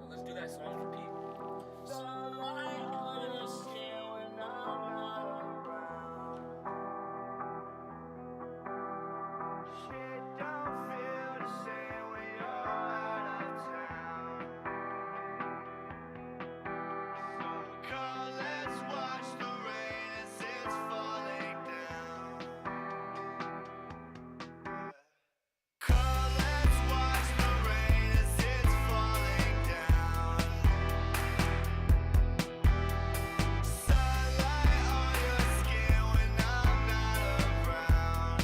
Let's do that song for people. Sunlight on your skin when I'm not around. Shit don't feel the same when you're out of town. So come, let's watch the rain as it's falling down. Come, let's watch the rain as it's falling down. Sunlight on your skin when I'm not around.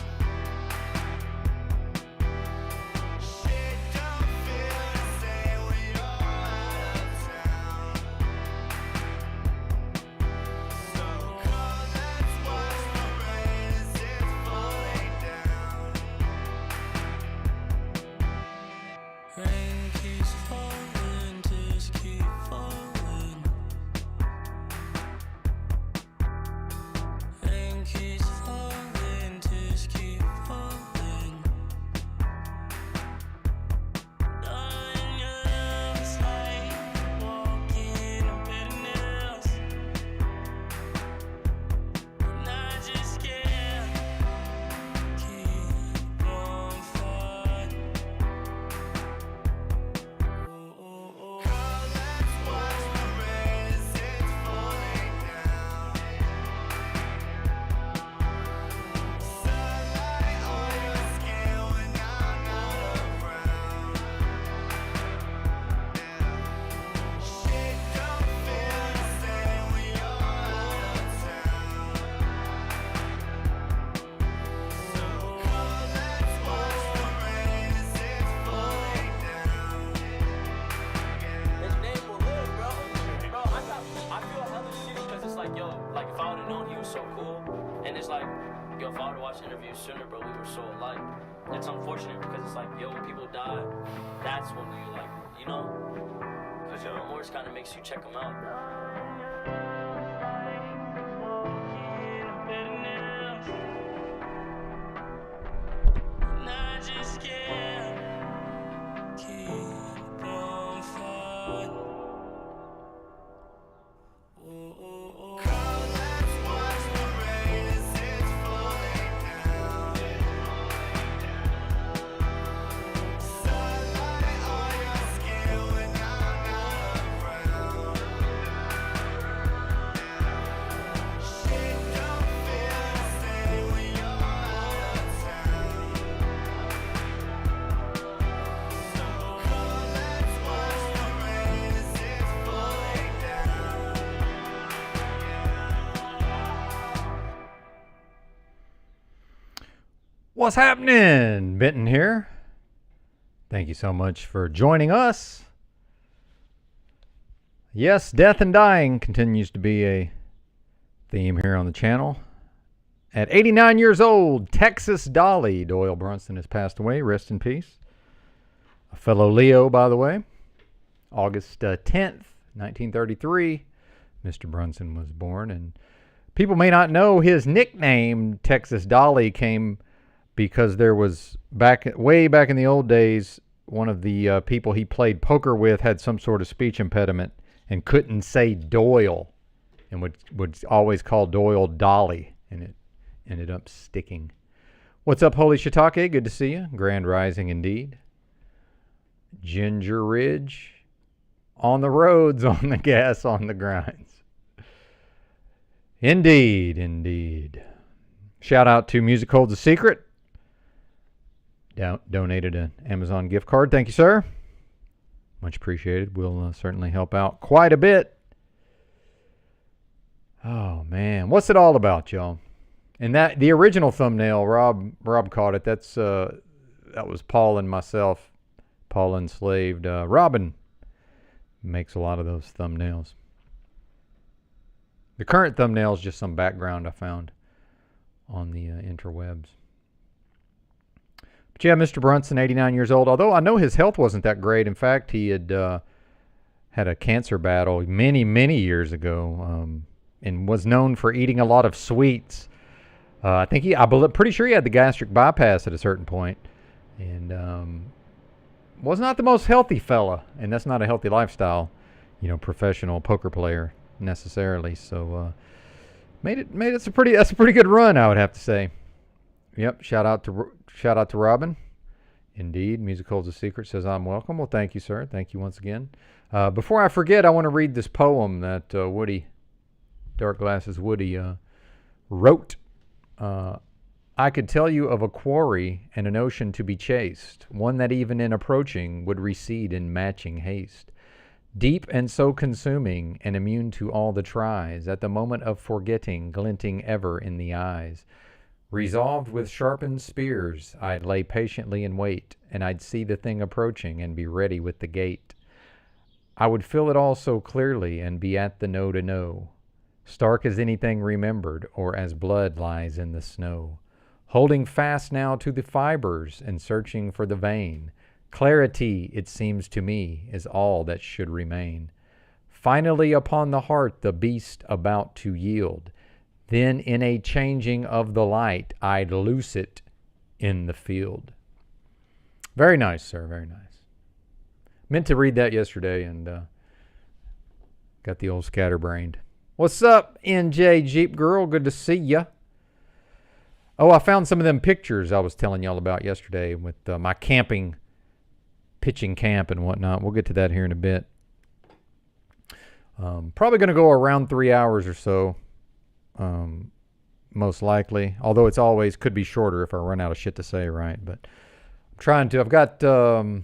Shit don't feel the same when you're out of town. So come, let's watch the rain as it's falling down. Rain keeps falling, just keep falling. Rain keeps falling, just keep falling. Darling, your love's like walking on bitterness, and I just can't keep on fighting. Come, let's watch the rain as it's falling down. Sunlight on your skin when I'm not around. Shit don't feel the same when you're out of town. So come, let's watch the rain as it's falling down. His name will live, bro. Bro, I feel hella shitty because it's like, yo, like if I would have known he was so cool, and it's like, yo, if I would have watched interviews sooner, bro, we were so alike. It's unfortunate because it's like, yo, when people die, that's when you like, you know, because your remorse kind of makes you check them out. And I just can't keep on fighting. Come, let's watch the rain as it's falling down. Sunlight on your skin when I'm not around. Shit don't feel the same when you're out of town. So come, let's watch the rain as it's falling down. What's happening? Benton here. Thank you so much for joining us. Yes, death and dying continues to be a theme here on the channel. At 89 years old, Texas Dolly Doyle Brunson has passed away. Rest in peace. A fellow Leo, by the way. August 10th, 1933, Mr. Brunson was born. And people may not know his nickname, Texas Dolly, came because there was way back in the old days, one of the people he played poker with had some sort of speech impediment and couldn't say Doyle, and would always call Doyle Dolly, and it ended up sticking. What's up, Holy Shiitake? Good to see you. Grand rising indeed. Ginger Ridge on the roads, on the gas, on the grinds. Indeed, indeed. Shout out to Music Holds a Secret. Donated an Amazon gift card. Thank you, sir. Much appreciated. We'll certainly help out quite a bit. Oh, man. What's it all about, y'all? And that the original thumbnail, Rob caught it. That was Paul and myself. Paul Unslaved. Robin makes a lot of those thumbnails. The current thumbnail is just some background I found on the interwebs. But yeah, Mr. Brunson, 89 years old. Although I know his health wasn't that great. In fact, he had had a cancer battle many, many years ago, and was known for eating a lot of sweets. Pretty sure he had the gastric bypass at a certain point, and was not the most healthy fella, and that's not a healthy lifestyle, professional poker player necessarily. So that's a pretty good run, I would have to say. Yep. Shout out to Robin. Indeed, Music Holds a Secret says I'm welcome. Well, thank you, sir. Thank you once again. Before I forget, I want to read this poem that Dark Glasses Woody, wrote. I could tell you of a quarry and an ocean to be chased, one that even in approaching would recede in matching haste. Deep and so consuming and immune to all the tries, at the moment of forgetting, glinting ever in the eyes. Resolved with sharpened spears, I'd lay patiently in wait, and I'd see the thing approaching and be ready with the gate. I would feel it all so clearly and be at the know to know, stark as anything remembered or as blood lies in the snow. Holding fast now to the fibers and searching for the vein, clarity, it seems to me, is all that should remain. Finally upon the heart the beast about to yield, then in a changing of the light, I'd loose it in the field. Very nice, sir. Very nice. Meant to read that yesterday and got the old scatterbrained. What's up, NJ Jeep Girl? Good to see ya. Oh, I found some of them pictures I was telling y'all about yesterday with my camping, pitching camp and whatnot. We'll get to that here in a bit. Probably going to go around 3 hours or so. Most likely, although it's always could be shorter if I run out of shit to say, right? But I'm trying to. I've got, I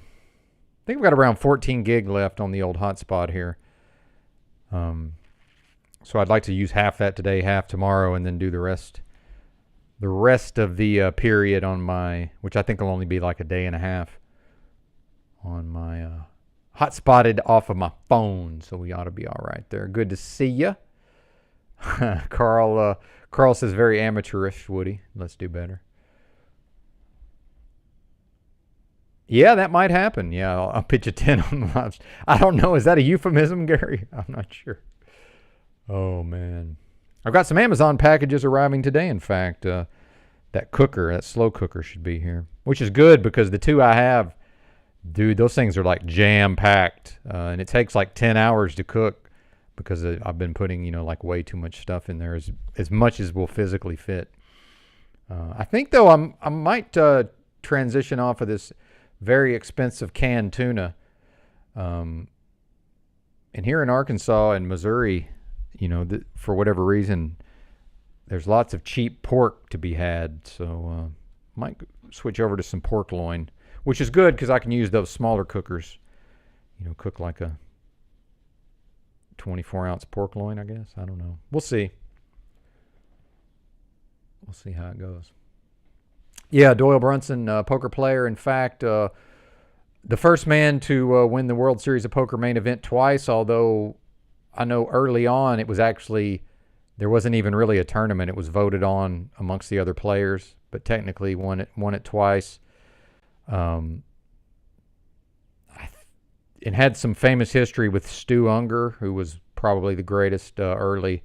think I've got around 14 gig left on the old hotspot here. So I'd like to use half that today, half tomorrow, and then do the rest of the period on my, which I think will only be like a day and a half on my hotspotted off of my phone. So we ought to be all right there. Good to see ya. Carl says very amateurish, Woody. Let's do better. Yeah, that might happen. Yeah, I'll pitch a 10 on the live. I don't know. Is that a euphemism, Gary? I'm not sure. Oh, man. I've got some Amazon packages arriving today, in fact. That slow cooker should be here, which is good because the two I have, dude, those things are like jam-packed. And it takes like 10 hours to cook. Because I've been putting, like way too much stuff in there, as much as will physically fit. I think, though, I might transition off of this very expensive canned tuna. And here in Arkansas and Missouri, for whatever reason, there's lots of cheap pork to be had. So might switch over to some pork loin, which is good because I can use those smaller cookers. Cook like a 24-ounce pork loin, I guess. I don't know. We'll see. We'll see how it goes. Yeah, Doyle Brunson, poker player. In fact, the first man to win the World Series of Poker main event twice, although I know early on it was actually, there wasn't even really a tournament. It was voted on amongst the other players, but technically won it twice. It had some famous history with Stu Unger, who was probably the greatest early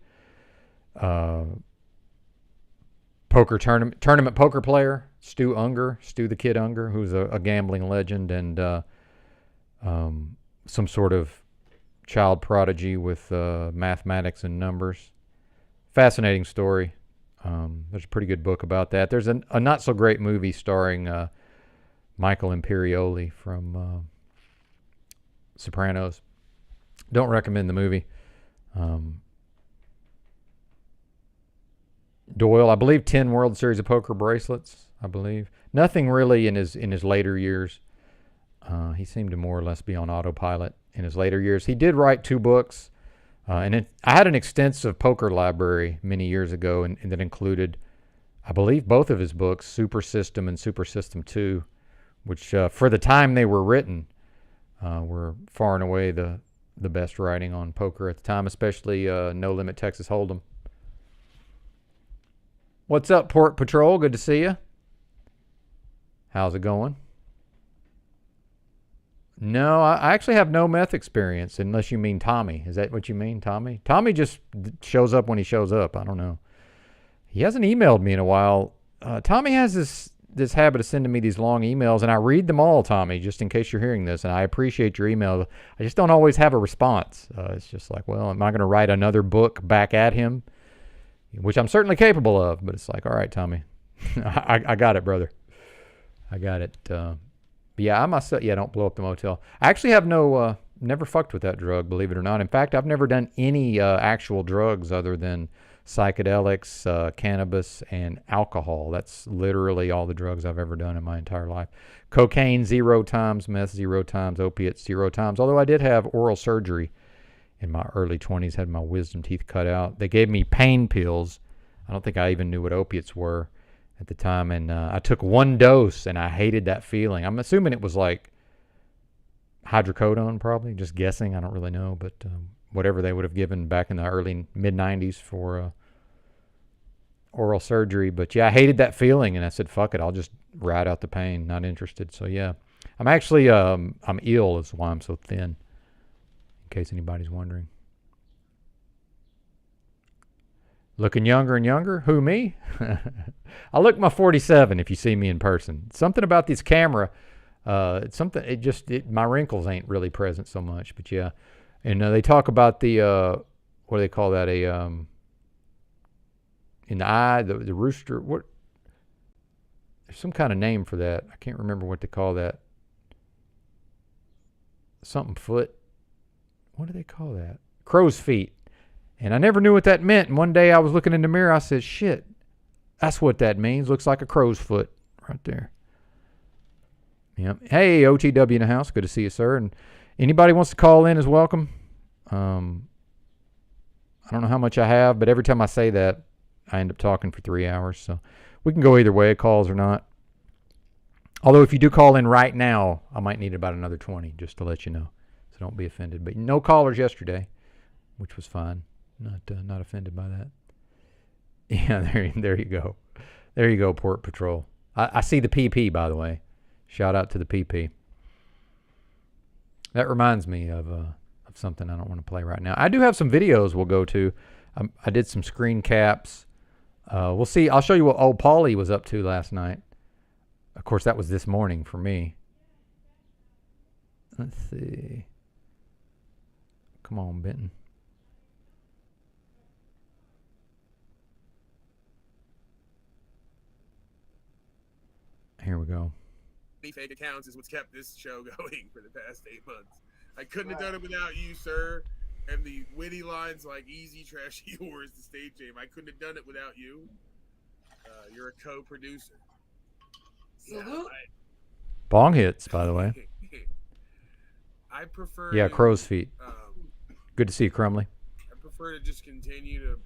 poker tournament poker player. Stu the Kid Unger, who's a gambling legend and some sort of child prodigy with mathematics and numbers. Fascinating story. There's a pretty good book about that. There's a not so great movie starring Michael Imperioli from Sopranos. Don't recommend the movie. Doyle, I believe 10 World Series of Poker bracelets, I believe. Nothing really in his later years. He seemed to more or less be on autopilot in his later years. He did write 2 books. I had an extensive poker library many years ago, and that included, I believe, both of his books, Super System and Super System 2, which for the time they were written, were far and away the best writing on poker at the time, especially No Limit Texas Hold'em. What's up, Port Patrol? Good to see you. How's it going? No, I actually have no meth experience, unless you mean Tommy. Is that what you mean, Tommy? Tommy just shows up when he shows up. I don't know. He hasn't emailed me in a while. Tommy has this habit of sending me these long emails, and I read them all, Tommy, just in case you're hearing this, and I appreciate your email. I just don't always have a response. It's just like, well, am I going to write another book back at him? Which I'm certainly capable of, but it's like, all right, Tommy, I got it, brother. I got it. Yeah, I myself, don't blow up the motel. I actually have never fucked with that drug, believe it or not. In fact, I've never done any actual drugs other than psychedelics, cannabis, and alcohol. That's literally all the drugs I've ever done in my entire life. Cocaine 0 times, meth 0 times, opiates 0 times. Although I did have oral surgery in my early 20s, had my wisdom teeth cut out. They gave me pain pills. I don't think I even knew what opiates were at the time. And I took 1 dose, and I hated that feeling. I'm assuming it was like hydrocodone, probably. Just guessing. I don't really know. But whatever they would have given back in the early, mid-90s for oral surgery. But yeah, I hated that feeling, and I said, fuck it, I'll just ride out the pain. Not interested. So yeah, I'm actually I'm ill. That's why I'm so thin, in case anybody's wondering. Looking younger and younger? Who, me? I look my 47 if you see me in person. Something about this camera, it's something, my wrinkles ain't really present so much, but yeah. And they talk about the, what do they call that? In the eye, the rooster, what? There's some kind of name for that. I can't remember what they call that. Something foot. What do they call that? Crow's feet. And I never knew what that meant. And one day I was looking in the mirror. I said, shit, that's what that means. Looks like a crow's foot right there. Yep. Hey, OTW in the house. Good to see you, sir. And anybody wants to call in is welcome. I don't know how much I have, but every time I say that, I end up talking for 3 hours. So we can go either way, calls or not. Although if you do call in right now, I might need about another 20, just to let you know. So don't be offended. But no callers yesterday, which was fine. Not offended by that. Yeah, there you go. There you go, Port Patrol. I see the PP, by the way. Shout out to the PP. That reminds me of something I don't want to play right now. I do have some videos we'll go to. I did some screen caps. We'll see. I'll show you what old Paulie was up to last night. Of course, that was this morning for me. Let's see. Come on, Benton. Here we go. Fake accounts is what's kept this show going for the past 8 months. I couldn't have done it without you, sir. And the witty lines like easy, trashy yours, the stage name. I couldn't have done it without you. You're a co-producer. Salute. Bong hits, by the way. I prefer. Yeah, crow's feet. Good to see you, Crumley. I prefer to just continue to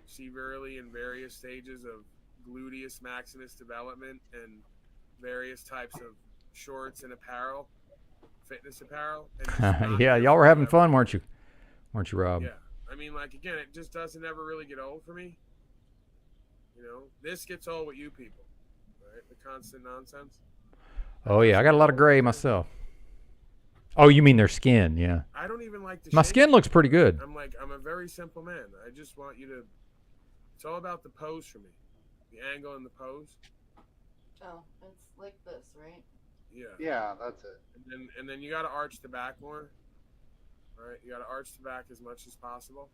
see Verily in various stages of gluteus maximus development and various types of shorts and apparel, fitness apparel. And yeah, y'all were having fun, weren't you? Weren't you, Rob? Yeah. I mean, like, again, it just doesn't ever really get old for me. You know, this gets old with you people, right? The constant nonsense. Oh, yeah, I got a lot of gray myself. Oh, you mean their skin, yeah. I don't even like the My skin looks pretty good. I'm a very simple man. I just want you to, it's all about the pose for me. The angle and the pose. Oh, it's like this, right? Yeah. Yeah, that's it. And then you got to arch the back more. All right, you got to arch the back as much as possible.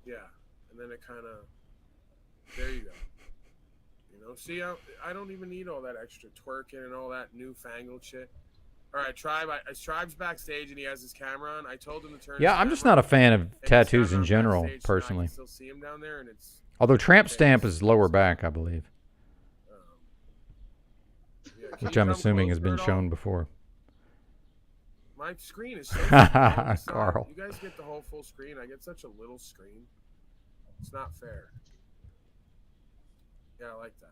Yeah, and then it kind of, there you go. You know, see, I don't even need all that extra twerking and all that newfangled shit. All right, Tribe's backstage and he has his camera on. I told him to turn. Yeah, I'm just not a fan of tattoos in general, personally. I can still see him down there, and it's. Although tramp stamp is lower back, I believe. Yeah, Which I'm assuming has been shown before. My screen is so small. Carl. You guys get the whole full screen. I get such a little screen. It's not fair. Yeah, I like that.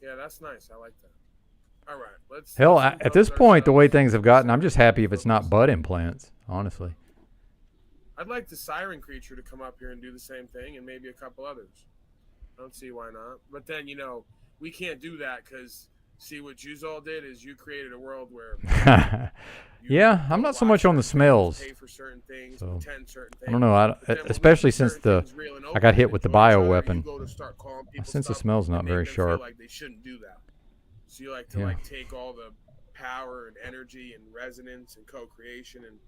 Yeah, that's nice. I like that. All right, let's. Hell, at this point, the way things have gotten, I'm just happy if it's not butt implants, honestly. I'd like the Siren Creature to come up here and do the same thing, and maybe a couple others. I don't see why not. But then, you know, we can't do that because See, what you all did is you created a world where Yeah, I'm not so much on the smells. pay for certain things, So, pretend certain things. I don't know. But then when Especially we see since certain things real and I got open hit and with the enjoy each other, bioweapon. you go to start calling My people sense of stuff smell's not and very make them feel sharp. like they shouldn't do that. So you like to Yeah. like take all the power and energy and resonance and co-creation and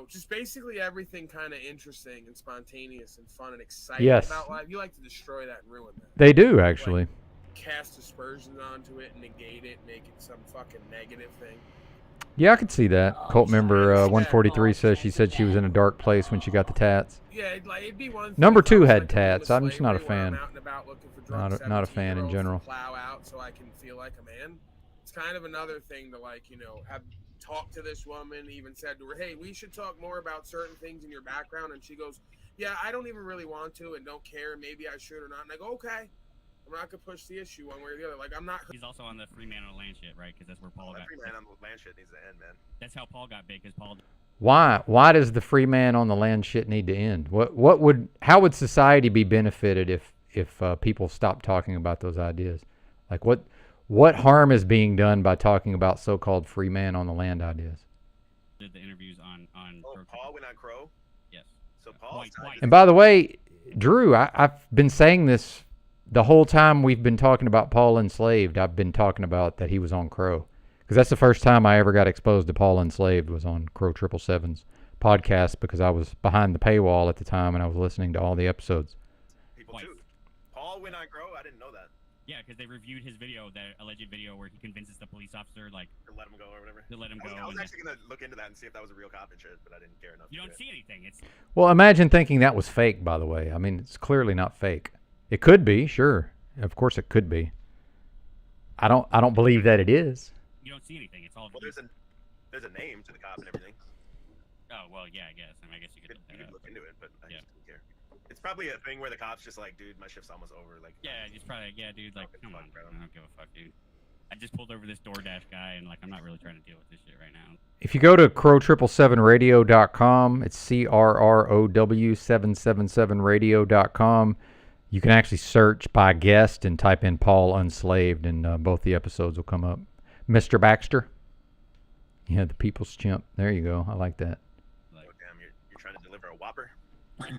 just basically everything kind of interesting and spontaneous and fun and exciting Yes. about life. You like to destroy that and ruin that. They do, actually. Like, cast aspersions onto it and negate it, make it some fucking negative thing. Yeah, I could see that. Cult member Yeah. 143 says she said she was in a dark place when she got the tats. Yeah, it'd be one thing Number if I 2 was, had like, a room of tats. I'm just not a slavery where I'm fan. out and about looking for drunk Not a fan in 17-year-olds to general. plow out so I can feel like a man. It's kind of another thing to have talked to this woman, even said to her, hey, we should talk more about certain things in your background. And she goes, yeah, I don't even really want to and don't care. Maybe I should or not. And I go, okay. I'm not going to push the issue one way or the other. Like, I'm not. He's also on the free man on the land shit, right? Because that's where Paul got. Free man on the land shit needs to end, man. That's how Paul got big, because Paul. Why does the free man on the land shit need to end? How would society be benefited if people stopped talking about those ideas? Like what harm is being done by talking about so-called free man on the land ideas? Did the interviews on Paul went on Crow? Yes. So Paul. And by the way, Drew, I've been saying this the whole time we've been talking about Paul Enslaved. I've been talking about that he was on Crow. Because that's the first time I ever got exposed to Paul Enslaved was on Crow 777's podcast, because I was behind the paywall at the time and I was listening to all the episodes. People too. Paul went on Crow? I didn't know that. Yeah, because they reviewed his video, that alleged video where he convinces the police officer, like, To let him go or whatever. to let him go. I was and actually going to look into that and see if that was a real cop and shit, but I didn't care enough. you to don't do it. see anything. It's Well, imagine thinking that was fake, by the way. I mean, it's clearly not fake. It could be, sure. Of course it could be. I don't believe that it is. you don't see anything. It's all. Well, there's a name to the cop and everything. Oh well, yeah, I guess. I mean, I guess you could. You could look into it, but I Yeah. just didn't care. It's probably a thing where the cop's just like, dude, my shift's almost over. Like, Yeah, it's probably dude. Like, Fuck, come on, bro. I don't give a fuck, dude. I just pulled over this DoorDash guy, and like, I'm not really trying to deal with this shit right now. If you go to crow777radio.com, it's CRROW777radio.com. You can actually search by guest and type in Paul Unslaved, and both the episodes will come up. Mr. Baxter. Yeah, the People's Chimp. There you go. I like that. Like, oh, damn, you're trying to deliver a Whopper? Damn,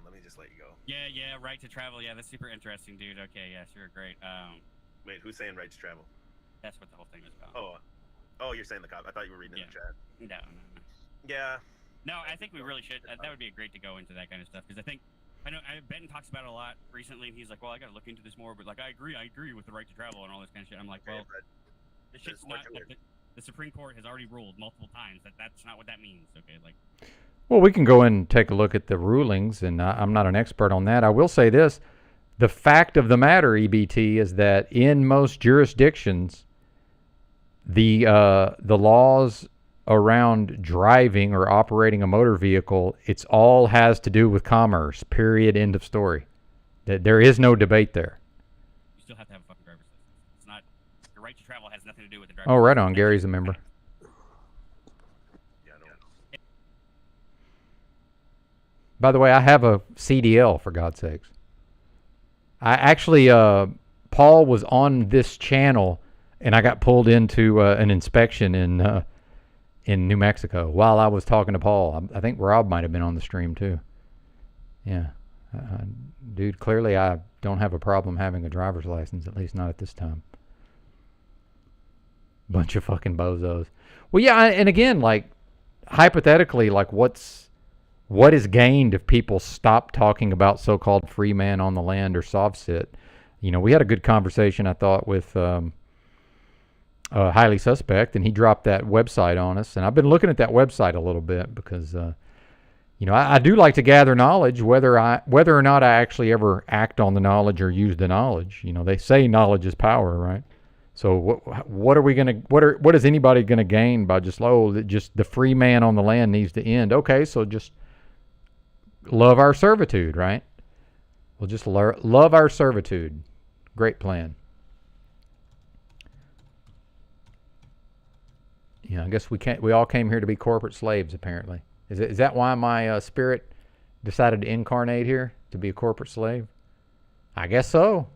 let me just let you go. yeah, right to travel. Yeah, that's super interesting, dude. Okay, yeah, sure, great. Wait, who's saying right to travel? That's what the whole thing was about. Oh, you're saying the cop. I thought you were reading in the chat. No. Yeah. No, I think we really should. That would be great to go into that kind of stuff, because I think Benton talks about it a lot recently, and he's like, well, I got to look into this more, but like, I agree with the right to travel and all this kind of shit. I'm like, well, the shit's not. Like, the Supreme Court has already ruled multiple times that that's not what that means. Okay, like. Well, we can go and take a look at the rulings, and I'm not an expert on that. I will say this. The fact of the matter, EBT, is that in most jurisdictions, the laws around driving or operating a motor vehicle, it's all has to do with commerce, period, end of story. There is no debate there. You still have to have a fucking driver's license. It's not. Your right to travel has nothing to do with the driver's Oh, right license. on. Gary's a member. Yeah, no. By the way, I have a CDL, for God's sakes. I actually, Paul was on this channel, and I got pulled into an inspection in New Mexico while I was talking to Paul. I think Rob might have been on the stream too. Yeah. Dude, clearly I don't have a problem having a driver's license, at least not at this time. Bunch of fucking bozos. Well, yeah, and again, like, hypothetically, like, what is gained if people stop talking about so-called free man on the land or SovSit? You know, we had a good conversation, I thought, with Highly Suspect, and he dropped that website on us. And I've been looking at that website a little bit because, you know, I do like to gather knowledge, whether or not I actually ever act on the knowledge or use the knowledge. You know, they say knowledge is power, right? So what is anybody gonna gain by just the free man on the land needs to end? Okay, so just love our servitude, right? We'll just love our servitude. Great plan. Yeah, I guess we all came here to be corporate slaves, apparently. Is that why my spirit decided to incarnate here, to be a corporate slave? I guess so.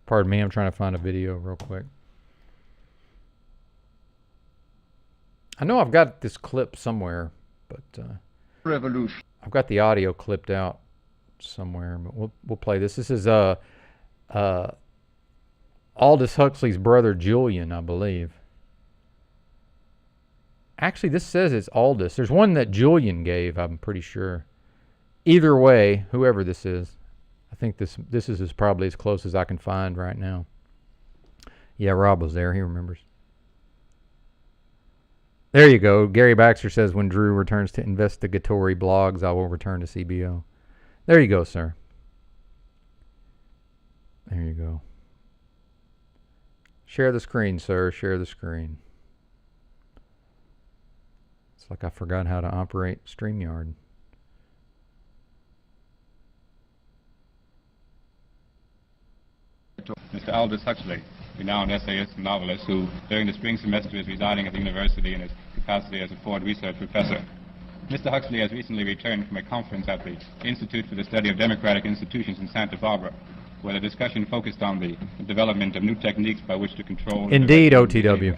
Pardon me, I'm trying to find a video real quick. I know I've got this clip somewhere, but revolution. I've got the audio clipped out somewhere, but we'll play this. This is Aldous Huxley's brother Julian, I believe. Actually, this says it's Aldous. There's one that Julian gave, I'm pretty sure. Either way, whoever this is, I think this is probably as close as I can find right now. Yeah, Rob was there. He remembers. There you go. Gary Baxter says, when Drew returns to investigatory blogs, I will return to CBO. There you go, sir. There you go. Share the screen, sir. Share the screen. It's like I forgot how to operate StreamYard. Mr. Aldous Huxley, renowned essayist and novelist who, during the spring semester, is residing at the university in his capacity as a Ford Research Professor. Mr. Huxley has recently returned from a conference at the Institute for the Study of Democratic Institutions in Santa Barbara, where the discussion focused on the development of new techniques by which to control... Indeed, OTW.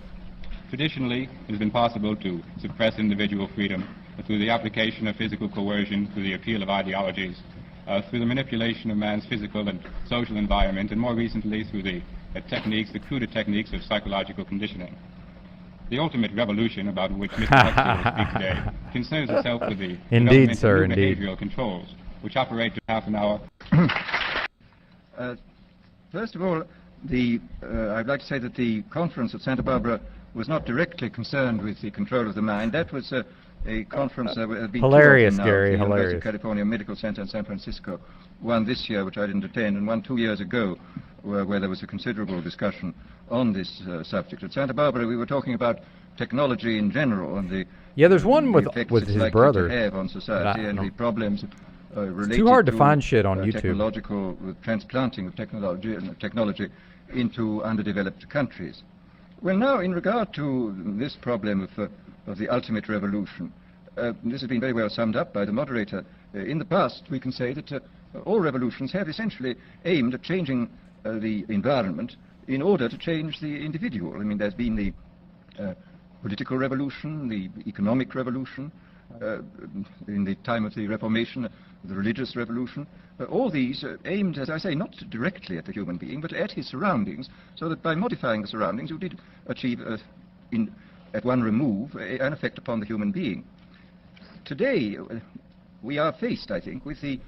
Traditionally, it has been possible to suppress individual freedom through the application of physical coercion, through the appeal of ideologies, through the manipulation of man's physical and social environment, and more recently through the techniques, the cruder techniques of psychological conditioning. The ultimate revolution about which Mr. Huxley will speak today concerns itself with the Indeed, development sir, of new indeed. behavioral controls, which operate to half an hour. First of all, I'd like to say that the conference at Santa Barbara was not directly concerned with the control of the mind. That was a conference that had been Hilarious, now, Gary, the University hilarious. of California Medical Center in San Francisco. One this year, which I didn't attend, and one 2 years ago, where there was a considerable discussion on this subject. At Santa Barbara, we were talking about technology in general and the There's one with effects with it's his likely brother. to have on society and the problems related too hard to find shit on YouTube. technological transplanting of technology into underdeveloped countries. Well, now, in regard to this problem of the ultimate revolution, this has been very well summed up by the moderator. In the past, we can say that all revolutions have essentially aimed at changing the environment in order to change the individual. I mean, there's been the political revolution, the economic revolution, in the time of the Reformation, the religious revolution. All these aimed, as I say, not directly at the human being, but at his surroundings, so that by modifying the surroundings, you did achieve, at one remove, an effect upon the human being. Today, we are faced, I think, with the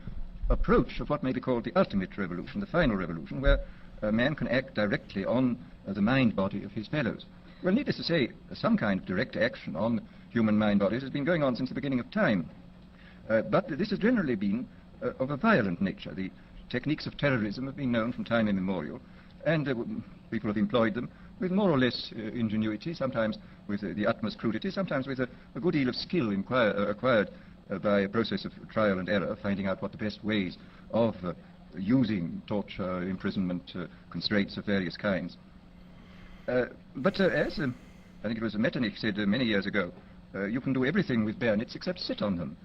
approach of what may be called the ultimate revolution, the final revolution, where a man can act directly on the mind-body of his fellows. Well, needless to say, some kind of direct action on human mind-bodies has been going on since the beginning of time. But this has generally been of a violent nature. The techniques of terrorism have been known from time immemorial, and people have employed them with more or less ingenuity, sometimes with the utmost crudity, sometimes with a good deal of skill acquired by a process of trial and error, finding out what the best ways of using torture, imprisonment, constraints of various kinds. But as I think it was Metternich said many years ago, you can do everything with bayonets except sit on them.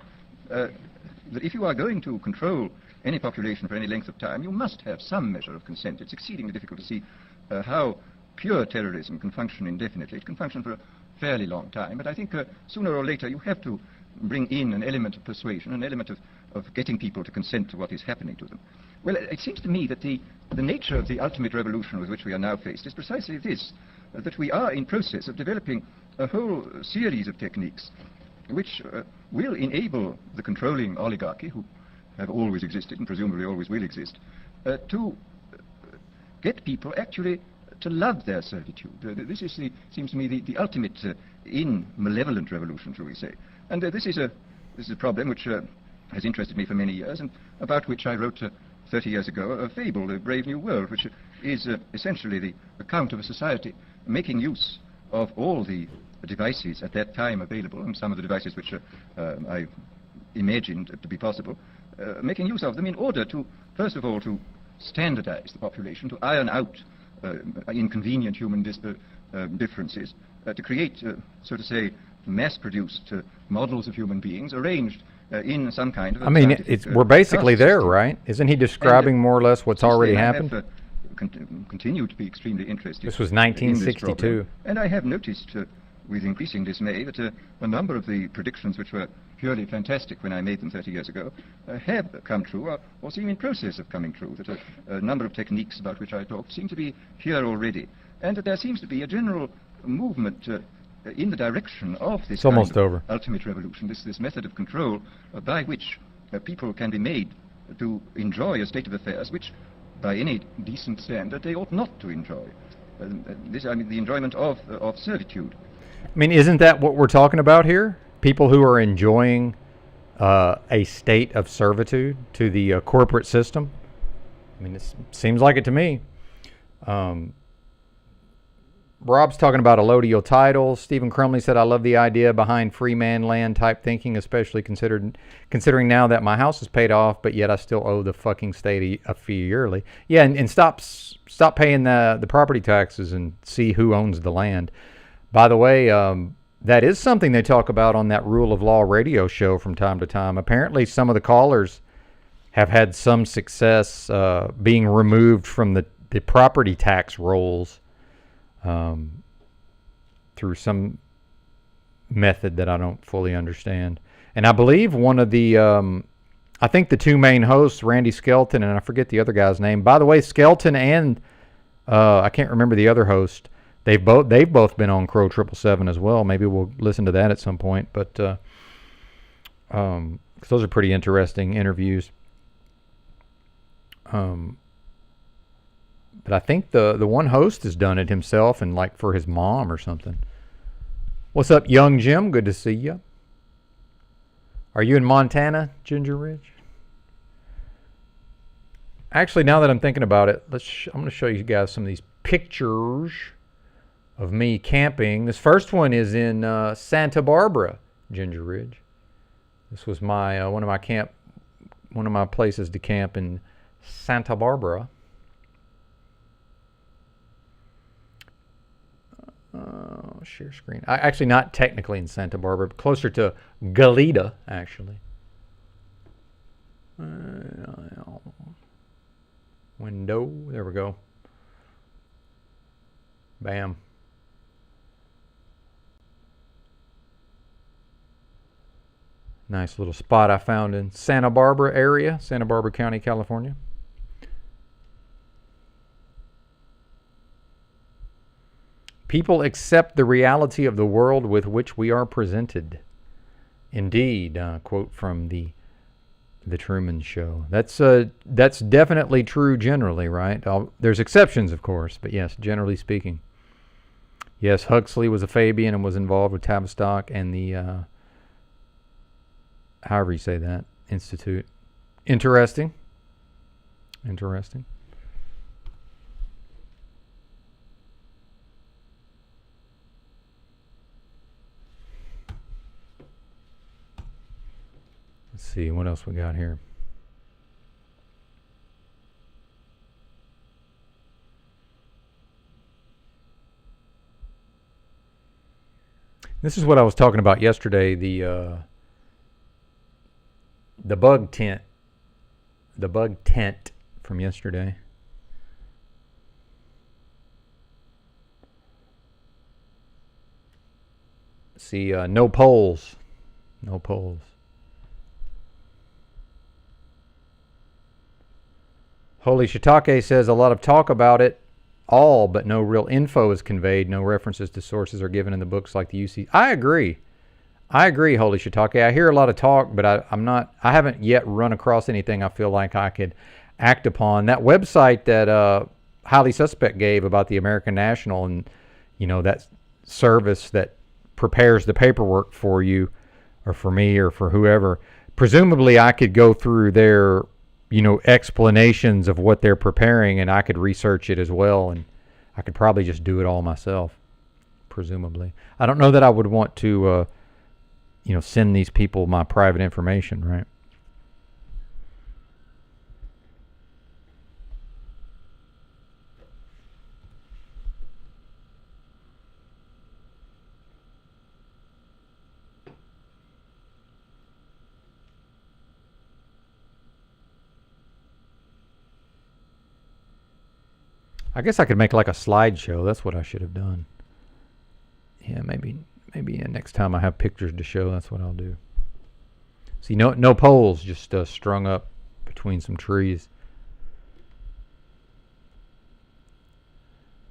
That if you are going to control any population for any length of time, you must have some measure of consent. It's exceedingly difficult to see how pure terrorism can function indefinitely. It can function for a fairly long time, but I think sooner or later you have to bring in an element of persuasion, an element of getting people to consent to what is happening to them. Well, it seems to me that the nature of the ultimate revolution with which we are now faced is precisely this, that we are in process of developing a whole series of techniques which will enable the controlling oligarchy, who have always existed and presumably always will exist, to get people actually to love their servitude. This is, seems to me, the ultimate in malevolent revolution, shall we say. And this is a problem which has interested me for many years, and about which I wrote 30 years ago a fable, The Brave New World, which is essentially the account of a society making use of all the devices at that time available, and some of the devices which I imagined to be possible, making use of them in order to, first of all, to standardize the population, to iron out inconvenient human differences, to create, so to say, mass-produced models of human beings arranged in some kind of... I mean, we're basically there, right? Isn't he describing more or less what's already happened? I have continue to be extremely interested. This was in this 1962. problem. And I have noticed with increasing dismay that a number of the predictions which were purely fantastic when I made them 30 years ago have come true or seem in process of coming true, that a number of techniques about which I talked seem to be here already, and that there seems to be a general movement in the direction of this It's almost over. ultimate revolution, this method of control by which people can be made to enjoy a state of affairs which, by any decent standard, they ought not to enjoy. I mean, the enjoyment of servitude. I mean, isn't that what we're talking about here? People who are enjoying a state of servitude to the corporate system? I mean, it seems like it to me. Rob's talking about allodial titles. Stephen Crumley said, I love the idea behind free man land type thinking, especially considering now that my house is paid off, but yet I still owe the fucking state a fee yearly. Yeah, and stop paying the property taxes and see who owns the land. By the way, that is something they talk about on that Rule of Law radio show from time to time. Apparently, some of the callers have had some success being removed from the property tax rolls through some method that I don't fully understand. And I believe one of the, I think the two main hosts, Randy Skelton, and I forget the other guy's name. By the way, Skelton and I can't remember the other host. They've both been on Crow 777 as well. Maybe we'll listen to that at some point. But 'cause those are pretty interesting interviews. But I think the one host has done it himself and like for his mom or something. What's up, Young Jim? Good to see you. Are you in Montana, Ginger Ridge? Actually, now that I'm thinking about it, I'm going to show you guys some of these pictures of me camping. This first one is in Santa Barbara, Ginger Ridge. This was my one of my places to camp in Santa Barbara. Share screen. Actually, not technically in Santa Barbara, but closer to Goleta, actually. Window. There we go. Bam. Nice little spot I found in Santa Barbara area, Santa Barbara County, California. People accept the reality of the world with which we are presented. Indeed, quote from the Truman Show. That's definitely true generally, right? There's exceptions, of course, but yes, generally speaking. Yes, Huxley was a Fabian and was involved with Tavistock and the, however you say that, Institute. Interesting. Interesting. Let's see, what else we got here? This is what I was talking about yesterday, the bug tent. The bug tent from yesterday. See, no poles. No poles. Holy Shiitake says a lot of talk about it all, but no real info is conveyed. No references to sources are given in the books like the UC. I agree, Holy Shiitake. I hear a lot of talk, but I haven't yet run across anything I feel like I could act upon. That website that Highly Suspect gave about the American National and, that service that prepares the paperwork for you or for me or for whoever, presumably I could go through their explanations of what they're preparing, and I could research it as well, and I could probably just do it all myself, presumably. I don't know that I would want to, send these people my private information, right? I guess I could make like a slideshow. That's what I should have done. Yeah, maybe next time I have pictures to show, that's what I'll do. See, no poles, just strung up between some trees.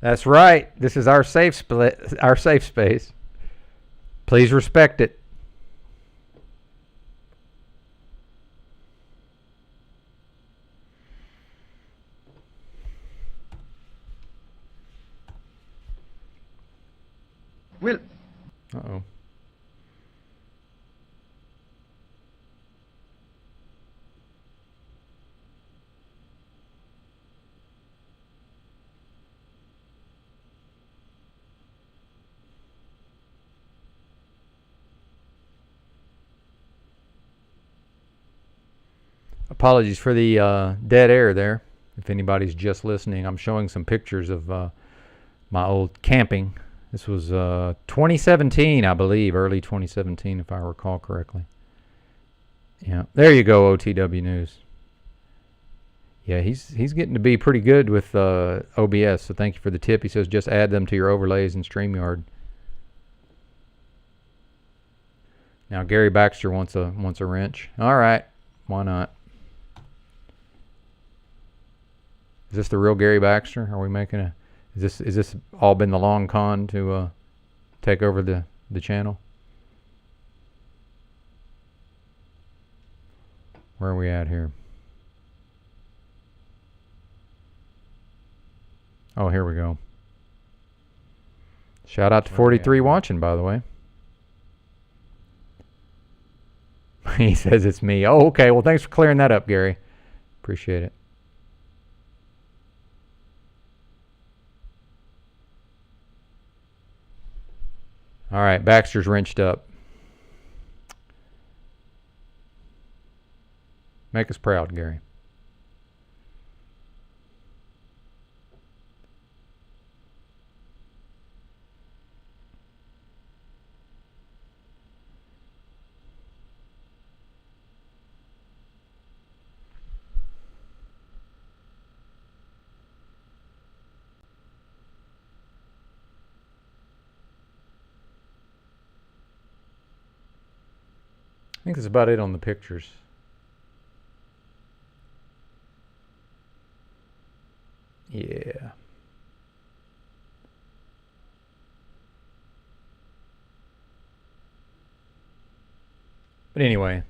That's right. This is our safe space. Please respect it. Well, Uh-oh. Apologies for the dead air there. If anybody's just listening, I'm showing some pictures of my old camping. This was 2017, I believe, early 2017, if I recall correctly. Yeah, there you go, OTW News. Yeah, he's getting to be pretty good with OBS, so thank you for the tip. He says just add them to your overlays in StreamYard. Now Gary Baxter wants a wrench. All right, why not? Is this the real Gary Baxter? Are we making a? Is this all been the long con to take over the channel? Where are we at here? Oh, here we go. Shout out to 43 watching, by the way. He says it's me. Oh, okay. Well, thanks for clearing that up, Gary. Appreciate it. All right, Baxter's wrenched up. Make us proud, Gary. I think that's about it on the pictures. Yeah. But anyway,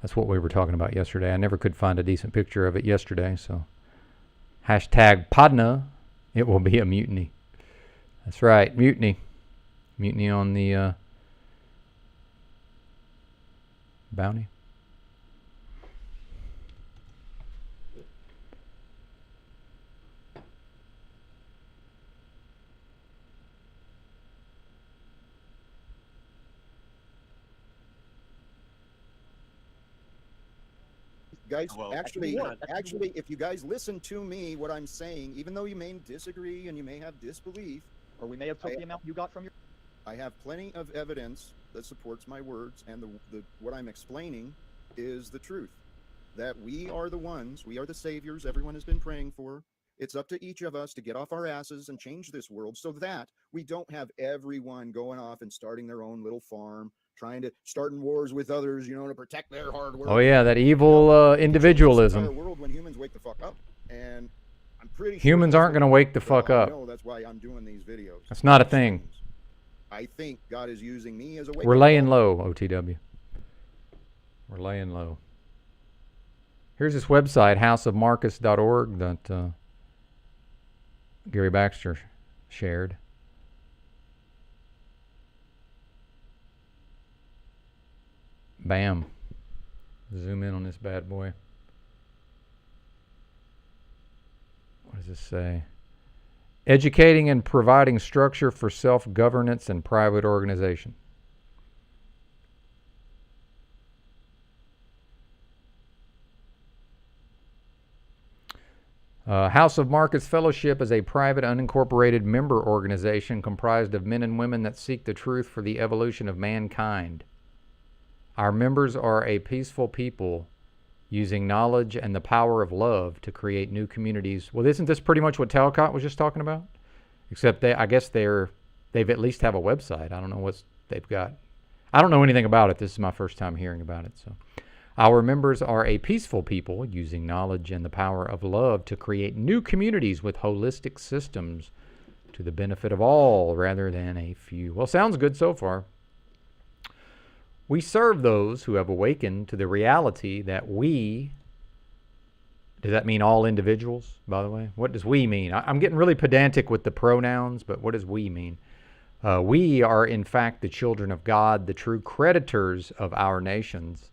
that's what we were talking about yesterday. I never could find a decent picture of it yesterday, so hashtag Podna, it will be a mutiny. That's right, mutiny. Mutiny on the bounty. Guys, Well, actually, if you guys listen to me, what I'm saying, even though you may disagree and you may have disbelief, or we may have took the amount you got from your. I have plenty of evidence that supports my words, and what I'm explaining is the truth. That we are the ones, we are the saviors everyone has been praying for. It's up to each of us to get off our asses and change this world so that we don't have everyone going off and starting their own little farm, starting wars with others, to protect their hard work. Oh yeah, that evil individualism. World when humans wake the fuck up, and I'm pretty sure humans aren't going to wake the fuck up. No, that's why I'm doing these videos. That's not a thing. I think God is using me as a wake. We're laying low, OTW. We're laying low. Here's this website, houseofmarcus.org, that Gary Baxter shared. Bam. Zoom in on this bad boy. What does this say? Educating and providing structure for self-governance and private organization. House of Marcus Fellowship is a private, unincorporated member organization comprised of men and women that seek the truth for the evolution of mankind. Our members are a peaceful people using knowledge and the power of love to create new communities. Well, isn't this pretty much what Talcott was just talking about? Except I guess they've at least have a website. I don't know what they've got. I don't know anything about it. This is my first time hearing about it. So, our members are a peaceful people using knowledge and the power of love to create new communities with holistic systems to the benefit of all rather than a few. Well, sounds good so far. We serve those who have awakened to the reality that does that mean all individuals, by the way? What does we mean? I'm getting really pedantic with the pronouns, but what does we mean? We are, in fact, the children of God, the true creditors of our nations,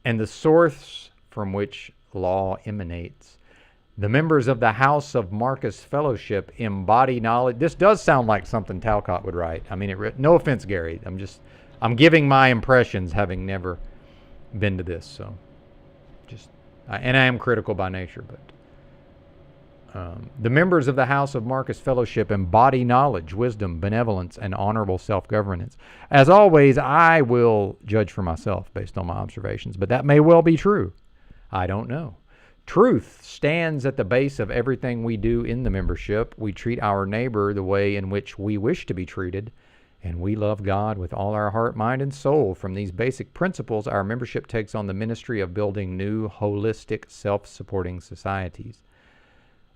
and the source from which law emanates. The members of the House of Marcus Fellowship embody knowledge. This does sound like something Talcott would write. I mean, no offense, Gary. I'm giving my impressions, having never been to this. So, and I am critical by nature, but the members of the House of Marcus Fellowship embody knowledge, wisdom, benevolence, and honorable self-governance. As always, I will judge for myself based on my observations, but that may well be true. I don't know. Truth stands at the base of everything we do in the membership. We treat our neighbor the way in which we wish to be treated, and we love God with all our heart, mind, and soul. From these basic principles, our membership takes on the ministry of building new, holistic, self-supporting societies.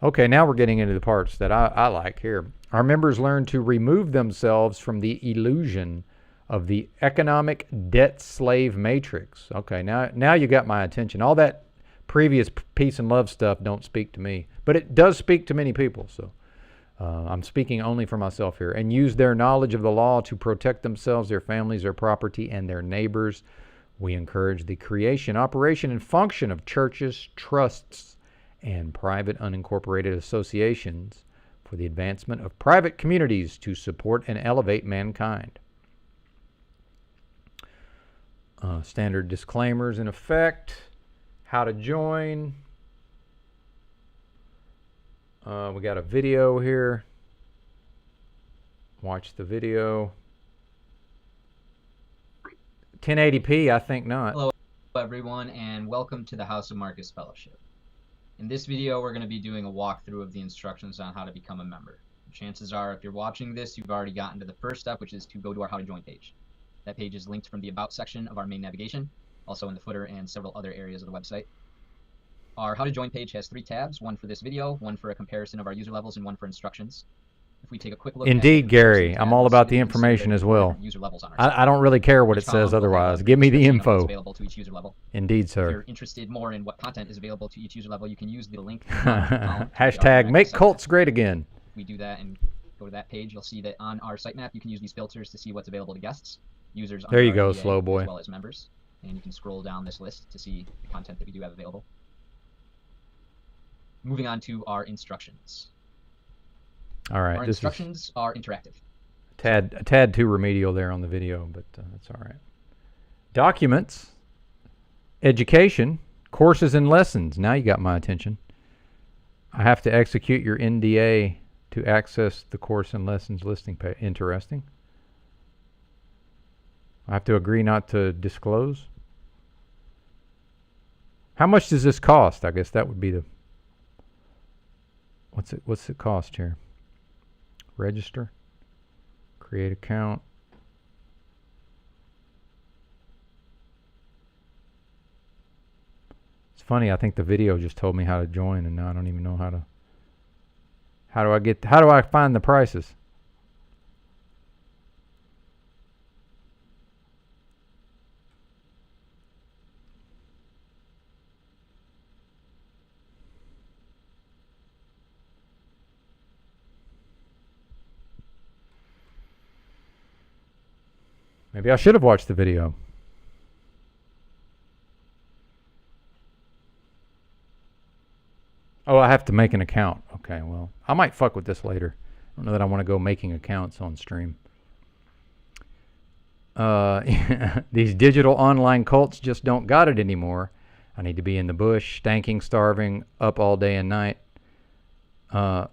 Okay, now we're getting into the parts that I like here. Our members learn to remove themselves from the illusion of the economic debt slave matrix. Okay, now you got my attention. All that previous peace and love stuff don't speak to me, but it does speak to many people. So I'm speaking only for myself here. And use their knowledge of the law to protect themselves, their families, their property, and their neighbors. We encourage the creation, operation, and function of churches, trusts, and private unincorporated associations for the advancement of private communities to support and elevate mankind. Standard disclaimers in effect. How to join. We got a video here. Watch the video. 1080p, I think not. Hello everyone, and welcome to the House of Marcus Fellowship. In this video, we're going to be doing a walkthrough of the instructions on how to become a member. Chances are, if you're watching this, you've already gotten to the first step, which is to go to our How to Join page. That page is linked from the About section of our main navigation, also in the footer and several other areas of the website. Our How to Join page has 3 tabs, one for this video, one for a comparison of our user levels, and one for instructions. If we take a quick look Indeed, Gary, I'm all about the information as well. I don't really care what it says otherwise. Give me the info. Available to each user level. Indeed, sir. If you're interested more in what content is available to each user level, you can use the link. Hashtag make cults great again. If we do that and go to that page, you'll see that on our sitemap, you can use these filters to see what's available to guests, users, there you go, slow boy, as well as members. And you can scroll down this list to see the content that we do have available. Moving on to our instructions. All right, our instructions are interactive. A tad too remedial there on the video, but that's all right. Documents, education, courses and lessons. Now you got my attention. I have to execute your NDA to access the course and lessons listing page. Interesting. I have to agree not to disclose. How much does this cost? I guess that would be the... What's it cost here? Register. Create account. It's funny, I think the video just told me how to join, and now I don't even know how to... How do I find the prices? Maybe I should have watched the video. Oh, I have to make an account. Okay, well, I might fuck with this later. I don't know that I want to go making accounts on stream. These digital online cults just don't got it anymore. I need to be in the bush, stanking, starving, up all day and night. Well,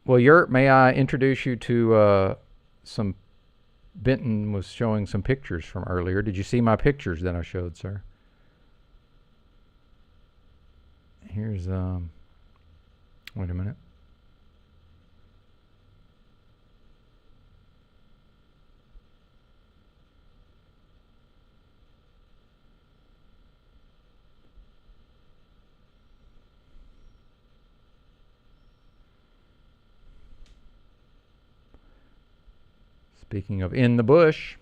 Yurt, may I introduce you to some... Benton was showing some pictures from earlier. Did you see my pictures that I showed, sir? Here's wait a minute. Speaking of in the bush,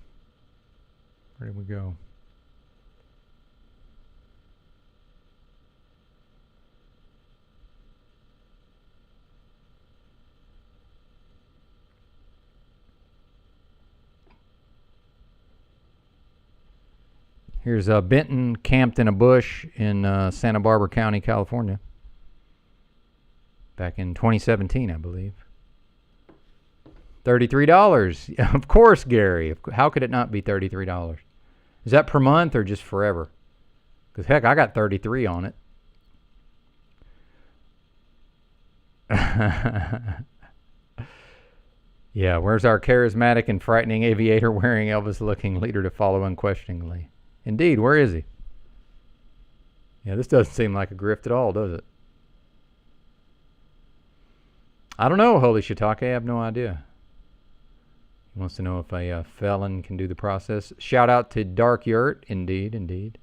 where did we go? Here's Benton camped in a bush in Santa Barbara County, California. Back in 2017, I believe. $33. Of course, Gary. How could it not be $33? Is that per month or just forever? Because, heck, I got 33 on it. Yeah, where's our charismatic and frightening aviator wearing Elvis-looking leader to follow unquestioningly? Indeed, where is he? Yeah, this doesn't seem like a grift at all, does it? I don't know, Holy Shiitake. I have no idea. He wants to know if a felon can do the process. Shout out to Dark Yurt. Indeed, indeed.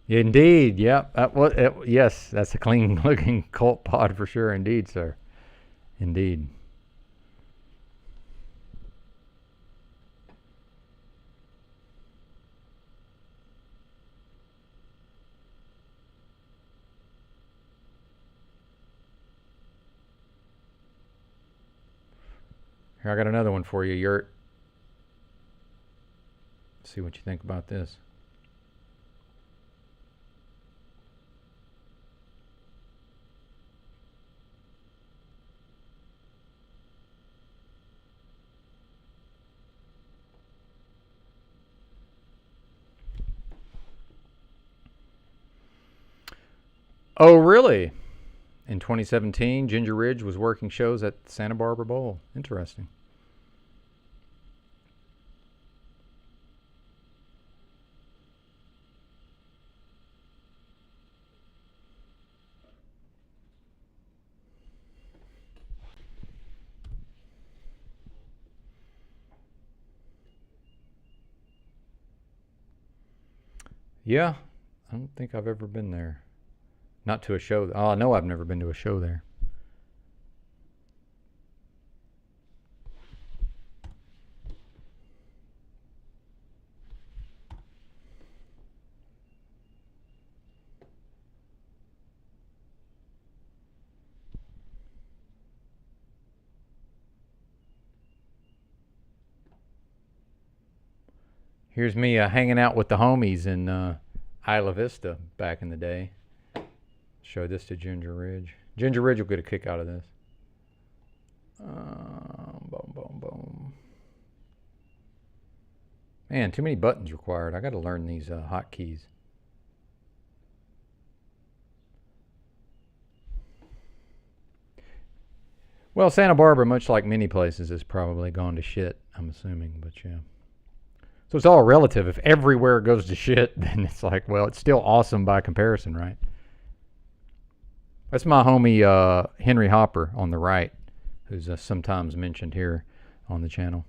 Indeed, yep. Yes, that's a clean-looking cult pod for sure. Indeed, sir. Indeed. Here, I got another one for you, Yurt. See what you think about this. Oh, really? In 2017, Ginger Ridge was working shows at Santa Barbara Bowl. Interesting. Yeah, I don't think I've ever been there. Not to a show. Oh, I know I've never been to a show there. Here's me hanging out with the homies in Isla Vista back in the day. Show this to Ginger Ridge. Ginger Ridge will get a kick out of this. Boom, boom, boom. Man, too many buttons required. I got to learn these hotkeys. Well, Santa Barbara, much like many places, has probably gone to shit, I'm assuming, but yeah. So it's all relative. If everywhere goes to shit, then it's like, well, it's still awesome by comparison, right? That's my homie Henry Hopper on the right, who's sometimes mentioned here on the channel.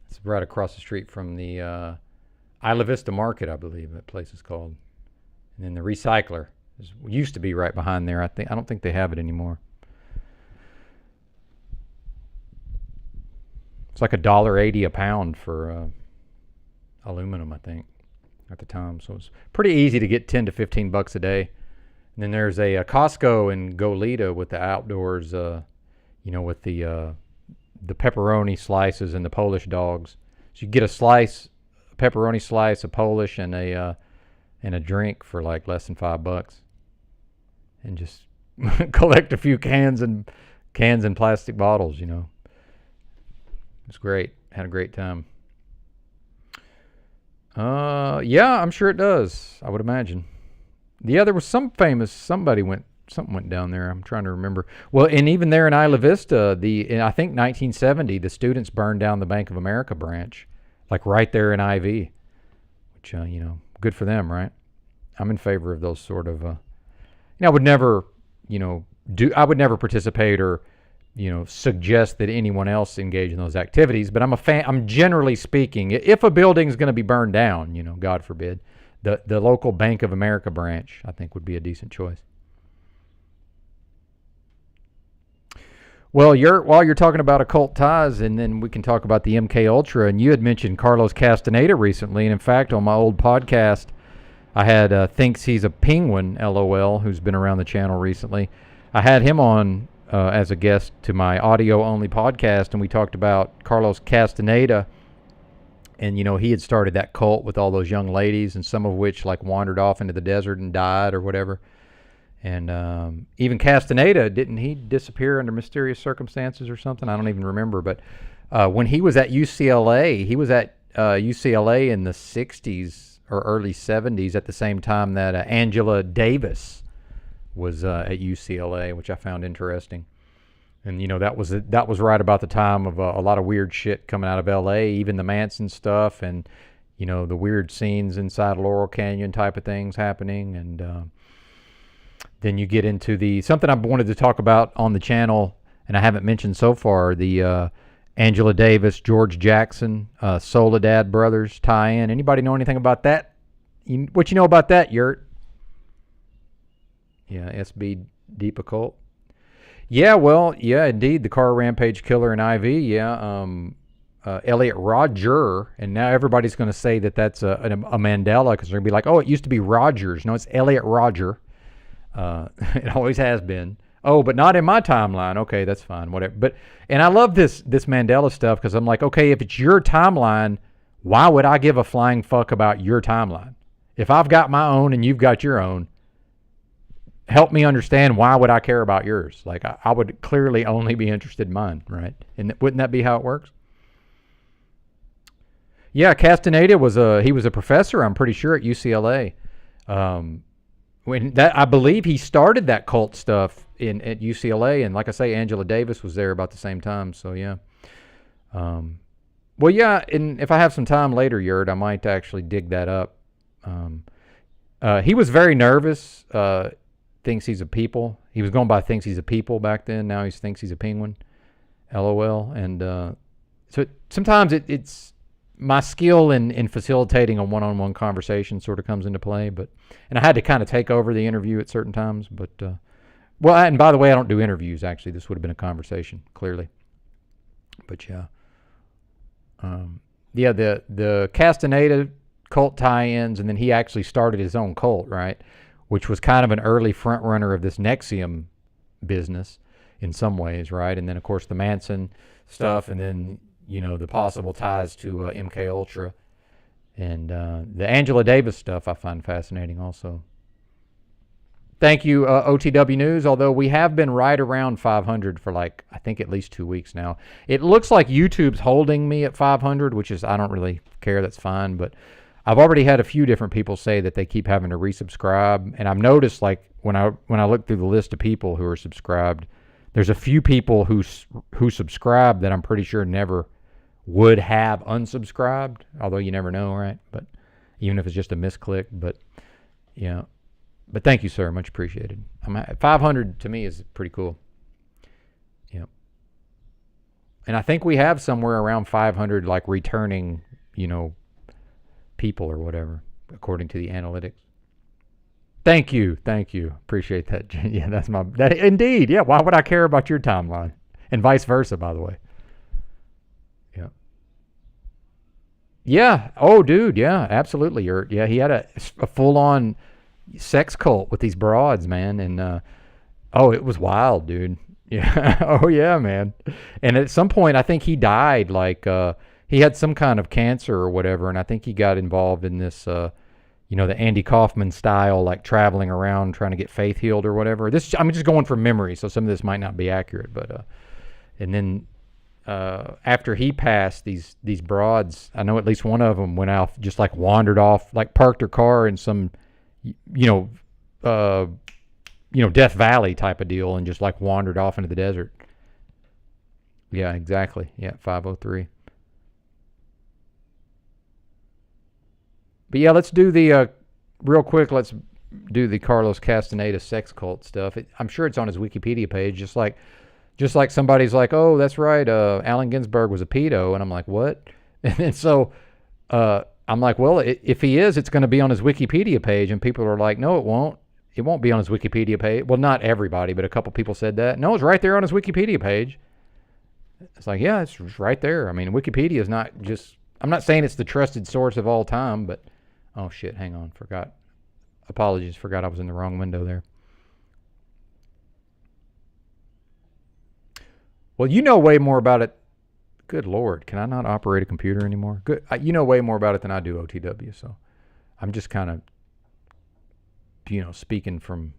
It's right across the street from the Isla Vista Market, I believe that place is called. And then the Recycler used to be right behind there. I don't think they have it anymore. It's like $1.80 a pound for aluminum, I think, at the time. So it's pretty easy to get 10 to 15 bucks a day And then there's a Costco in Goleta with the outdoors, with the pepperoni slices and the Polish dogs. So you get a pepperoni slice, a Polish, and a drink for like less than $5, and just collect a few cans and plastic bottles. It's great. Had a great time. Yeah, I'm sure it does. I would imagine. Yeah, there was something went down there. I'm trying to remember. Well, and even there in Isla Vista, in I think 1970, the students burned down the Bank of America branch, like right there in IV, which, good for them, right? I'm in favor of those sort of, I would never, I would never participate or, suggest that anyone else engage in those activities, but I'm generally speaking, if a building's going to be burned down, God forbid, the local Bank of America branch, I think, would be a decent choice. Well, while you're talking about occult ties, and then we can talk about the MK Ultra, and you had mentioned Carlos Castaneda recently, and in fact, on my old podcast, I had Thinks He's a Penguin, LOL, who's been around the channel recently. I had him on as a guest to my audio-only podcast, and we talked about Carlos Castaneda, and, he had started that cult with all those young ladies, and some of which, like, wandered off into the desert and died or whatever. And even Castaneda, didn't he disappear under mysterious circumstances or something? I don't even remember. But when he was at UCLA, he was at UCLA in the 60s or early 70s at the same time that Angela Davis was at UCLA, which I found interesting. And, that was right about the time of a lot of weird shit coming out of LA, even the Manson stuff and, the weird scenes inside Laurel Canyon type of things happening. And then you get into something I wanted to talk about on the channel, and I haven't mentioned so far, the Angela Davis, George Jackson, Soledad Brothers tie-in. Anybody know anything about that? What you know about that, Yurt? Yeah, SB Deep Occult. Yeah, well, yeah, indeed, the car rampage killer in IV, yeah. Elliot Rodger, and now everybody's going to say that that's a Mandela, because they're going to be like, oh, it used to be Rogers. No, it's Elliot Rodger. It always has been. Oh, but not in my timeline. Okay, that's fine. Whatever. And I love this Mandela stuff, because I'm like, okay, if it's your timeline, why would I give a flying fuck about your timeline? If I've got my own and you've got your own, help me understand, why would I care about yours? Like, I would clearly only be interested in mine, right? And wouldn't that be how it works? Yeah, Castaneda was a professor, I'm pretty sure, at UCLA. I believe he started that cult stuff at UCLA, and like I say, Angela Davis was there about the same time. So yeah. Well, yeah, and if I have some time later, Yurt, I might actually dig that up. He was very nervous. Thinks he's a people. He was going by thinks he's a people back then. Now he thinks he's a penguin. LOL. And so sometimes it's my skill in facilitating a one-on-one conversation sort of comes into play, and I had to kind of take over the interview at certain times, and by the way, I don't do interviews, actually. This would have been a conversation, clearly. But yeah. Yeah, the Castaneda cult tie-ins, and then he actually started his own cult, right? Which was kind of an early front runner of this Nexium business in some ways, right? And then, of course, the Manson stuff, and then, the possible ties to MK Ultra. And the Angela Davis stuff I find fascinating also. Thank you, OTW News, although we have been right around 500 for I think at least 2 weeks now. It looks like YouTube's holding me at 500, which is, I don't really care, that's fine, but I've already had a few different people say that they keep having to resubscribe, and I've noticed, when I look through the list of people who are subscribed, there's a few people who subscribe that I'm pretty sure never would have unsubscribed, although you never know, right? But even if it's just a misclick, but yeah. But thank you, sir. Much appreciated. 500 to me is pretty cool. Yeah. And I think we have somewhere around 500 returning, people or whatever, according to the analytics. Thank you. Appreciate that. Yeah, that indeed. Yeah, why would I care about your timeline? And vice versa, by the way. Yeah. Yeah. Oh, dude. Yeah, absolutely. He had a full-on sex cult with these broads, man. And oh, it was wild, dude. Yeah. Oh yeah, man. And at some point, I think he died. Like he had some kind of cancer or whatever, and I think he got involved in this. You know, the Andy Kaufman style, like traveling around trying to get faith healed or whatever. This, I'm just going from memory, so some of this might not be accurate. But and then after he passed, these broads, I know at least one of them went out, just like wandered off, like parked her car in some, you know, Death Valley type of deal, and just like wandered off into the desert. Yeah, exactly. Yeah, 503. But yeah, let's do the, real quick, let's do the Carlos Castaneda sex cult stuff. I'm sure it's on his Wikipedia page, just like somebody's like, oh, that's right, Allen Ginsberg was a pedo. And I'm like, what? And so I'm like, well, if he is, it's going to be on his Wikipedia page. And people are like, no, it won't. It won't be on his Wikipedia page. Well, not everybody, but a couple people said that. No, it's right there on his Wikipedia page. It's like, yeah, it's right there. I mean, Wikipedia is not just, I'm not saying it's the trusted source of all time, but oh shit, hang on, forgot. Apologies, forgot I was in the wrong window there. Well, you know way more about it. Good Lord, can I not operate a computer anymore? Good, you know way more about it than I do, OTW, so I'm just kind of, speaking from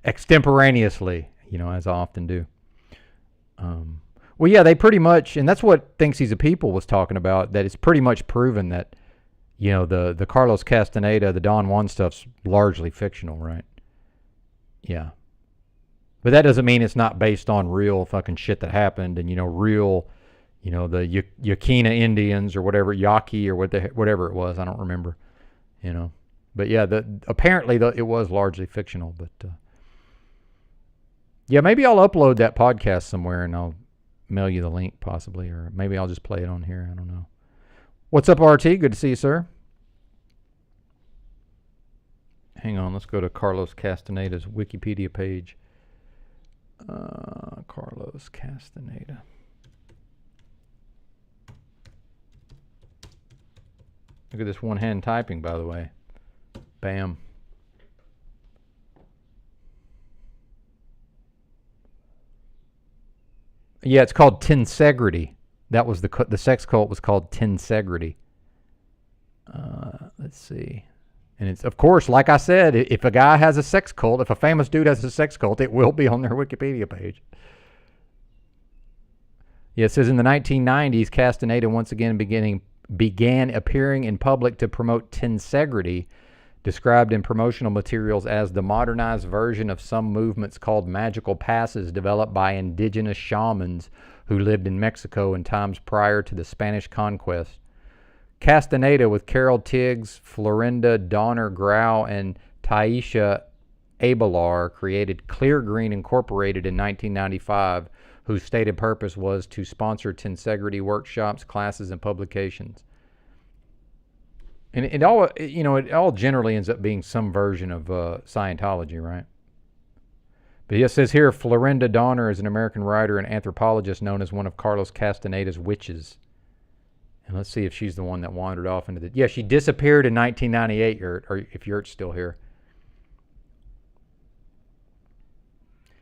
extemporaneously, as I often do. Well, yeah, they pretty much, and that's what Thinks He's a People was talking about, that it's pretty much proven that, the Carlos Castaneda, the Don Juan stuff's largely fictional, right? Yeah. But that doesn't mean it's not based on real fucking shit that happened and, real, the Yaquina Indians or whatever, Yaqui or whatever it was. I don't remember, But yeah, apparently it was largely fictional. But yeah, maybe I'll upload that podcast somewhere and I'll mail you the link possibly, or maybe I'll just play it on here. I don't know. What's up, RT? Good to see you, sir. Hang on, let's go to Carlos Castaneda's Wikipedia page. Carlos Castaneda. Look at this one-hand typing, by the way. Bam. Yeah, it's called Tensegrity. That was the sex cult was called Tensegrity. Let's see. And it's, of course, like I said, if a guy has a sex cult, if a famous dude has a sex cult, it will be on their Wikipedia page. Yeah, it says in the 1990s, Castaneda once again began appearing in public to promote tensegrity, described in promotional materials as the modernized version of some movements called magical passes developed by indigenous shamans who lived in Mexico in times prior to the Spanish conquest. Castaneda, with Carol Tiggs, Florinda Donner Grau, and Taisha Abelar, created Clear Green Incorporated in 1995, whose stated purpose was to sponsor tensegrity workshops, classes, and publications. And it all generally ends up being some version of Scientology, right? But it says here, Florinda Donner is an American writer and anthropologist known as one of Carlos Castaneda's witches. And let's see if she's the one that wandered off into the... Yeah, she disappeared in 1998, or if Yurt's still here.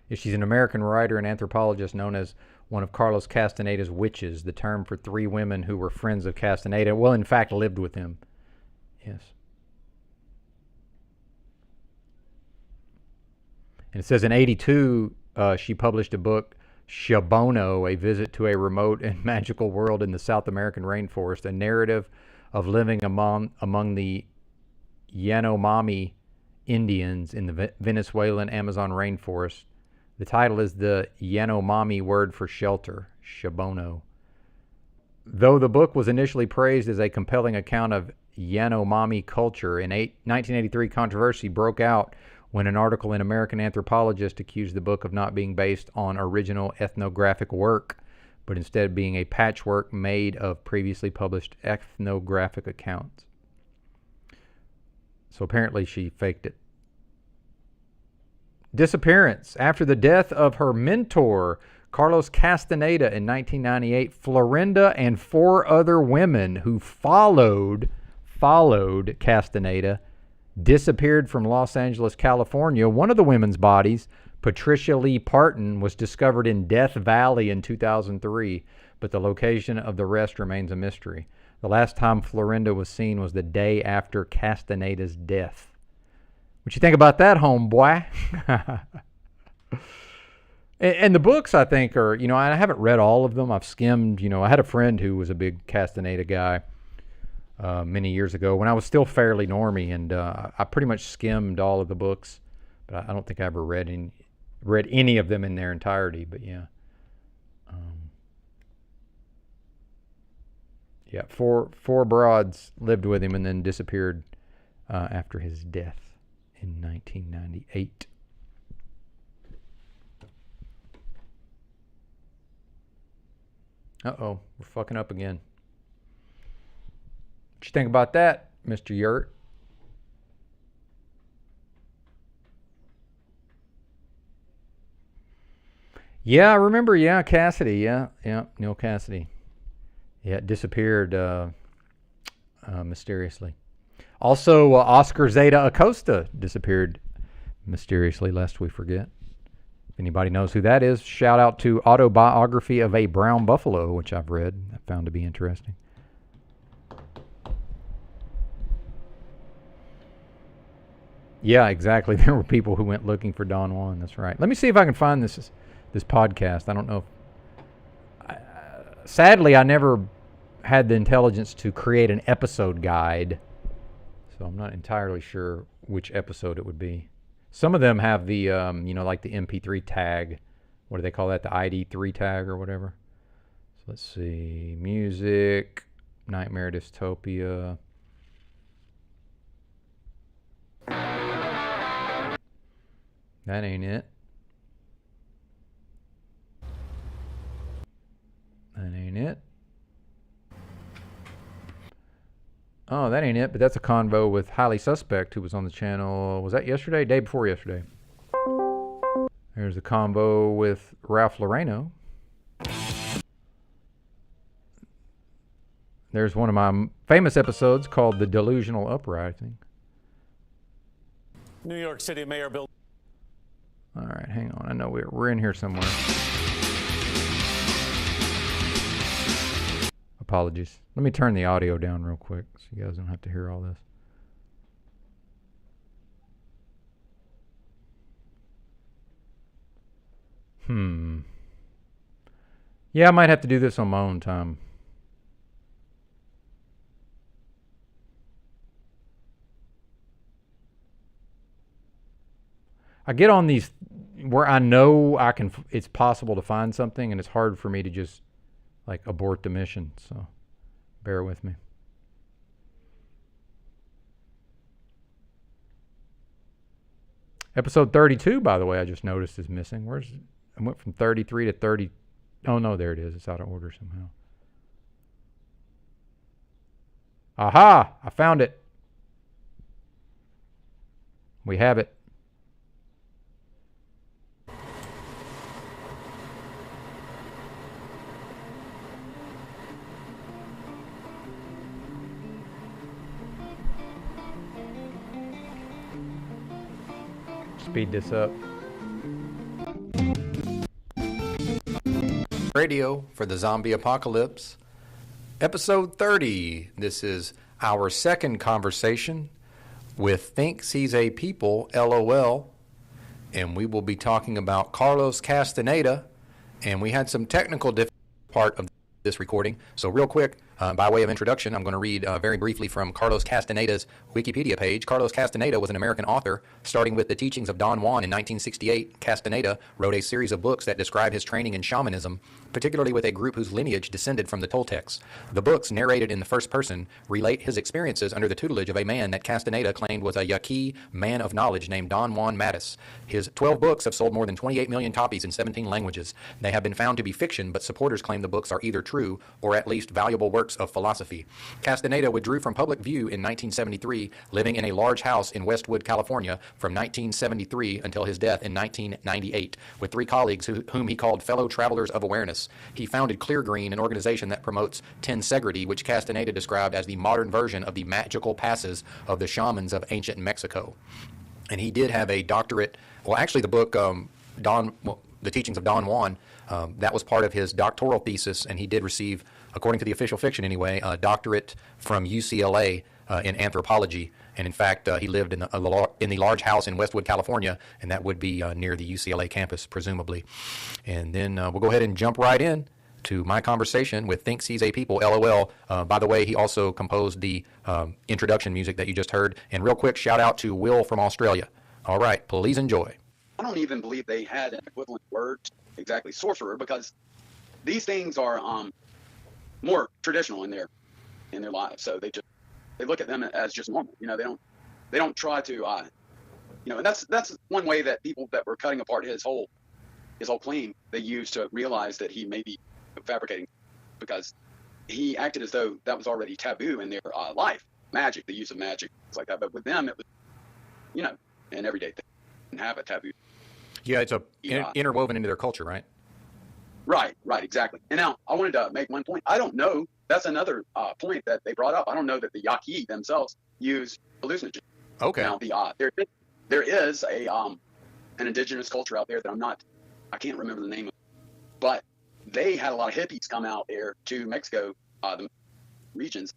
Yeah, she's an American writer and anthropologist known as one of Carlos Castaneda's witches, the term for three women who were friends of Castaneda. Well, in fact, lived with him. Yes. And it says in 1982, she published a book, Shabono, A Visit to a Remote and Magical World in the South American Rainforest, a narrative of living among the Yanomami Indians in the Venezuelan Amazon rainforest. The title is the Yanomami word for shelter, Shabono. Though the book was initially praised as a compelling account of Yanomami culture, in 1983 controversy broke out when an article in American Anthropologist accused the book of not being based on original ethnographic work, but instead being a patchwork made of previously published ethnographic accounts. So apparently she faked it. Disappearance. After the death of her mentor, Carlos Castaneda, in 1998, Florinda and 4 other women who followed Castaneda disappeared from Los Angeles, California. One of the women's bodies, Patricia Lee Parton, was discovered in Death Valley in 2003, but the location of the rest remains a mystery. The last time Florinda was seen was the day after Castaneda's death. What you think about that, homeboy? And the books, I think, are, I haven't read all of them. I've skimmed, I had a friend who was a big Castaneda guy many years ago when I was still fairly normie, and I pretty much skimmed all of the books, but I don't think I ever read any of them in their entirety, but yeah. Yeah, four broads lived with him and then disappeared after his death in 1998. Uh-oh, we're fucking up again. What you think about that, Mr. Yurt? Yeah, I remember, Cassidy, yeah, Neil Cassidy. Yeah, it disappeared mysteriously. Also, Oscar Zeta Acosta disappeared mysteriously, lest we forget. If anybody knows who that is, shout out to Autobiography of a Brown Buffalo, which I've read. I found to be interesting. Yeah, exactly. There were people who went looking for Don Juan. That's right. Let me see if I can find this podcast. I don't know. Sadly, I never had the intelligence to create an episode guide, so I'm not entirely sure which episode it would be. Some of them have the, like the MP3 tag. What do they call that? The ID3 tag or whatever. So let's see. Music, Nightmare Dystopia. That ain't it. That ain't it. Oh, that ain't it, but that's a convo with Highly Suspect, who was on the channel. Was that yesterday? Day before yesterday. There's a convo with Ralph Loreno. There's one of my famous episodes called The Delusional Uprising. New York City Mayor Bill. All right, hang on. I know we're in here somewhere. Apologies. Let me turn the audio down real quick so you guys don't have to hear all this. Yeah, I might have to do this on my own time. I get on these where I know it's possible to find something, and it's hard for me to just abort the mission, so bear with me. Episode 32, by the way, I just noticed is missing. I went from 33 to 30. Oh no, there it is. It's out of order somehow. Aha! I found it. We have it. Speed this up. Radio for the zombie apocalypse. Episode 30. This is our second conversation with Thinks He's a People, LOL. And we will be talking about Carlos Castaneda. And we had some technical difficulties part of this recording. So real quick, by way of introduction, I'm going to read very briefly from Carlos Castaneda's Wikipedia page. Carlos Castaneda was an American author. Starting with the teachings of Don Juan in 1968, Castaneda wrote a series of books that describe his training in shamanism, particularly with a group whose lineage descended from the Toltecs. The books, narrated in the first person, relate his experiences under the tutelage of a man that Castaneda claimed was a Yaqui man of knowledge named Don Juan Matus. His 12 books have sold more than 28 million copies in 17 languages. They have been found to be fiction, but supporters claim the books are either true or at least valuable works works of philosophy. Castaneda withdrew from public view in 1973, living in a large house in Westwood, California, from 1973 until his death in 1998, with 3 colleagues whom he called fellow travelers of awareness. He founded Clear Green, an organization that promotes tensegrity, which Castaneda described as the modern version of the magical passes of the shamans of ancient Mexico. And he did have a doctorate. Well, actually, the book The Teachings of Don Juan, that was part of his doctoral thesis, and he did receive, according to the official fiction anyway, a doctorate from UCLA in anthropology. And in fact, he lived in the large house in Westwood, California, and that would be near the UCLA campus, presumably. And then we'll go ahead and jump right in to my conversation with Thinks He's a People, LOL. By the way, he also composed the introduction music that you just heard. And real quick, shout out to Will from Australia. All right, please enjoy. I don't even believe they had an equivalent word, exactly, sorcerer, because these things are more traditional in their lives. So they look at them as just normal. You know, they don't try to you know, and that's one way that people that were cutting apart his whole claim, they used to realize that he may be fabricating, because he acted as though that was already taboo in their life. Magic, the use of magic, things like that. But with them, it was, you know, an everyday thing. Didn't have a taboo. Yeah, it's interwoven into their culture, right? Right, exactly. And now I wanted to make one point. I don't know. That's another point that they brought up. I don't know that the Yaqui themselves use hallucinogens. Okay. Now there is an indigenous culture out there that I can't remember the name of, but they had a lot of hippies come out there to Mexico, the regions,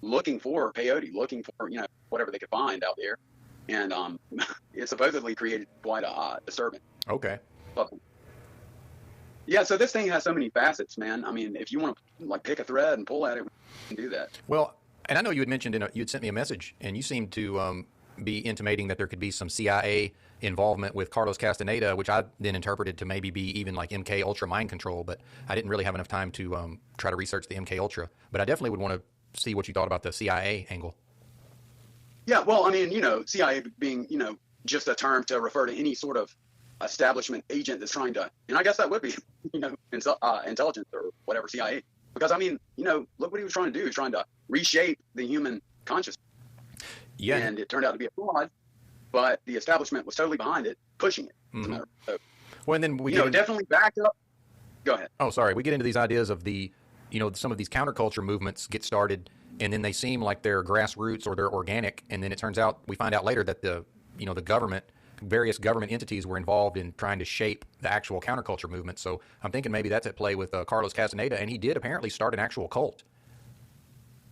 looking for peyote, looking for, you know, whatever they could find out there. And it supposedly created quite a disturbance. Okay. Yeah, so this thing has so many facets, man. I mean, if you want to like pick a thread and pull at it, you can do that. Well, and I know you had mentioned you'd sent me a message, and you seemed to be intimating that there could be some CIA involvement with Carlos Castaneda, which I then interpreted to maybe be even like MK Ultra mind control, but I didn't really have enough time to try to research the MK Ultra. But I definitely would want to see what you thought about the CIA angle. Yeah, well, I mean, you know, CIA being, you know, just a term to refer to any sort of establishment agent that's trying to, and I guess that would be, you know, intelligence or whatever, CIA. Because, I mean, you know, look what he was trying to do. He was trying to reshape the human consciousness. Yeah. And it turned out to be a fraud, but the establishment was totally behind it, pushing it. Mm-hmm. So, well, and then we definitely backed up. Go ahead. Oh, sorry. We get into these ideas of the, you know, some of these counterculture movements get started, and then they seem like they're grassroots or they're organic, and then it turns out, we find out later that the government, various government entities were involved in trying to shape the actual counterculture movement. So I'm thinking maybe that's at play with Carlos Castaneda, and he did apparently start an actual cult.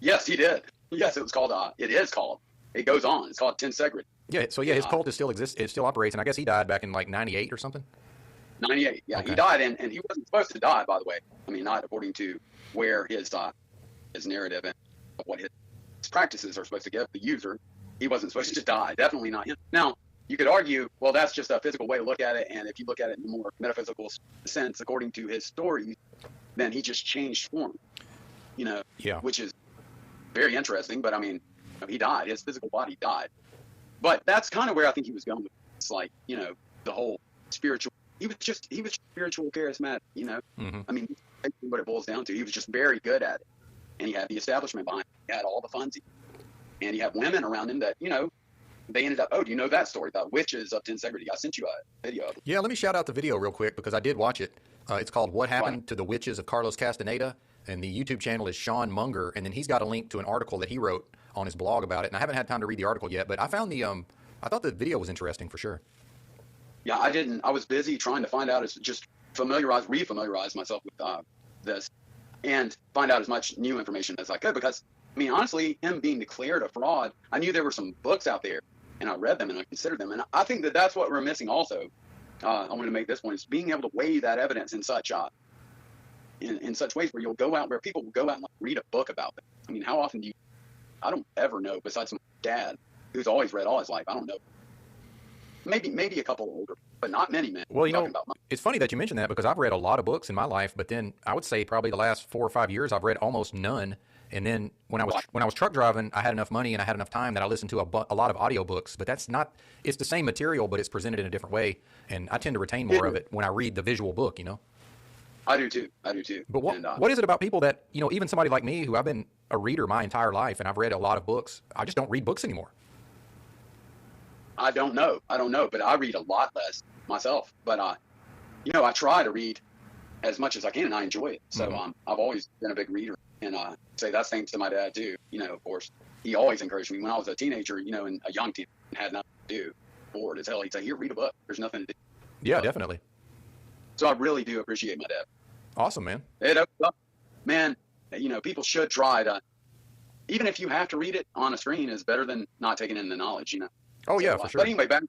Yes, he did. Yes, it was called, it is called, it goes on, it's called tensegrity. Yeah, so yeah, his cult still exists, it still operates, and I guess he died back in like 98 or something? 98, yeah. Okay. He died, and he wasn't supposed to die, by the way. I mean, not according to where his narrative and what his practices are supposed to give the user. He wasn't supposed to die, definitely not him. Now, you could argue, well, that's just a physical way to look at it, and if you look at it in a more metaphysical sense, according to his story, then he just changed form, you know, which is very interesting, but I mean, he died, his physical body died. But that's kind of where I think he was going with it. It's like, you know, the whole spiritual, he was spiritual charismatic, you know. Mm-hmm. I mean, what it boils down to, he was just very good at it. And he had the establishment behind him, he had all the funds, and he had women around him that, you know, they ended up, oh, do you know that story about witches of tensegrity? I sent you a video of it. Yeah, let me shout out the video real quick because I did watch it. It's called What Happened to the Witches of Carlos Castaneda, and the YouTube channel is Sean Munger, and then he's got a link to an article that he wrote on his blog about it, and I haven't had time to read the article yet, but I found I thought the video was interesting for sure. Yeah, I was busy trying to find out, just re-familiarize myself with this, and find out as much new information as I could, because, I mean, honestly, him being declared a fraud, I knew there were some books out there, and I read them and I considered them, and I think that that's what we're missing also. I wanted to make this point, is being able to weigh that evidence in such in such ways where where people will go out and read a book about them. I mean, how often I don't ever know, besides my dad, who's always read all his life, I don't know. Maybe a couple older, but not many men. Well, you know, it's funny that you mentioned that because I've read a lot of books in my life, but then I would say probably the last 4 or 5 years I've read almost none. And then when I was truck driving, I had enough money and I had enough time that I listened to a lot of audiobooks. But it's the same material, but it's presented in a different way. And I tend to retain more of it when I read the visual book, you know? I do too. But what is it about people that, even somebody like me, who I've been a reader my entire life and I've read a lot of books, I just don't read books anymore? I don't know, but I read a lot less myself. But I try to read as much as I can, and I enjoy it. So I've always been a big reader, and say that's thanks to my dad too. Of course, he always encouraged me when I was a teenager, and a young teen, and had nothing to do, bored as hell. He'd say, "Here, read a book. There's nothing to do." Yeah, definitely. So I really do appreciate my dad. Awesome, man. It opens up, man. People should try to, even if you have to read it on a screen, is better than not taking in the knowledge. Oh yeah, for sure. But anyway, back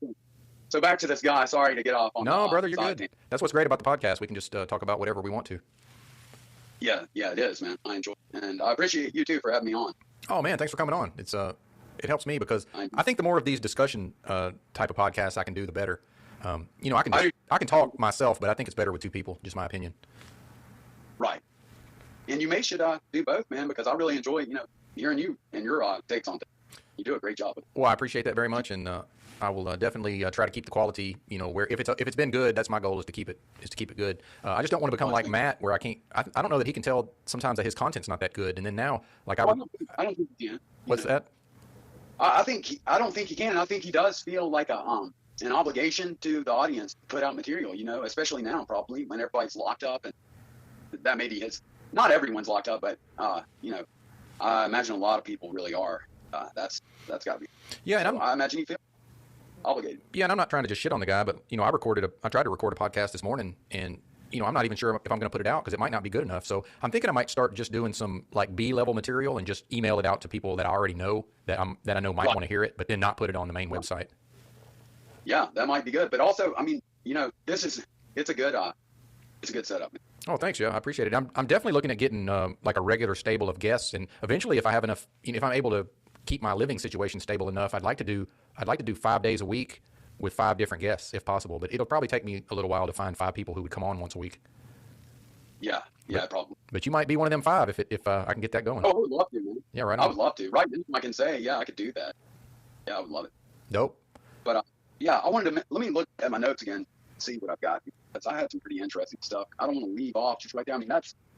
to this guy. Sorry to get off on. No, brother, you're good. That's what's great about the podcast. We can just talk about whatever we want to. Yeah, it is, man. I enjoy it, and I appreciate you too for having me on. Oh man, thanks for coming on. It helps me because I think the more of these discussion type of podcasts I can do, the better. I can talk myself, but I think it's better with two people. Just my opinion. Right. And you should do both, man, because I really enjoy, hearing you and your takes on things. You do a great job with it. Well, I appreciate that very much, and I will definitely try to keep the quality. Where if it's been good, that's my goal, is to keep it good. I just don't want to become like Matt, where I don't know that he can tell sometimes that his content's not that good, and then now I don't think he can. What's that? I don't think he can. I think he does feel like an obligation to the audience to put out material, especially now, probably when everybody's locked up, and that maybe not everyone's locked up, but I imagine a lot of people really are. That's got to be. Yeah, and I imagine you feel obligated. Yeah, and I'm not trying to just shit on the guy, but I tried to record a podcast this morning, and I'm not even sure if I'm going to put it out because it might not be good enough. So I'm thinking I might start just doing some like B-level material and just email it out to people that I already know that I know might want to hear it, but then not put it on the main website. Yeah, that might be good. But also, it's a good setup. Oh, thanks. Yeah, I appreciate it. I'm definitely looking at getting like a regular stable of guests, and eventually, if I have enough, if I'm able to keep my living situation stable enough, I'd like to do 5 days a week with 5 different guests, if possible. But it'll probably take me a little while to find 5 people who would come on once a week. Yeah, probably. But you might be one of them 5 if I can get that going. Oh, I would love to, man. Yeah, right on. I would love to. Right now, I can say, yeah, I could do that. Yeah, I would love it. Dope. But I wanted to let me look at my notes again, see what I've got. Because I had some pretty interesting stuff. I don't want to leave off just right there.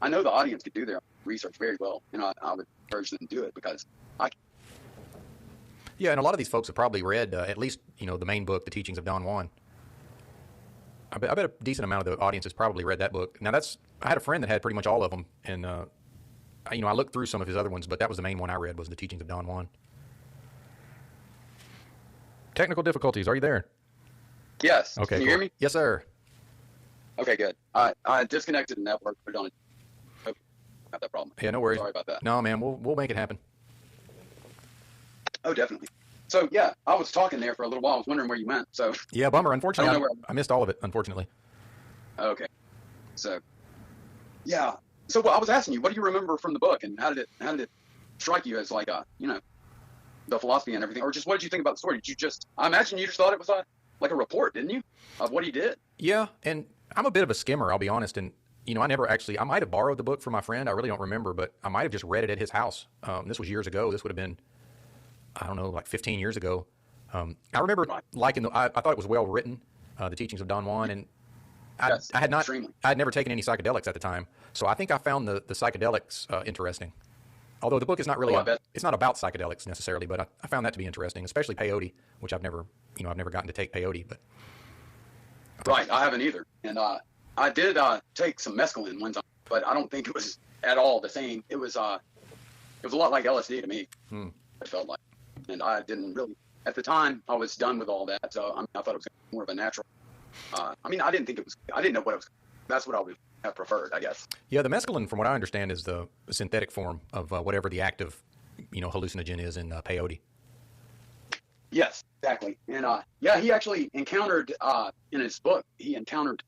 I know the audience could do their research very well, and I would urge them to do it because Yeah, and a lot of these folks have probably read at least the main book, The Teachings of Don Juan. I bet a decent amount of the audience has probably read that book. Now I had a friend that had pretty much all of them, and I looked through some of his other ones, but that was the main one I read, was The Teachings of Don Juan. Technical difficulties. Are you there? Yes. Okay. Can you hear me? Yes, sir. Okay, good. I disconnected the network, put it on. Hope not that problem. Yeah, no worries. Sorry about that. No, man, we'll make it happen. Oh, definitely. So yeah, I was talking there for a little while. I was wondering where you went. So yeah, bummer. Unfortunately, I missed all of it. Unfortunately. Okay. So yeah. So I was asking you, what do you remember from the book, and how did it strike you as like the philosophy and everything, or just what did you think about the story? I imagine you just thought it was like a report, didn't you, of what he did? Yeah, and I'm a bit of a skimmer, I'll be honest, and I might have borrowed the book from my friend. I really don't remember, but I might have just read it at his house. This was years ago. This would have been, I don't know, like 15 years ago. I remember liking I thought it was well written, The Teachings of Don Juan, and I had never taken any psychedelics at the time, so I think I found the psychedelics interesting. Although the book is not really, it's not about psychedelics necessarily, but I found that to be interesting, especially peyote, which I've never gotten to take peyote, but. Right, I haven't either, and I did take some mescaline one time, but I don't think it was at all the same. It was a lot like LSD to me. It felt like, and I didn't really at the time. I was done with all that, so I thought it was more of a natural. I didn't know what it was. That's what I would have preferred, I guess. Yeah, the mescaline, from what I understand, is the synthetic form of whatever the active, hallucinogen is in peyote. Yes, exactly. And he actually encountered in his book, he encountered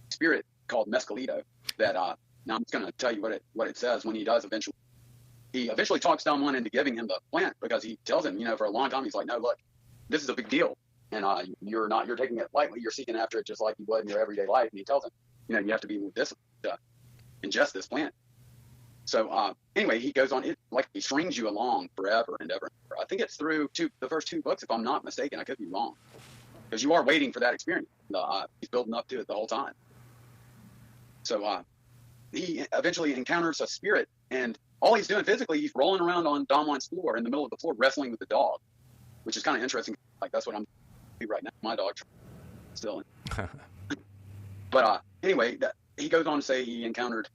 a spirit called mescalito. That now I'm just going to tell you what it says when he does eventually. He eventually talks Don Juan into giving him the plant because he tells him, for a long time he's like, no, look, this is a big deal, and you're taking it lightly. You're seeking after it just like you would in your everyday life. And he tells him, you have to be with this to ingest this plant. So anyway, he goes on. It like he strings you along forever and ever. I think it's through the first 2 books, if I'm not mistaken. I could be wrong, because you are waiting for that experience. He's building up to it the whole time. So he eventually encounters a spirit, and all he's doing physically, he's rolling around on Don Juan's floor in the middle of the floor, wrestling with the dog, which is kind of interesting. Like that's what I'm doing right now. My dog still. But anyway, he goes on to say he encountered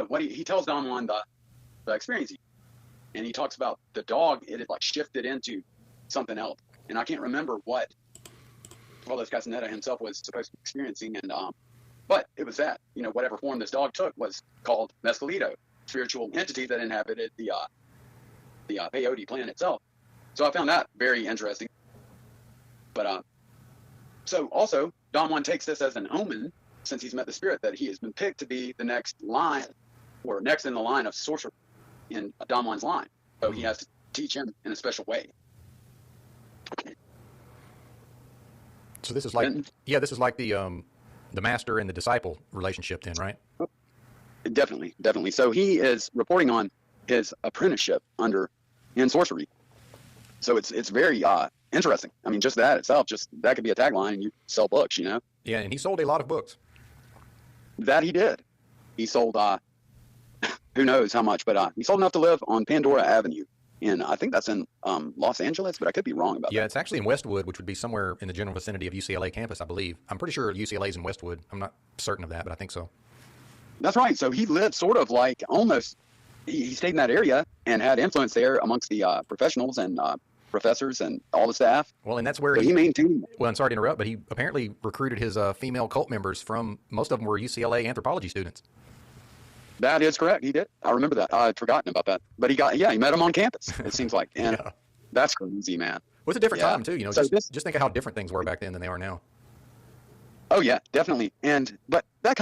what he tells Don Juan the experience, and he talks about the dog. It had like shifted into something else, and I can't remember what Aldous Castaneda himself was supposed to be experiencing, and but it was that, whatever form this dog took was called Mescalito, spiritual entity that inhabited the peyote plant itself. So I found that very interesting. But so also Don Juan takes this as an omen, since he's met the spirit, that he has been picked to be the next line, or next in the line of sorcerer in Don Juan's line. So he has to teach him in a special way. So this is like, this is like the master and the disciple relationship then, right? Definitely. So he is reporting on his apprenticeship in sorcery. So it's very interesting. I mean, just that itself, that could be a tagline, and you sell books, Yeah, and he sold a lot of books. That he did. He sold who knows how much, but he sold enough to live on Pandora Avenue. And I think that's in Los Angeles, but I could be wrong about that. Yeah, it's actually in Westwood, which would be somewhere in the general vicinity of UCLA campus, I believe. I'm pretty sure UCLA's in Westwood. I'm not certain of that, but I think so. That's right. So he lived sort of like almost, he stayed in that area and had influence there amongst the professionals and professors and all the staff. Well, and that's where he maintained. Well, I'm sorry to interrupt, but he apparently recruited his female cult members from, most of them were UCLA anthropology students. That is correct. He did. I remember that. I had forgotten about that. But he met him on campus, it seems like. And that's crazy, man. Well, it's a different time, too. So just think of how different things were back then than they are now. Oh, yeah, definitely. But that's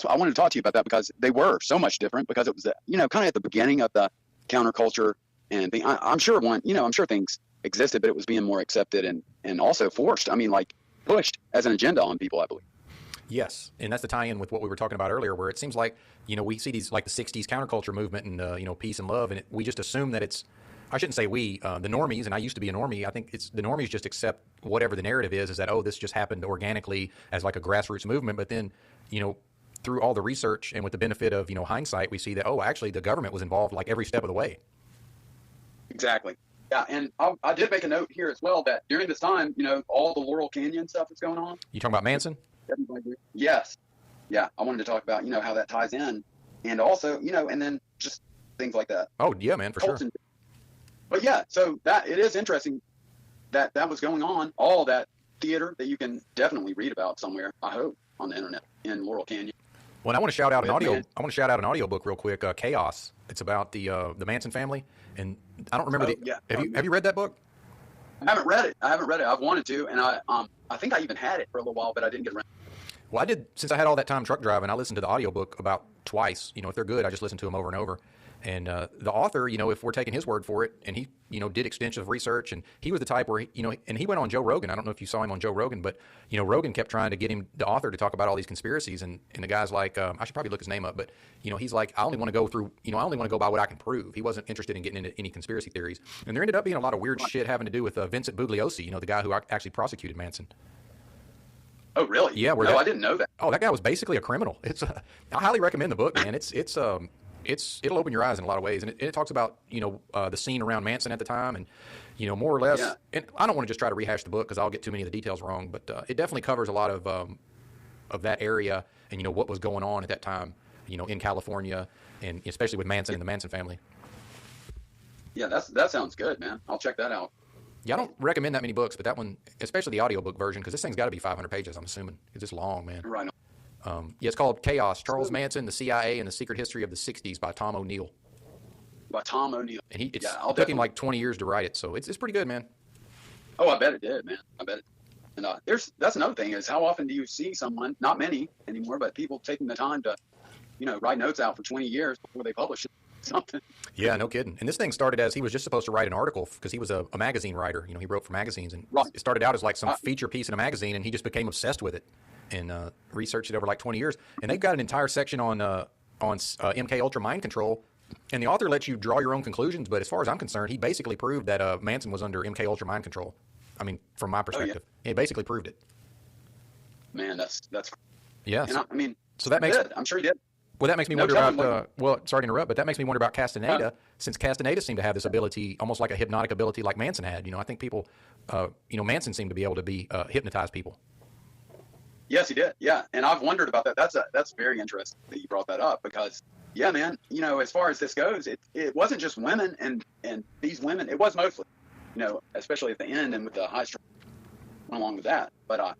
what I wanted to talk to you about, that because they were so much different, because it was, kind of at the beginning of the counterculture. And I'm sure I'm sure things existed, but it was being more accepted and also forced. I mean, like pushed as an agenda on people, I believe. Yes, and that's the tie-in with what we were talking about earlier, where it seems like, we see these, like the 60s counterculture movement and, peace and love, and we just assume that it's, I shouldn't say we, the normies, and I used to be a normie, I think it's the normies just accept whatever the narrative is that, this just happened organically as like a grassroots movement, but then, through all the research and with the benefit of, hindsight, we see that, actually the government was involved like every step of the way. Exactly. Yeah, and I did make a note here as well that during this time, all the Laurel Canyon stuff that's going on. You talking about Manson? Yes. Yeah, I wanted to talk about, how that ties in, and also, and then just things like that. Oh, yeah, man, for sure. But yeah, so that it is interesting that was going on, all that theater that you can definitely read about somewhere, I hope, on the internet in Laurel Canyon. Well, I want to shout out an audiobook real quick, Chaos. It's about the Manson family, and I don't remember have you read that book? I haven't read it. I've wanted to, and I think I even had it for a little while, but I didn't get around. Well, I did, since I had all that time truck driving, I listened to the audiobook about twice. If they're good, I just listen to them over and over. And the author, if we're taking his word for it, and he, did extensive research, and he was the type where, and he went on Joe Rogan. I don't know if you saw him on Joe Rogan, but, Rogan kept trying to get the author to talk about all these conspiracies. And the guy's like, I should probably look his name up, but, he's like, I only want to go by what I can prove. He wasn't interested in getting into any conspiracy theories. And there ended up being a lot of weird shit having to do with Vincent Bugliosi, the guy who actually prosecuted Manson. Oh, really? Yeah. I didn't know that. Oh, that guy was basically a criminal. I highly recommend the book, man. It'll open your eyes in a lot of ways, and it talks about the scene around Manson at the time, and more or less. Yeah. And I don't want to just try to rehash the book because I'll get too many of the details wrong, but it definitely covers a lot of that area and what was going on at that time, in California, and especially with Manson and the Manson family. Yeah, that sounds good, man. I'll check that out. Yeah, I don't recommend that many books, but that one, especially the audiobook version, because this thing's got to be 500 pages, I'm assuming. It's just long, man. Right. It's called Chaos, Charles Manson, the CIA, and the Secret History of the 60s by Tom O'Neill. By Tom O'Neill. And it took him like 20 years to write it, so it's pretty good, man. Oh, I bet it did, man. I bet it. And that's another thing is, how often do you see someone, not many anymore, but people taking the time to, write notes out for 20 years before they publish something. Yeah, no kidding. And this thing started as he was just supposed to write an article because he was a magazine writer. He wrote for magazines, and it started out as like some feature piece in a magazine, and he just became obsessed with it and researched it over like 20 years. And they've got an entire section on MK Ultra mind control, and the author lets you draw your own conclusions. But as far as I'm concerned, he basically proved that Manson was under MK Ultra mind control. I mean, from my perspective, he basically proved it. Man, that's yeah. And so that makes I'm sure he did. Well, that makes me No wonder telling about, what- well, sorry to interrupt, but that makes me wonder about Castaneda, since Castaneda seemed to have this ability, almost like a hypnotic ability like Manson had. I think people, Manson seemed to be able to hypnotize people. Yes, he did. Yeah, and I've wondered about that. That's very interesting that you brought that up because, yeah, man, as far as this goes, it wasn't just women and these women. It was mostly, especially at the end and with the high strung went along with that. But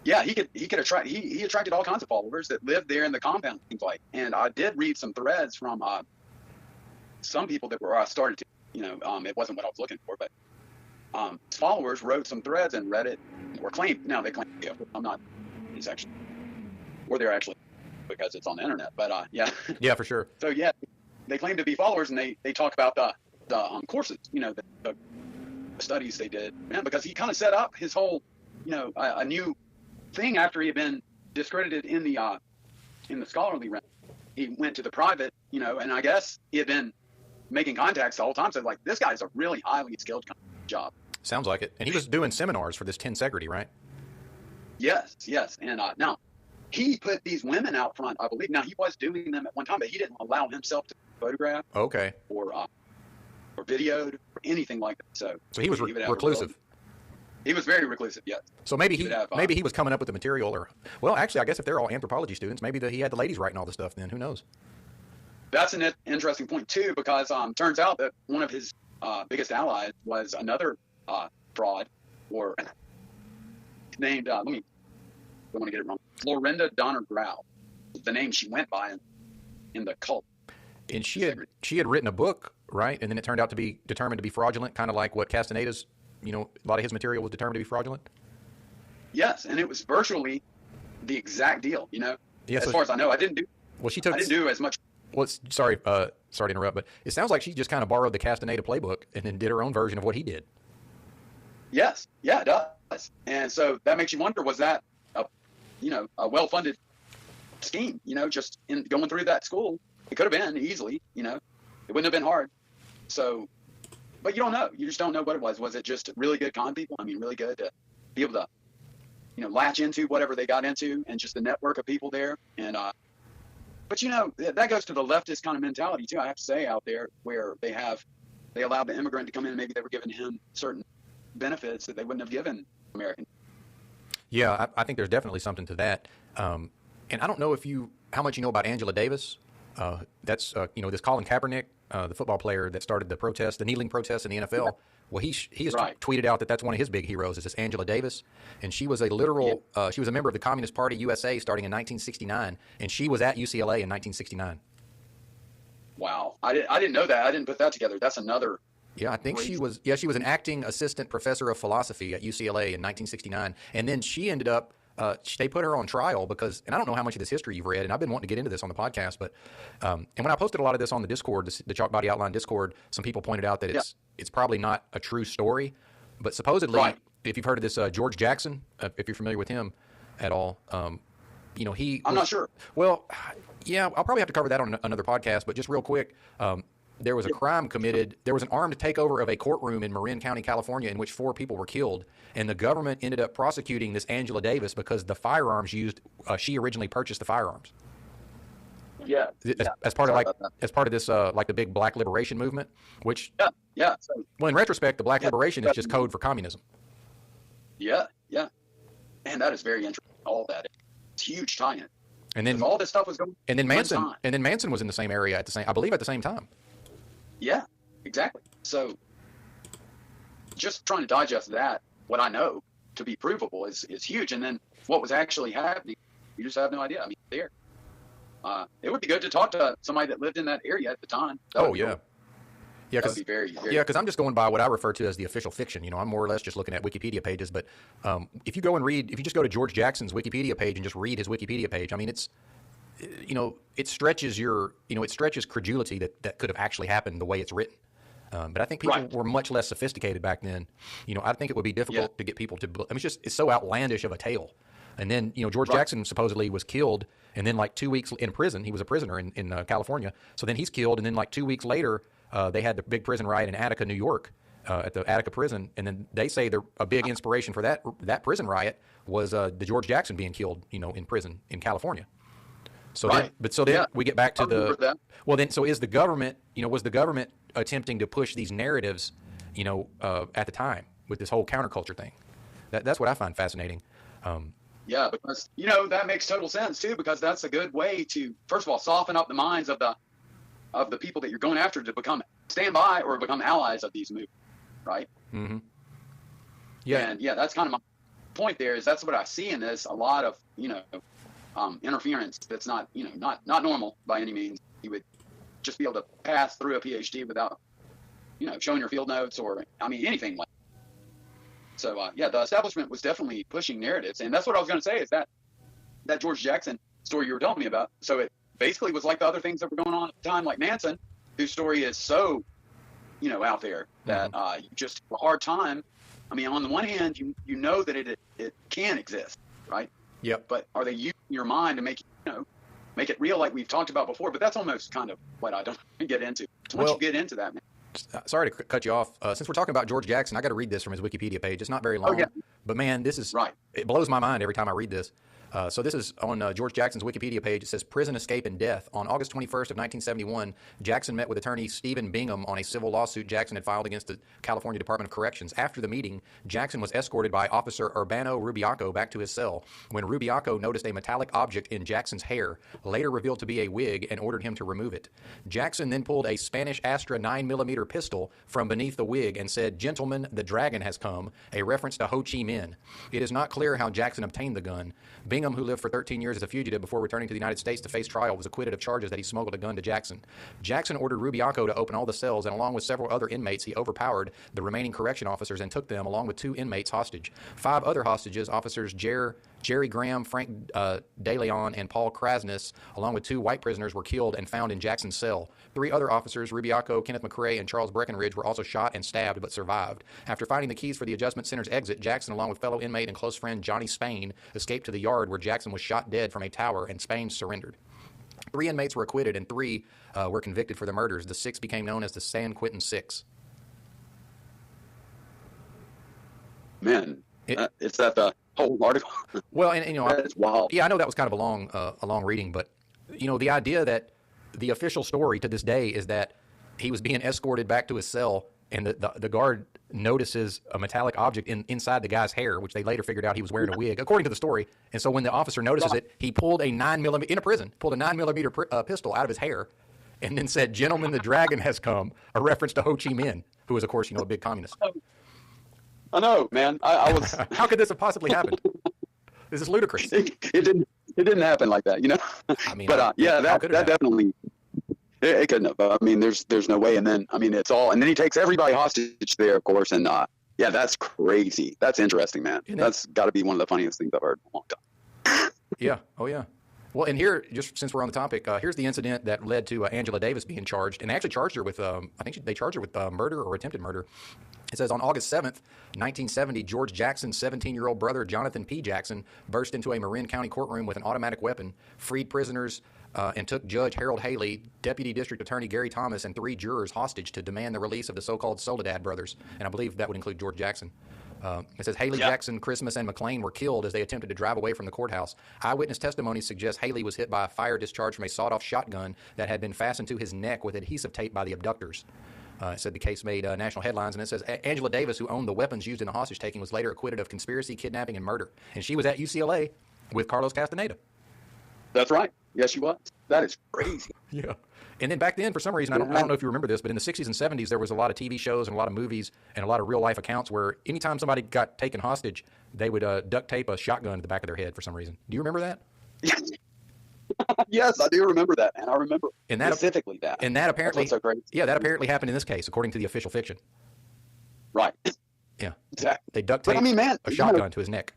yeah, he could attract. He attracted all kinds of followers that lived there in the compound. Things like, and I did read some threads from some people that were started to. It wasn't what I was looking for, but his followers wrote some threads and Reddit or claimed. Now they claim I'm not. He's actually, or they're actually, because it's on the internet. But yeah. Yeah, for sure. So yeah, they claim to be followers, and they talk about the courses, the studies they did, because he kind of set up his whole, a new thing after he had been discredited in the scholarly realm. He went to the private, and I guess he had been making contacts the whole time. So like, this guy's a really highly skilled job. Sounds like it. And he was doing seminars for this tensegrity, right? Yes. And now he put these women out front, I believe. Now he was doing them at one time, but he didn't allow himself to photograph. Okay. Or videoed or anything like that. So he was reclusive. He was very reclusive, yes. So maybe he was coming up with the material, or well, actually, I guess if they're all anthropology students, maybe he had the ladies writing all the stuff. Then who knows? That's an interesting point too, because turns out that one of his biggest allies was another fraud, or named I don't want to get it wrong. Florinda Donner Grau, the name she went by in the cult. And she had written a book, right? And then it turned out to be determined to be fraudulent, kind of like what Castaneda's. A lot of his material was determined to be fraudulent. Yes, and it was virtually the exact deal. Yeah, as far as I know, I didn't do. Well, I didn't do as much. Well, sorry to interrupt, but it sounds like she just kind of borrowed the Castaneda playbook and then did her own version of what he did. Yes, yeah, it does. And so that makes you wonder: was that a well-funded scheme? Just in going through that school, it could have been easily. It wouldn't have been hard. So. But you don't know. You just don't know what it was. Was it just really good con people? I mean, really good to be able to, latch into whatever they got into, and just the network of people there. And but that goes to the leftist kind of mentality too. I have to say out there where they allowed the immigrant to come in, and maybe they were giving him certain benefits that they wouldn't have given American. Yeah, I think there's definitely something to that. And I don't know how much you know about Angela Davis. That's this Colin Kaepernick, the football player that started the kneeling protest in the NFL. Well, he has tweeted out that that's one of his big heroes is this Angela Davis, and she was she was a member of the Communist Party USA starting in 1969, and she was at UCLA in 1969. Wow, I didn't know that. I didn't put that together. That's another. Yeah, I think she was. Yeah, she was an acting assistant professor of philosophy at UCLA in 1969, and then she ended up. They put her on trial because, and I don't know how much of this history you've read, and I've been wanting to get into this on the podcast, but and when I posted a lot of this on the Discord, the Chalk Body Outline Discord, some people pointed out that it's probably not a true story, but supposedly, if you've heard of this George Jackson, if you're familiar with him at all, I'm not sure. Well, yeah, I'll probably have to cover that on another podcast, but just real quick. There was a crime committed. There was an armed takeover of a courtroom in Marin County, California, in which 4 people were killed. And the government ended up prosecuting this Angela Davis because the firearms used, she originally purchased the firearms. Yeah. As part of this, like the big Black Liberation movement, which. Yeah. Well, in retrospect, the Black Liberation is just code for communism. Yeah. And that is very interesting. All that. It's huge tie-in. And then all this stuff was going. And then Manson was in the same area at the same time. Yeah, exactly. So just trying to digest that, what I know to be provable is huge. And then what was actually happening, you just have no idea. I mean, there. It would be good to talk to somebody that lived in that area at the time. Yeah, because because I'm just going by what I refer to as the official fiction. I'm more or less just looking at Wikipedia pages. But if you just go to George Jackson's Wikipedia page and just read his Wikipedia page, I mean, it's it stretches credulity that could have actually happened the way it's written. But I think people were much less sophisticated back then. I think it would be difficult to get people to. I mean, it's so outlandish of a tale. And then George Jackson supposedly was killed, and then like 2 weeks in prison, he was a prisoner in California. So then he's killed, and then like 2 weeks later, they had the big prison riot in Attica, New York, at the Attica prison. And then they say a big inspiration for that prison riot was the George Jackson being killed, in prison in California. So Right. then Yeah. we get back to I remember that. well, then, so is the government, was the government attempting to push these narratives, at the time with this whole counterculture thing? That's what I find fascinating. Yeah, because that makes total sense too, because that's a good way to, first of all, soften up the minds of the people that you're going after to stand by or become allies of these movements, right? Mm-hmm. Yeah, and that's kind of my point. There is that's what I see in this. A lot of interference that's not not normal by any means. You would just be able to pass through a PhD without showing your field notes or anything like that. So the establishment was definitely pushing narratives, and that's what I was going to say is that George Jackson story you were telling me about. So it basically was like the other things that were going on at the time, like Manson, whose story is so out there that you just have a hard time. On the one hand, you know that it can exist, right? Yep. But are they using your mind to make it real, like we've talked about before? But that's almost kind of what I don't get into. So once you get into that, man. Sorry to cut you off. Since we're talking about George Jackson, I got to read this from his Wikipedia page. It's not very long, but man, this is right. It blows my mind every time I read this. So this is on George Jackson's Wikipedia page. It says, prison escape and death. On August 21st of 1971, Jackson met with attorney Stephen Bingham on a civil lawsuit Jackson had filed against the California Department of Corrections. After the meeting, Jackson was escorted by Officer Urbano Rubiaco back to his cell when Rubiaco noticed a metallic object in Jackson's hair, later revealed to be a wig, and ordered him to remove it. Jackson then pulled a Spanish Astra 9mm pistol from beneath the wig and said, "Gentlemen, the dragon has come," a reference to Ho Chi Minh. It is not clear how Jackson obtained the gun. Bingham, who lived for 13 years as a fugitive before returning to the United States to face trial, was acquitted of charges that he smuggled a gun to Jackson. Jackson ordered Rubiaco to open all the cells, and along with several other inmates, he overpowered the remaining correction officers and took them, along with 2 inmates, hostage. 5 other hostages, officers Jerry Graham, Frank De Leon, and Paul Krasnus, along with 2 white prisoners, were killed and found in Jackson's cell. 3 other officers, Rubiaco, Kenneth McCrae, and Charles Breckenridge, were also shot and stabbed but survived. After finding the keys for the adjustment center's exit, Jackson, along with fellow inmate and close friend Johnny Spain, escaped to the yard where Jackson was shot dead from a tower, and Spain surrendered. 3 inmates were acquitted and 3 were convicted for the murders. The 6 became known as the San Quentin Six. Man, it's that the whole article. Well, and that's wild. Yeah, I know that was kind of a long reading, but the idea that the official story to this day is that he was being escorted back to his cell, and the guard notices a metallic object inside the guy's hair, which they later figured out he was wearing a wig, according to the story. And so when the officer notices it, he pulled a 9mm in a prison, pulled a 9mm pistol out of his hair, and then said, "Gentlemen, the dragon has come," a reference to Ho Chi Minh, who was, of course, a big communist. I know, man. I was. How could this have possibly happened? This is ludicrous. It didn't happen like that, But that definitely. It couldn't have. I mean, there's no way. And then, it's all. And then he takes everybody hostage there, of course. And that's crazy. That's interesting, man. That's got to be one of the funniest things I've heard in a long time. Yeah. Oh, yeah. Well, and here, just since we're on the topic, here's the incident that led to Angela Davis being charged. And they actually charged her with, I think they charged her with murder or attempted murder. It says, on August 7th, 1970, George Jackson's 17-year-old brother, Jonathan P. Jackson, burst into a Marin County courtroom with an automatic weapon, freed prisoners, and took Judge Harold Haley, Deputy District Attorney Gary Thomas, and 3 jurors hostage to demand the release of the so-called Soledad brothers. And I believe that would include George Jackson. It says Haley, Jackson, Christmas, and McLean were killed as they attempted to drive away from the courthouse. Eyewitness testimony suggests Haley was hit by a fire discharge from a sawed-off shotgun that had been fastened to his neck with adhesive tape by the abductors. It said the case made national headlines, and it says Angela Davis, who owned the weapons used in the hostage-taking, was later acquitted of conspiracy, kidnapping, and murder. And she was at UCLA with Carlos Castaneda. That's right. Yes, she was. That is crazy. Yeah. And then back then, for some reason, I don't know if you remember this, but in the 60s and 70s, there was a lot of TV shows and a lot of movies and a lot of real-life accounts where anytime somebody got taken hostage, they would duct tape a shotgun to the back of their head for some reason. Do you remember that? Yes, I do remember that, and I remember specifically that. And that apparently, so crazy. Yeah, that apparently happened in this case, according to the official fiction. Right. Yeah. Exactly. They duct taped a shotgun to his neck.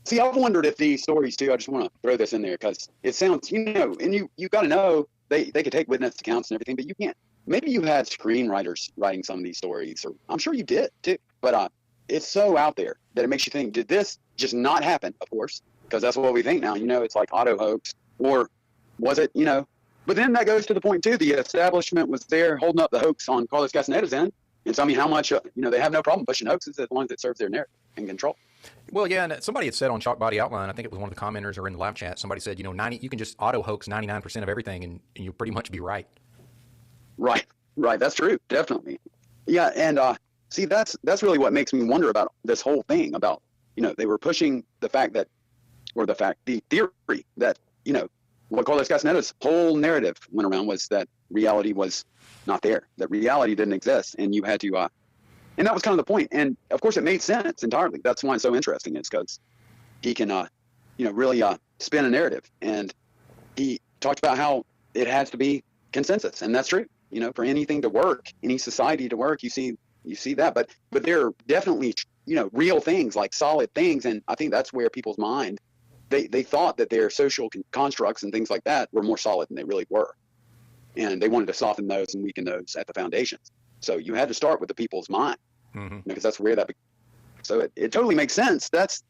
See, I've wondered if these stories too. I just want to throw this in there because it sounds, and you got to know they could take witness accounts and everything, but you can't. Maybe you had screenwriters writing some of these stories, or I'm sure you did too. But it's so out there that it makes you think: did this just not happen? Of course, because that's what we think now. It's like auto hoax, or was it? But then that goes to the point too. The establishment was there holding up the hoax on Carlos Castaneda's end, and so how much they have no problem pushing hoaxes as long as it serves their narrative and control. Well, yeah, and somebody had said on Chalk Body Outline, I think it was one of the commenters or in the live chat, somebody said, you know, you can just auto hoax 99% of everything and you'll pretty much be right. Right. That's true. Definitely. Yeah. And see, that's really what makes me wonder about this whole thing about, you know, they were pushing the theory that, you know, what Carlos Castaneda's whole narrative went around was that reality was not there, that reality didn't exist. And you had to, and that was kind of the point. And of course it made sense entirely. That's why it's so interesting. It's because he can, you know, really spin a narrative. And he talked about how it has to be consensus. And that's true. You know, for anything to work, any society to work, you see that. But there are definitely, you know, real things, like solid things. And I think that's where people's mind, they thought that their social constructs and things like that were more solid than they really were. And they wanted to soften those and weaken those at the foundations. So you had to start with the people's mind, because that's where that. So it totally makes sense. That's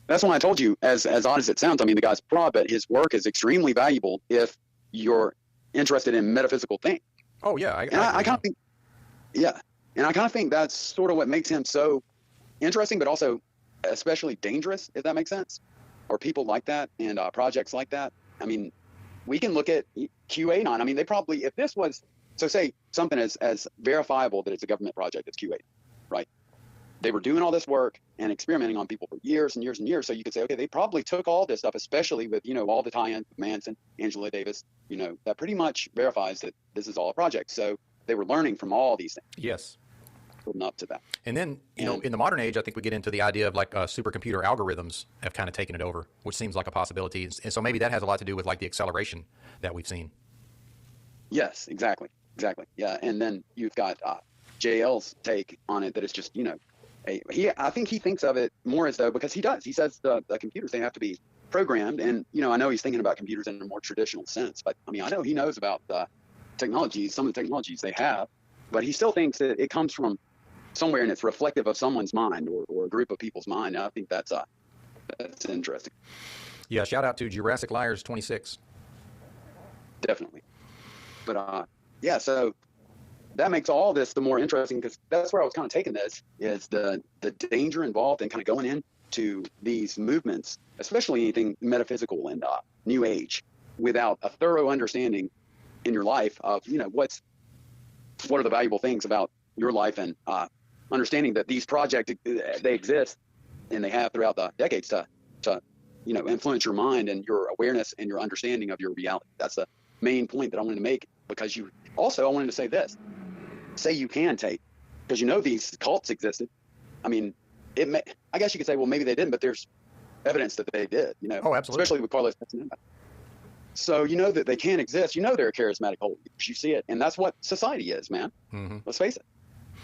why I told you, as odd as it sounds, I mean, the guy's fraud, but his work is extremely valuable if you're interested in metaphysical things. Oh yeah, I kind of think, and I kind of think that's sort of what makes him so interesting, but also especially dangerous, if that makes sense. Or people like that and projects like that. I mean, we can look at QAnon. I mean, they probably, if this was, so say something as verifiable that it's a government project, it's QAnon, right? They were doing all this work and experimenting on people for years and years and years. So you could say, okay, they probably took all this stuff, especially with, you know, all the tie-ins with Manson, Angela Davis, you know, that pretty much verifies that this is all a project. So they were learning from all these things. Yes. Up to that. And then, you know, in the modern age, I think we get into the idea of like supercomputer algorithms have kind of taken it over, which seems like a possibility. And so maybe that has a lot to do with like the acceleration that we've seen. Yes, exactly. Yeah. And then you've got JL's take on it, that it's just, you know, I think he thinks of it more as though, because he says the computers, they have to be programmed. And, you know, I know he's thinking about computers in a more traditional sense, but I mean, I know he knows about the technologies, some of the technologies they have, but he still thinks that it comes from somewhere and it's reflective of someone's mind or a group of people's mind. And I think that's interesting. Yeah. Shout out to Jurassic Liars 26. Definitely. But yeah, so that makes all this the more interesting, because that's where I was kind of taking this, is the danger involved in kind of going into these movements, especially anything metaphysical and new age, without a thorough understanding in your life of, you know, what are the valuable things about your life, and understanding that these projects, they exist and they have throughout the decades to you know, influence your mind and your awareness and your understanding of your reality. That's the main point that I wanted to make, because I wanted to say this, say you can take, because you know these cults existed. I mean, I guess you could say, well, maybe they didn't, but there's evidence that they did, you know. Oh, absolutely. Especially with Carlos Castaneda. So you know that they can exist. You know they're a charismatic cult. You see it. And that's what society is, man. Mm-hmm. Let's face it.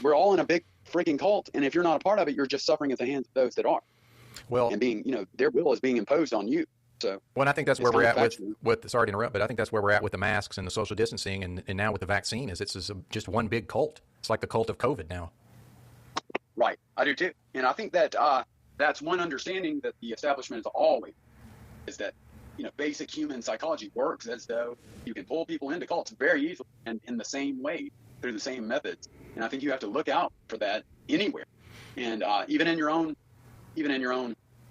We're all in a big freaking cult. And if you're not a part of it, you're just suffering at the hands of those that are. Well, and being, you know, their will is being imposed on you. So, well, and I think that's where we're at with, sorry to interrupt, but I think that's where we're at with the masks and the social distancing, and now with the vaccine, is it's just one big cult. It's like the cult of COVID now. Right. I do too. And I think that that's one understanding that the establishment is always, is that, you know, basic human psychology works as though you can pull people into cults very easily and in the same way, through the same methods. And I think you have to look out for that anywhere, and even in your own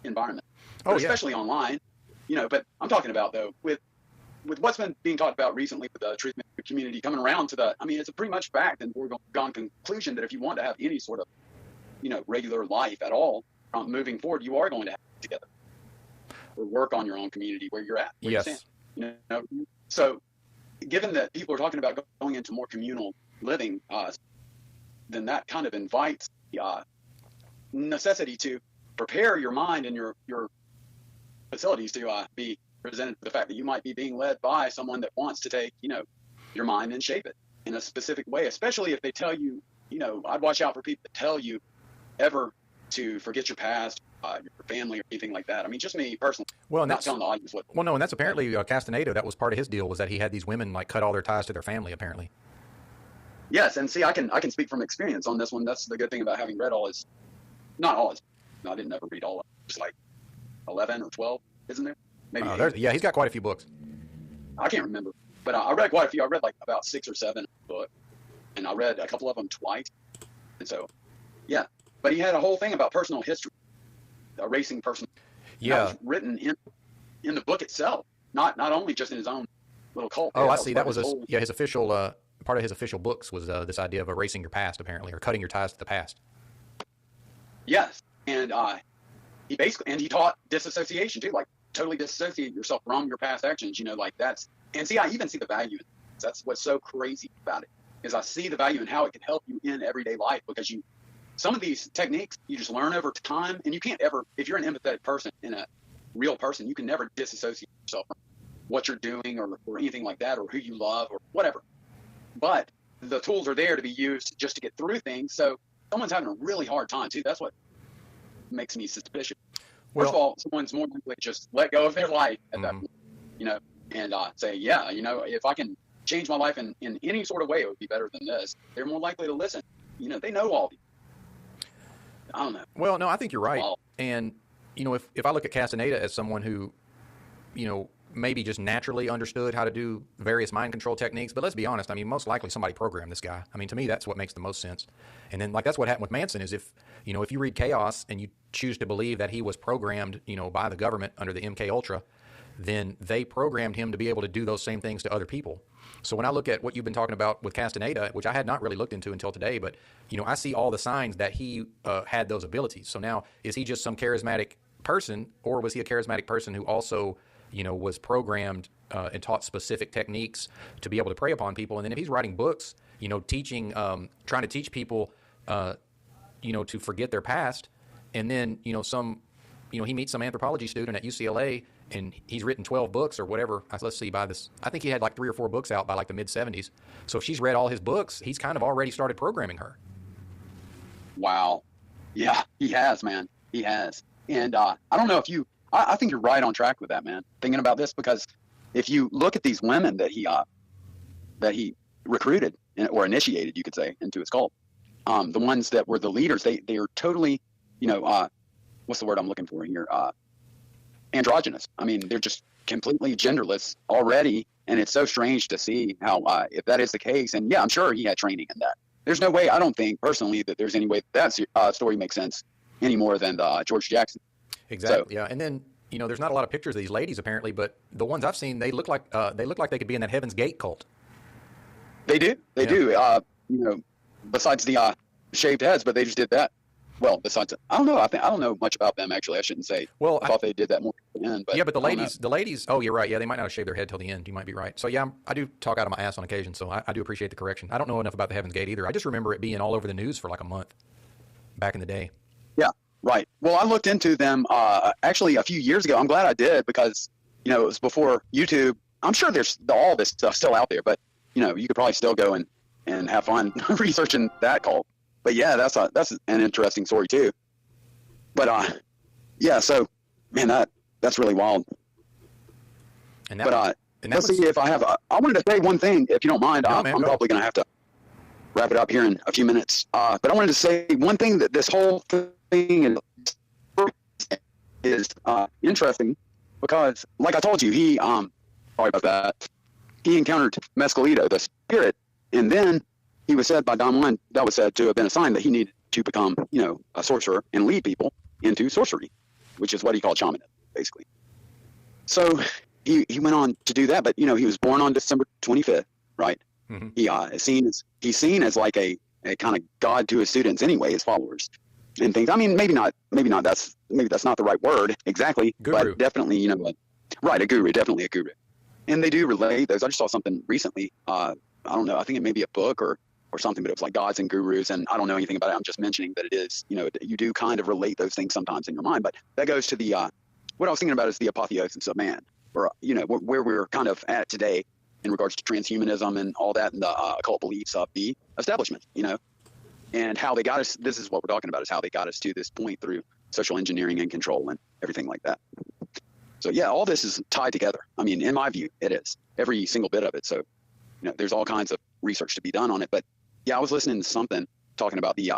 environment, but especially online, you know. But I'm talking about, though, with what's been being talked about recently with the truth community coming around to I mean, it's a pretty much fact and foregone conclusion that if you want to have any sort of, you know, regular life at all, moving forward, you are going to have to get together or work on your own community where you're at. Yes. You know, so given that people are talking about going into more communal living, then that kind of invites the necessity to prepare your mind and your facilities to be presented with the fact that you might be being led by someone that wants to take, you know, your mind and shape it in a specific way, especially if they tell you, you know, I'd watch out for people that tell you ever to forget your past, your family, or anything like that. I mean, just me personally. Well, and not that's telling the audience what. Well, no, and that's apparently Castaneda. That was part of his deal, was that he had these women like cut all their ties to their family, apparently. Yes, and see, I can speak from experience on this one. That's the good thing about having read not all his. No, I didn't ever read all of it. It's like 11 or 12, isn't there? Maybe. Yeah, he's got quite a few books. I can't remember, but I read quite a few. I read like about 6 or 7 books, and I read a couple of them twice. And so, yeah. But he had a whole thing about personal history, erasing person. Yeah. That was written in the book itself, not only just in his own little cult. Oh, Yeah, I see. That was whole, his official part of his official books was this idea of erasing your past, apparently, or cutting your ties to the past. Yes, and he taught disassociation too, like totally disassociate yourself from your past actions. Like that's, and see, I even see the value in it. That's what's so crazy about it, is I see the value in how it can help you in everyday life, because some of these techniques you just learn over time, and you can't ever, if you're an empathetic person and a real person, you can never disassociate yourself from what you're doing or anything like that, or who you love or whatever. But the tools are there to be used just to get through things. So someone's having a really hard time too. That's what makes me suspicious. First of all, someone's more likely to just let go of their life at that point, and say, yeah, if I can change my life in any sort of way, it would be better than this. They're more likely to listen. They know all these. I don't know. Well, no, I think you're right. And, if I look at Castaneda as someone who, maybe just naturally understood how to do various mind control techniques, but let's be honest, most likely somebody programmed this guy. To me, that's what makes the most sense. And then, that's what happened with Manson is if you read Chaos and you choose to believe that he was programmed, by the government under the MK Ultra, then they programmed him to be able to do those same things to other people. So when I look at what you've been talking about with Castaneda, which I had not really looked into until today, but, I see all the signs that he had those abilities. So now, is he just some charismatic person, or was he a charismatic person who also, was programmed and taught specific techniques to be able to prey upon people? And then if he's writing books, teaching, trying to teach people, to forget their past, and then, he meets some anthropology student at UCLA, and he's written 12 books or whatever. Let's see, I think he had 3 or 4 books out by the mid-70s. So if she's read all his books, he's kind of already started programming her. Wow. Yeah, he has, man. He has. And I don't know if I think you're right on track with that, man. Thinking about this, because if you look at these women that he recruited or initiated, you could say, into his cult, the ones that were the leaders, they are totally, what's the word I'm looking for here? Androgynous. They're just completely genderless already, and it's so strange to see how if that is the case. And yeah, I'm sure he had training in that. There's no way, I don't think personally, that there's any way that story makes sense any more than George Jackson. Exactly. So, yeah, and then there's not a lot of pictures of these ladies apparently, but the ones I've seen, they look like they could be in that Heaven's Gate cult. They do. They do. Besides the shaved heads, but they just did that. Well, besides, I don't know. I don't know much about them actually. I shouldn't say. Well, I thought they did that more at the end. But yeah, but the ladies. Oh, you're right. Yeah, they might not have shaved their head till the end. You might be right. So yeah, I do talk out of my ass on occasion. So I do appreciate the correction. I don't know enough about the Heaven's Gate either. I just remember it being all over the news for a month back in the day. Yeah, right. Well, I looked into them actually a few years ago. I'm glad I did, because it was before YouTube. I'm sure there's all this stuff still out there, but you could probably still go and have fun researching that cult. But yeah, that's an interesting story too. But yeah, so man, that's really wild. And that let's see if I have. I wanted to say one thing, if you don't mind. I'm probably going to have to wrap it up here in a few minutes. But I wanted to say one thing, that this whole thing is interesting, because, like I told you, he sorry about that. He encountered Mescalito, the spirit, and then he was said by Don Juan, that was said to have been a sign that he needed to become, a sorcerer and lead people into sorcery, which is what he called shamanism, basically. So he went on to do that, but he was born on December 25th, right? Mm-hmm. He's seen as like a kind of god to his students anyway, his followers and things. Maybe not. Maybe that's not the right word exactly, guru. But definitely, right, a guru, definitely a guru. And they do relate those. I just saw something recently. I don't know. I think it may be a book or something, but it was like gods and gurus, and I don't know anything about it. I'm just mentioning that it is, you do kind of relate those things sometimes in your mind. But that goes to the what I was thinking about is the apotheosis of man, or where we're kind of at today in regards to transhumanism and all that, and the occult beliefs of the establishment, and how they got us. This is what we're talking about, is how they got us to this point through social engineering and control and everything like that. So yeah, all this is tied together. In my view, it is, every single bit of it. So there's all kinds of research to be done on it. But yeah, I was listening to something talking about the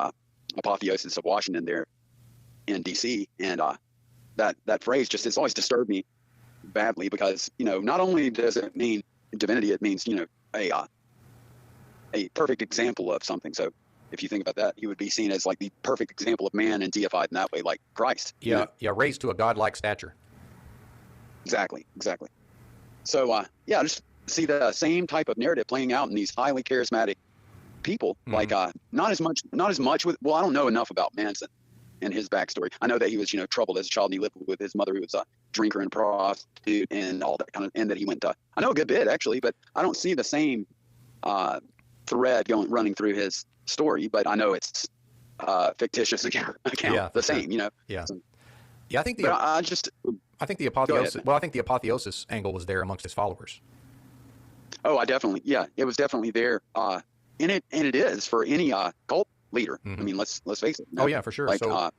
apotheosis of Washington there in D.C. and that phrase it's always disturbed me badly, because not only does it mean divinity, it means a perfect example of something. So if you think about that, he would be seen as like the perfect example of man and deified in that way, like Christ. Yeah, raised to a godlike stature. Exactly. So, yeah, just see the same type of narrative playing out in these highly charismatic people. Like, not as much with. Well, I don't know enough about Manson and his backstory. I know that he was, troubled as a child, and he lived with his mother, who was a drinker and prostitute, and all that kind of. And that he went to. I know a good bit actually, but I don't see the same thread running through his story. But I know it's fictitious account. Yeah, the same, Yeah. So, yeah, I think I think the apotheosis. Well, I think the apotheosis angle was there amongst his followers. Oh, it was definitely there. And it is for any cult leader. I mean, let's face it. Oh yeah, for sure. Like, so,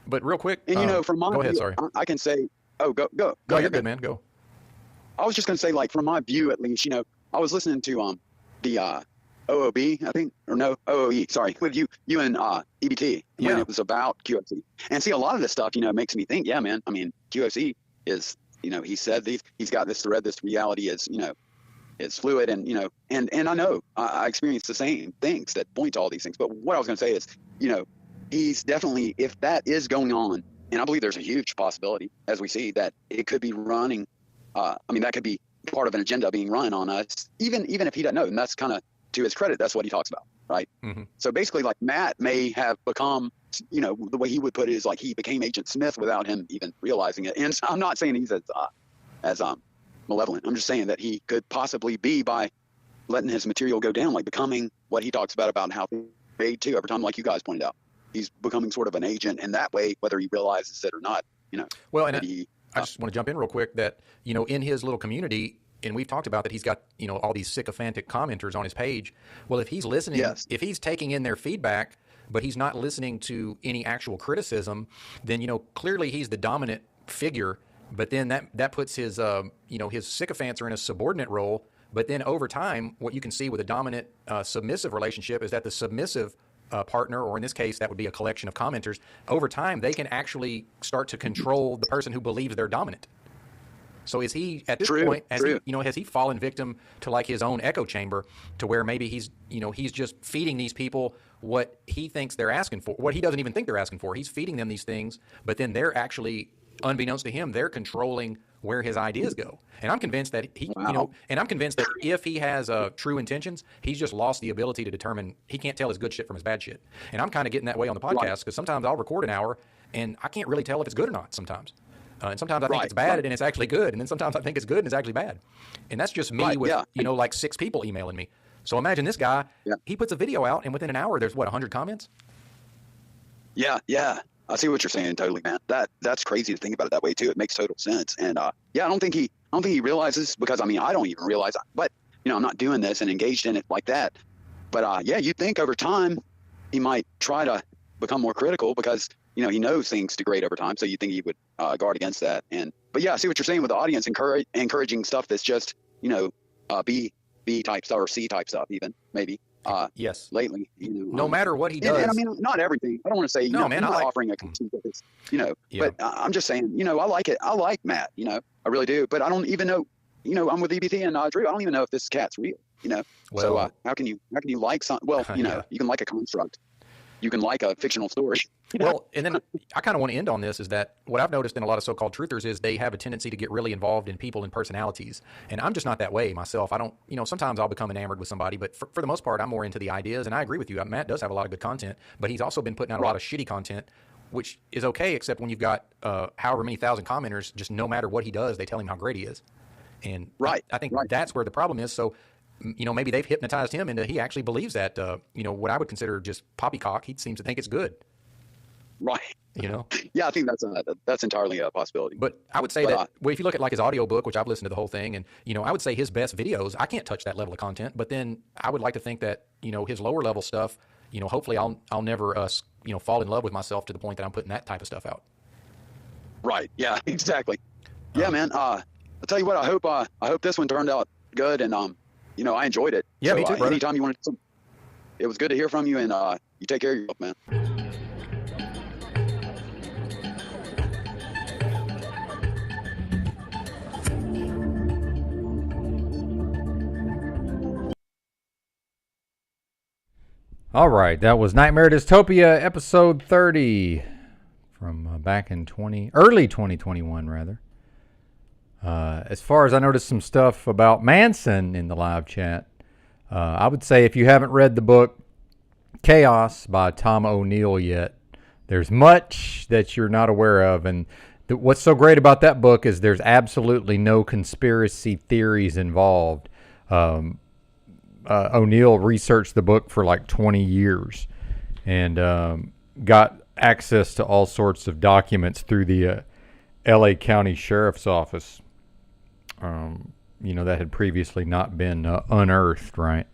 but real quick, and from my go ahead. view, Sorry. I can say, go. You're good, man. Go. I was just going to say, like, from my view, at least, I was listening to the OOB, I think, or no, OOE, sorry, with you and EBT when it was about QFC. And see, a lot of this stuff, makes me think, yeah, man, I mean, QFC is, he said he's got this thread, this reality is, it's fluid, and, and I know I experienced the same things that point to all these things. But what I was going to say is, he's definitely, if that is going on, and I believe there's a huge possibility, as we see, that it could be running, that could be part of an agenda being run on us, even if he doesn't know. And that's kind of, to his credit, that's what he talks about, right? Mm-hmm. So basically, like, Matt may have become, the way he would put it is like he became Agent Smith without him even realizing it. And I'm not saying he's as malevolent. I'm just saying that he could possibly be, by letting his material go down, like becoming what he talks about how they fade too over time, like you guys pointed out. He's becoming sort of an agent, and that way, whether he realizes it or not, Well, and I just want to jump in real quick that, in his little community, and we've talked about that he's got, all these sycophantic commenters on his page. Well, if he's listening, if he's taking in their feedback, but he's not listening to any actual criticism, then, clearly he's the dominant figure. But then that puts his, his sycophants are in a subordinate role. But then over time, what you can see with a dominant submissive relationship is that the submissive partner, or in this case, that would be a collection of commenters, over time, they can actually start to control the person who believes they're dominant. So is he, at this point, has he fallen victim to like his own echo chamber, to where maybe he's just feeding these people what he thinks they're asking for, what he doesn't even think they're asking for. He's feeding them these things, but then they're actually, unbeknownst to him, they're controlling where his ideas go. And I'm convinced that if he has true intentions, he's just lost the ability to determine. He can't tell his good shit from his bad shit. And I'm kind of getting that way on the podcast, because sometimes I'll record an hour and I can't really tell if it's good or not sometimes. And sometimes I think it's bad and it's actually good. And then sometimes I think it's good and it's actually bad. And that's just me with, like 6 people emailing me. So imagine this guy, he puts a video out and within an hour, there's 100 comments? Yeah. I see what you're saying. Totally, man. That's crazy to think about it that way too. It makes total sense. And I don't think he realizes, because I don't even realize, but I'm not doing this and engaged in it like that. But you think over time he might try to become more critical, because he knows things degrade over time. So you think he would guard against that. But yeah, I see what you're saying with the audience encouraging stuff that's just B type stuff, or C type stuff, even maybe. Yes. Lately, no matter what he does. And not everything. I don't want to say, no, man, I'm not offering a critique of this, but I'm just saying, I like it. I like Matt, I really do. But I don't even know, I'm with EBT and Drew. I don't even know if this cat's real, Well, so how can you like something? Well, you can like a construct. You can like a fictional story. Well, and then I kind of want to end on this, is that what I've noticed in a lot of so-called truthers is they have a tendency to get really involved in people and personalities. And I'm just not that way myself. I don't, sometimes I'll become enamored with somebody, but for the most part, I'm more into the ideas. And I agree with you. Matt does have a lot of good content, but he's also been putting out a lot of shitty content, which is okay, except when you've got however many thousand commenters, just no matter what he does, they tell him how great he is. And I think that's where the problem is. So, maybe they've hypnotized him into, he actually believes that, what I would consider just poppycock. He seems to think it's good. Right. Yeah, I think that's entirely a possibility. But I would say that, if you look at like his audio book, which I've listened to the whole thing, and, I would say his best videos, I can't touch that level of content, but then I would like to think that, his lower level stuff, hopefully I'll never, fall in love with myself to the point that I'm putting that type of stuff out. Right. Yeah, exactly. Yeah, man. I'll tell you what, I hope this one turned out good, and, I enjoyed it. Yeah, so, me too, brother. Anytime you want to, it was good to hear from you, and you take care of yourself, man. All right, that was Nightmare Dystopia, episode 30, from back in early 2021, rather. As far as I noticed some stuff about Manson in the live chat, I would say if you haven't read the book Chaos by Tom O'Neill yet, there's much that you're not aware of. And what's so great about that book is there's absolutely no conspiracy theories involved. O'Neill researched the book for like 20 years and got access to all sorts of documents through the LA County Sheriff's Office, that had previously not been unearthed, right?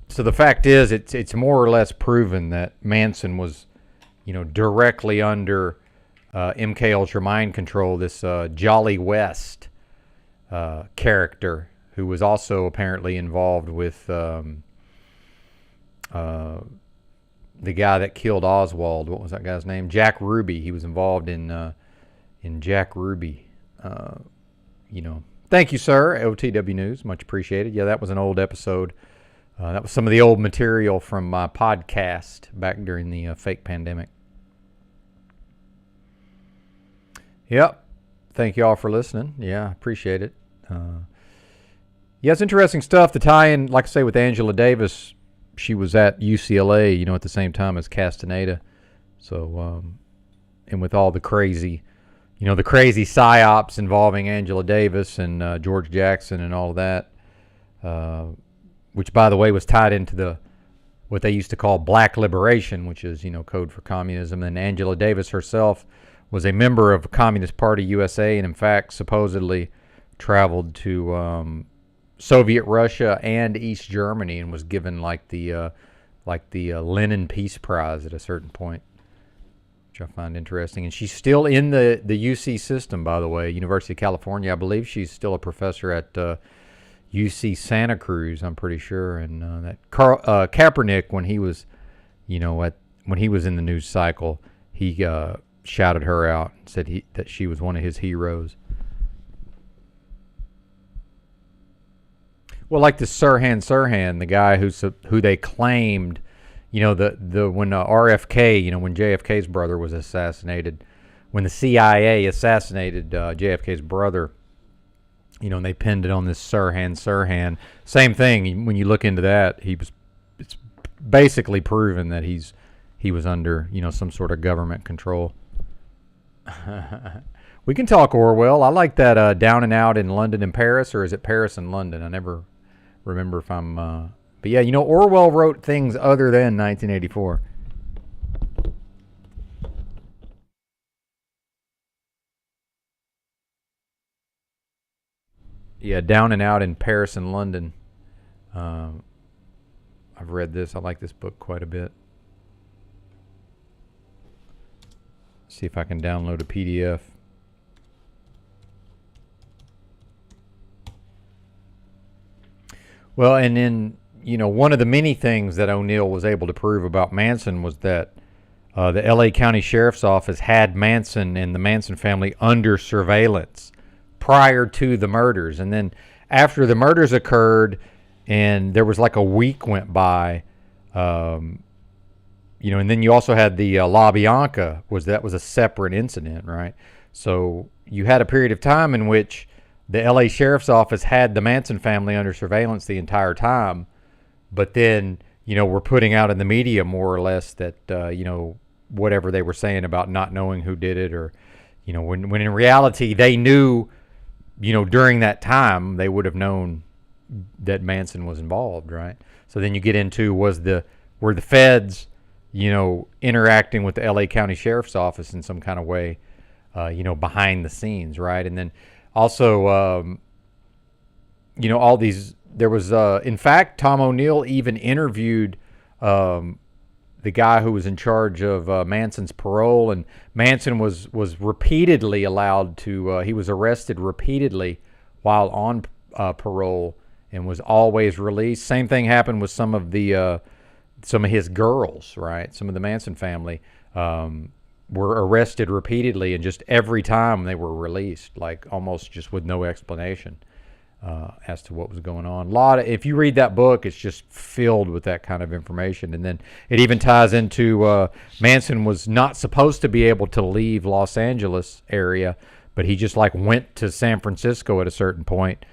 So the fact is, it's more or less proven that Manson was, directly under MK Ultra mind control, this Jolly West character, who was also apparently involved with the guy that killed Oswald. What was that guy's name? Jack Ruby. He was involved in Jack Ruby. Thank you, sir. OTW News, much appreciated. Yeah, that was an old episode. That was some of the old material from my podcast back during the fake pandemic. Yep. Thank you all for listening. Yeah, appreciate it. Yeah, it's interesting stuff. The tie-in, like I say, with Angela Davis, she was at UCLA, at the same time as Castaneda. So, and with all the crazy, the crazy psyops involving Angela Davis and George Jackson and all of that, which, by the way, was tied into what they used to call black liberation, which is, code for communism. And Angela Davis herself was a member of Communist Party USA and, in fact, supposedly traveled to Soviet Russia and East Germany and was given like the Lenin Peace Prize at a certain point, which I find interesting. And she's still in the UC system, by the way, University of California. I believe she's still a professor at UC Santa Cruz, I'm pretty sure. And that Kaepernick, when he was, when he was in the news cycle, he shouted her out and said that she was one of his heroes. Well, like this Sirhan, the guy who they claimed, when RFK, when JFK's brother was assassinated, when the CIA assassinated JFK's brother, and they pinned it on this Sirhan. Same thing. When you look into that, it's basically proven that he was under, some sort of government control. We can talk Orwell. I like that Down and Out in London and Paris, or is it Paris and London? I never remember if I'm... But yeah, Orwell wrote things other than 1984. Yeah, Down and Out in Paris and London. I've read this. I like this book quite a bit. See if I can download a PDF. Well, and then, one of the many things that O'Neill was able to prove about Manson was that the LA County Sheriff's Office had Manson and the Manson family under surveillance prior to the murders. And then after the murders occurred and there was like a week went by, and then you also had the La Bianca, that was a separate incident, right? So you had a period of time in which the LA Sheriff's Office had the Manson family under surveillance the entire time, but then, we're putting out in the media more or less that, whatever they were saying about not knowing who did it, or, when in reality they knew, during that time they would have known that Manson was involved, right? So then you get into were the feds, interacting with the LA County Sheriff's Office in some kind of way, behind the scenes, right? And then also, all these, there was, in fact, Tom O'Neill even interviewed the guy who was in charge of Manson's parole, and Manson was repeatedly allowed to, he was arrested repeatedly while on parole and was always released. Same thing happened with some of his girls, right? Some of the Manson family were arrested repeatedly, and just every time they were released, like almost just with no explanation. as to what was going on. If you read that book, it's just filled with that kind of information. And then it even ties into Manson was not supposed to be able to leave Los Angeles area, but he just like went to San Francisco at a certain point,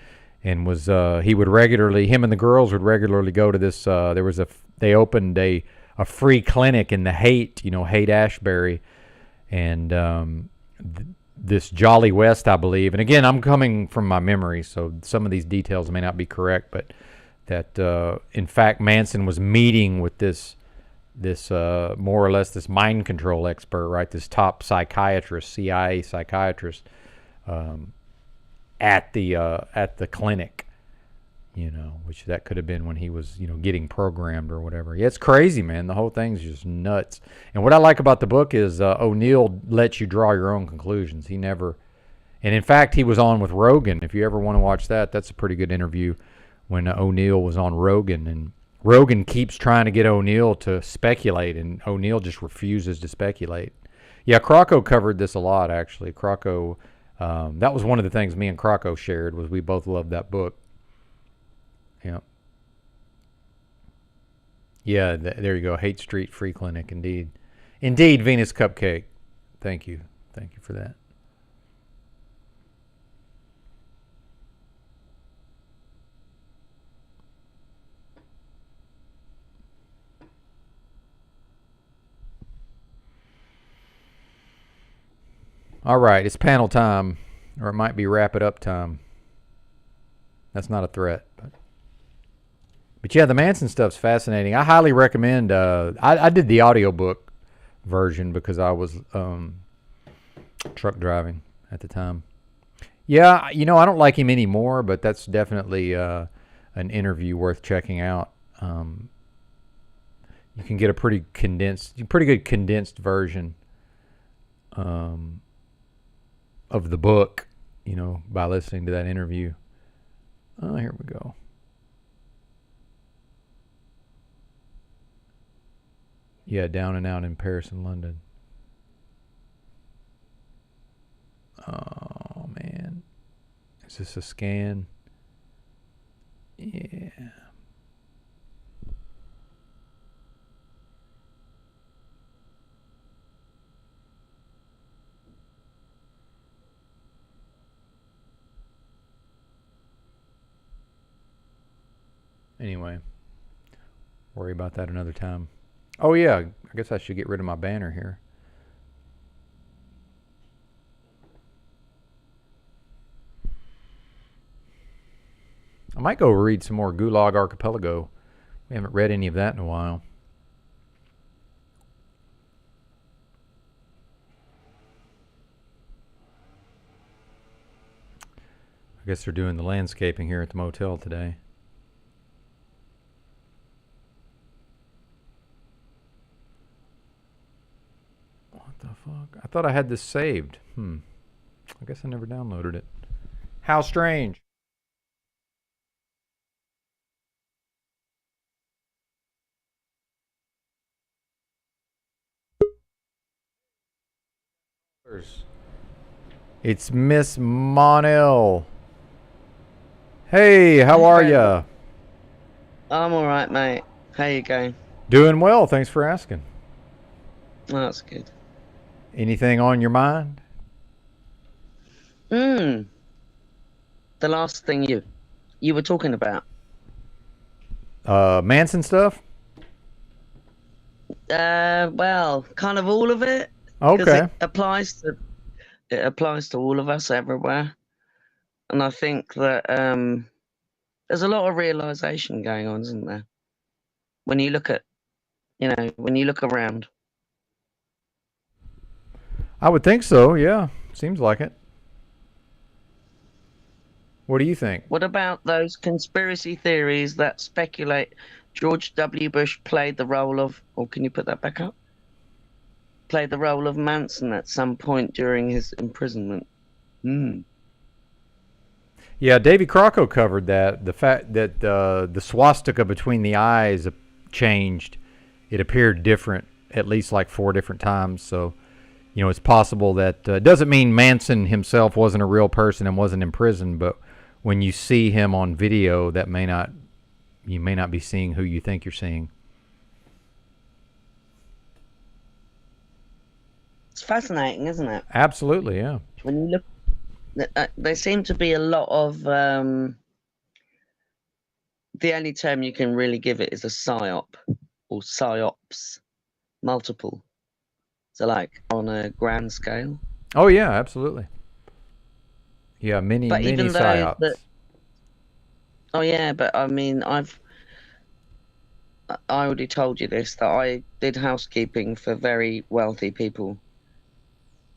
and was he would regularly, him and the girls would regularly go to this. They opened a free clinic in the Haight-Ashbury, and this Jolly West, I believe. And again, I'm coming from my memory, so some of these details may not be correct, but that in fact Manson was meeting with this more or less this mind control expert, right? This top psychiatrist, CIA psychiatrist, at the clinic, which that could have been when he was, getting programmed or whatever. Yeah, it's crazy, man. The whole thing's just nuts. And what I like about the book is O'Neill lets you draw your own conclusions. He never, and in fact, he was on with Rogan. If you ever want to watch that, that's a pretty good interview when O'Neill was on Rogan. And Rogan keeps trying to get O'Neill to speculate, and O'Neill just refuses to speculate. Yeah, Crocco covered this a lot, actually. Crocco, that was one of the things me and Crocco shared, was we both loved that book. Yeah. Yeah, there you go. Haight Street Free Clinic, indeed. Indeed, Venus Cupcake. Thank you. Thank you for that. All right, it's panel time, or it might be wrap it up time. That's not a threat, but yeah, the Manson stuff's fascinating. I highly recommend. I did the audiobook version because I was truck driving at the time. Yeah, I don't like him anymore, but that's definitely an interview worth checking out. You can get a pretty good condensed version of the book, by listening to that interview. Oh, here we go. Yeah, Down and Out in Paris and London. Oh, man. Is this a scan? Yeah. Anyway, worry about that another time. Oh yeah, I guess I should get rid of my banner here. I might go read some more Gulag Archipelago. We haven't read any of that in a while. I guess they're doing the landscaping here at the motel today. The fuck? I thought I had this saved. I guess I never downloaded it. How strange. It's Miss Monel. Hey, how are ya? I'm alright, mate. How you going? Doing well, thanks for asking. Oh, that's good. Anything on your mind? The last thing you were talking about. Manson stuff? Well, kind of all of it. Okay. It applies to all of us everywhere. And I think that there's a lot of realization going on, isn't there? When you look at, when you look around. I would think so, yeah. Seems like it. What do you think? What about those conspiracy theories that speculate George W. Bush played the role of, or can you put that back up? Played the role of Manson at some point during his imprisonment. Yeah, Davy Crocco covered that. The fact that the swastika between the eyes changed. It appeared different at least like 4 different times. So, it's possible that doesn't mean Manson himself wasn't a real person and wasn't in prison, but when you see him on video, that you may not be seeing who you think you're seeing. It's fascinating, isn't it? Absolutely, yeah. When you look, there seem to be a lot of the only term you can really give it is a psyop or psyops, multiple. So like on a grand scale. Oh yeah, absolutely. Yeah, many psyops. Oh yeah, but I mean, I already told you this, that I did housekeeping for very wealthy people,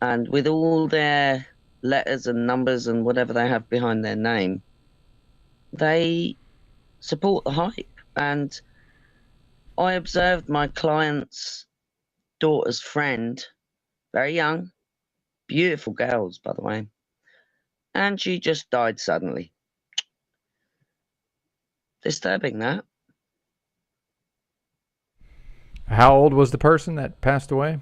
and with all their letters and numbers and whatever they have behind their name, they support the hype. And I observed my client's daughter's friend, very young, beautiful girls, by the way, and she just died suddenly. Disturbing, that. How old was the person that passed away?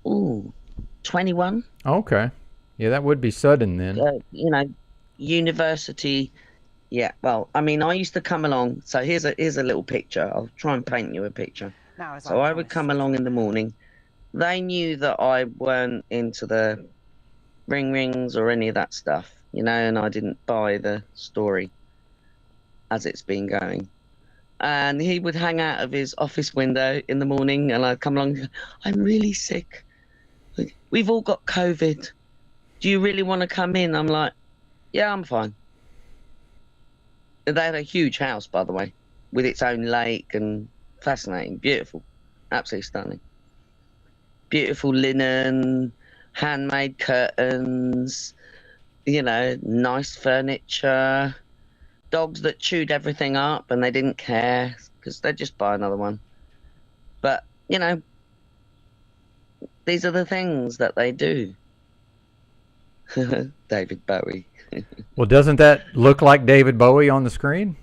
Ooh, 21. Okay. Yeah, that would be sudden then. You know, university. Yeah, well, I mean, I used to come along. So here's a little picture. I'll try and paint you a picture. So I would come along in the morning. They knew that I weren't into the rings or any of that stuff, you know, and I didn't buy the story as it's been going. And he would hang out of his office window in the morning, and I'd come along and go, I'm really sick. We've all got COVID. Do you really want to come in? I'm like, yeah, I'm fine. They had a huge house, by the way, with its own lake, and fascinating, beautiful, absolutely stunning. Beautiful linen, handmade curtains, you know, nice furniture, dogs that chewed everything up and they didn't care because they'd just buy another one. But, you know, these are the things that they do. David Bowie. Well, doesn't that look like David Bowie on the screen?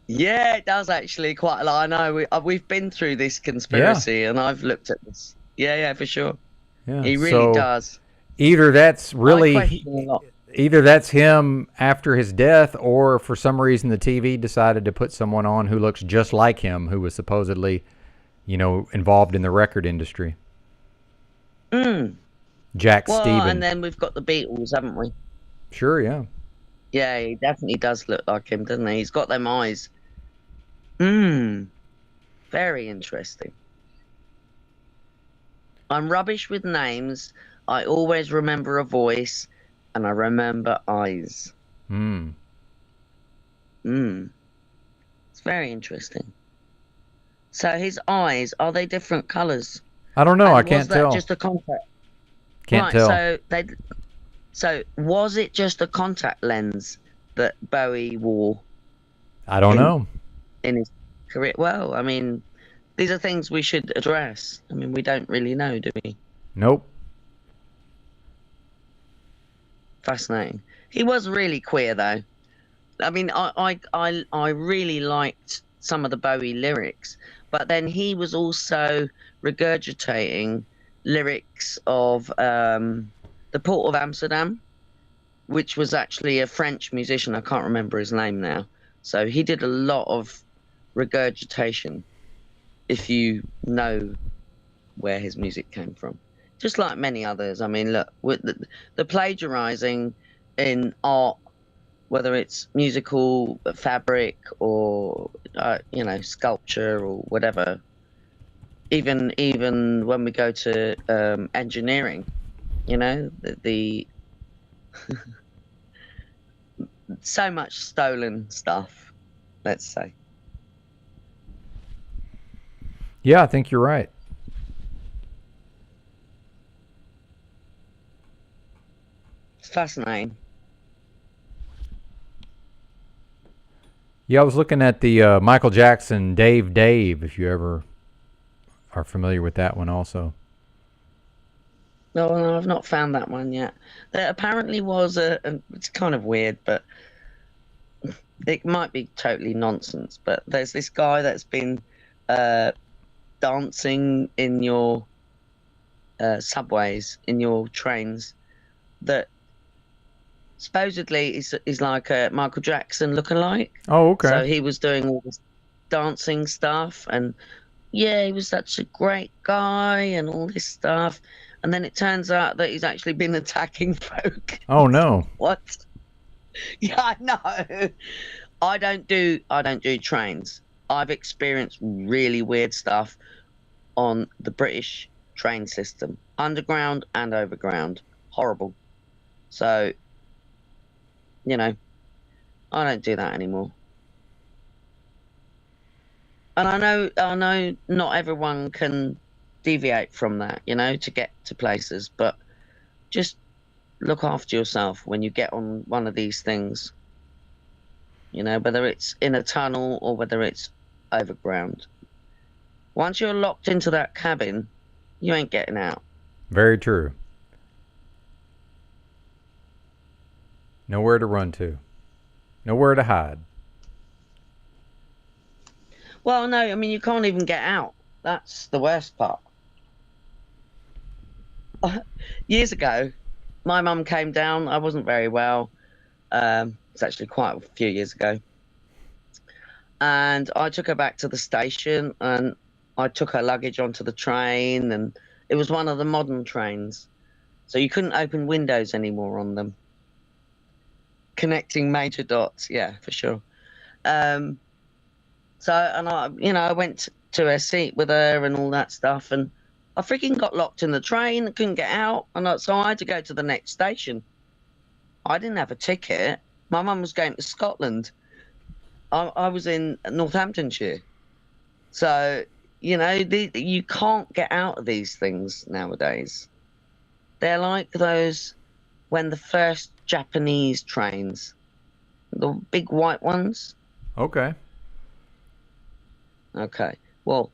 Yeah, it does actually quite a lot. I know we've been through this conspiracy, and I've looked at this. Yeah, for sure. Yeah, he really does. Either that's really, I question a lot. either that's him after his death, or for some reason the TV decided to put someone on who looks just like him, who was supposedly, you know, involved in the record industry. Jack Stevens. And then we've got the Beatles, haven't we? Sure, yeah. Yeah, he definitely does look like him, doesn't he? He's got them eyes. Very interesting. I'm rubbish with names. I always remember a voice, and I remember eyes. It's very interesting. So his eyes, are they different colours? I don't know. And I can't tell. Was that just a contact? Can't tell. So was it just a contact lens that Bowie wore? I don't know. In his career? Well, I mean, these are things we should address. I mean, we don't really know, do we? Nope. Fascinating. He was really queer, though. I mean, I really liked some of the Bowie lyrics, but then he was also regurgitating lyrics of the Port of Amsterdam, which was actually a French musician. I can't remember his name now. So he did a lot of regurgitation, if you know where his music came from. Just like many others. I mean, look, with the plagiarizing in art, whether it's musical fabric or, you know, sculpture or whatever, even when we go to engineering, you know, the so much stolen stuff, let's say. Yeah, I think you're right. It's fascinating. Yeah, I was looking at the Michael Jackson Dave, if you ever are familiar with that one also. No, I've not found that one yet. There apparently was it's kind of weird, but it might be totally nonsense, but there's this guy that's been dancing in your subways, in your trains, that supposedly he's like a Michael Jackson lookalike. Oh, okay. So he was doing all this dancing stuff, and yeah, he was such a great guy and all this stuff. And then it turns out that he's actually been attacking folk. Oh no. What? Yeah, I know. I don't do trains. I've experienced really weird stuff on the British train system, underground and overground. Horrible. So, you know, I don't do that anymore. And I know not everyone can deviate from that, you know, to get to places, but just look after yourself when you get on one of these things. You know, whether it's in a tunnel or whether it's overground. Once you're locked into that cabin, you ain't getting out. Very true. Nowhere to run to. Nowhere to hide. Well, no, I mean, you can't even get out. That's the worst part. Years ago, my mum came down. I wasn't very well. It's actually quite a few years ago. And I took her back to the station, and I took her luggage onto the train, and it was one of the modern trains. So you couldn't open windows anymore on them. Connecting major dots, yeah, for sure. So, and I went to her seat with her and all that stuff, and I freaking got locked in the train, couldn't get out, and so I had to go to the next station. I didn't have a ticket. My mum was going to Scotland. I was in Northamptonshire. So, you know, you can't get out of these things nowadays. They're like those, when the first Japanese trains, the big white ones. Okay. Okay. Well,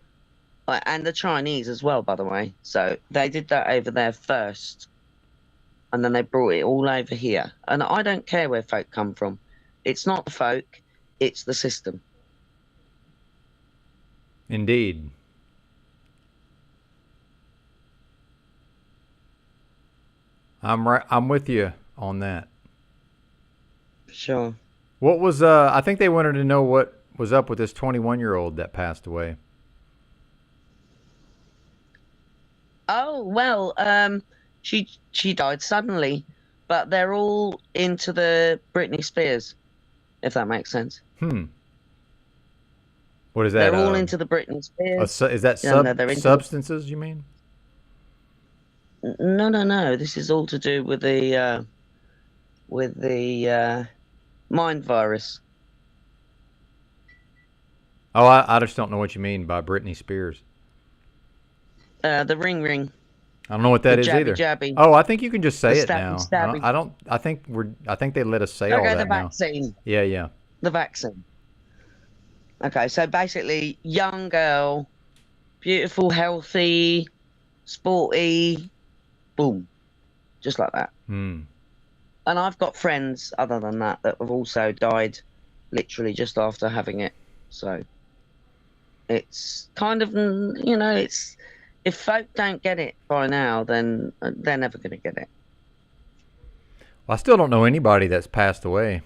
and the Chinese as well, by the way. So they did that over there first, and then they brought it all over here. And I don't care where folk come from. It's not the folk, it's the system. Indeed. I'm with you on that. Sure. What was I think they wanted to know what was up with this 21-year-old that passed away. Oh, well, she died suddenly, but they're all into the Britney Spears, if that makes sense. What is that? They're all into the Britney Spears. Is that substances, you mean? No. This is all to do with the mind virus. Oh, I just don't know what you mean by Britney Spears. The ring. I don't know what that is either. Jabby. Oh, I think you can just say it stabby, now. stabby. I think they let us say all that the now. vaccine. Yeah. The vaccine. Okay, so basically, young girl, beautiful, healthy, sporty, boom, just like that. And I've got friends other than that have also died literally just after having it. So it's kind of, you know, it's, if folk don't get it by now, then they're never going to get it. Well, I still don't know anybody that's passed away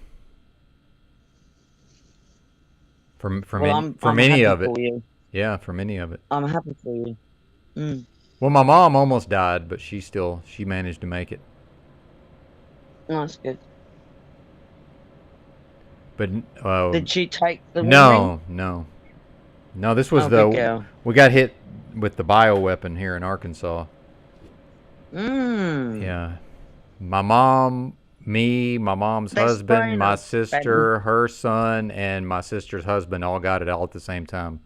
from any of it. Yeah, from any of it. I'm happy for you. Well, my mom almost died, but she managed to make it. Oh, that's good. But did she take the No. This was we got hit with the bioweapon here in Arkansas. Yeah, my mom, me, my mom's husband, my sister, her son, and my sister's husband all got it all at the same time.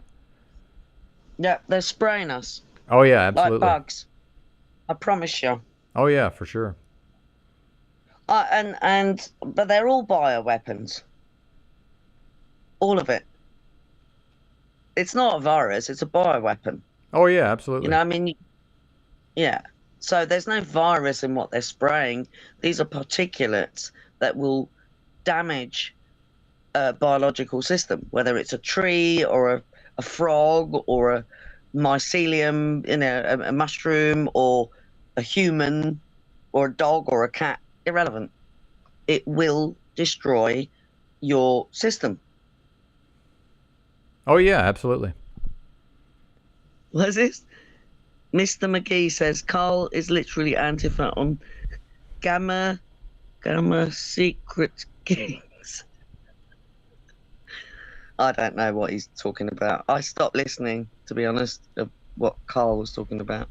Yeah, they're spraying us. Oh yeah, absolutely. Like bugs. I promise you. Oh yeah, for sure. But they're all bioweapons. All of it. It's not a virus, it's a bioweapon. Oh yeah, absolutely. You know, I mean, yeah. So there's no virus in what they're spraying. These are particulates that will damage a biological system, whether it's a tree or a frog or a mycelium, you know, a mushroom or a human or a dog or a cat. Irrelevant. it will destroy your system. Oh yeah, absolutely. What's this? Mr. McGee says Carl is literally Antifa on Gamma Secret Kings. I don't know what he's talking about. I stopped listening, to be honest, of what Carl was talking about.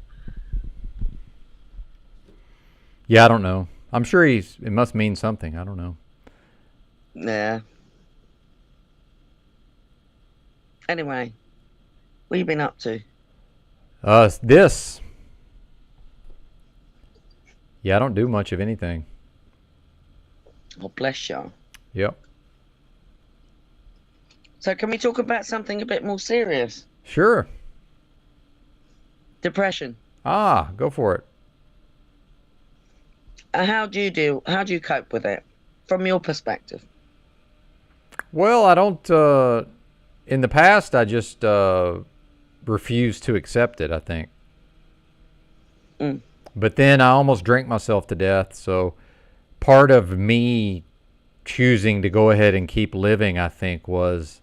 Yeah, I don't know. I'm sure it must mean something. I don't know. Yeah. Anyway, what you been up to? This. Yeah, I don't do much of anything. Oh, bless you. Yep. So can we talk about something a bit more serious? Sure. Depression. Ah, go for it. How do you cope with it from your perspective? Well, I don't, in the past, I just refused to accept it, I think. But then I almost drank myself to death, so part of me choosing to go ahead and keep living, I think, was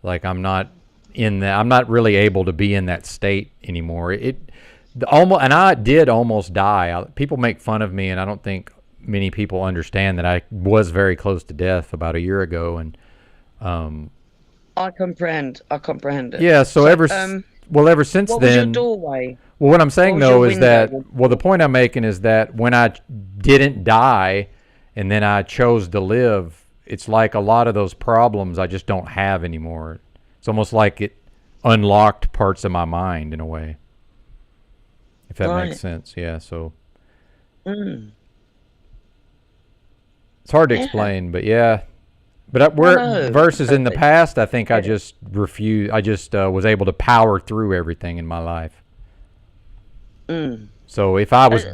like I'm not really able to be in that state anymore. And I did almost die. People make fun of me, and I don't think many people understand that I was very close to death about a year ago, and I comprehend it. yeah, so ever since what then. Was your doorway? Well, what I'm saying though is that, well, the point I'm making is that when I didn't die and then I chose to live, it's like a lot of those problems I just don't have anymore. It's almost like it unlocked parts of my mind in a way. If that makes sense. Yeah, so it's hard to explain, but yeah. But versus in the past, I think I just refused. I just was able to power through everything in my life. So if I was,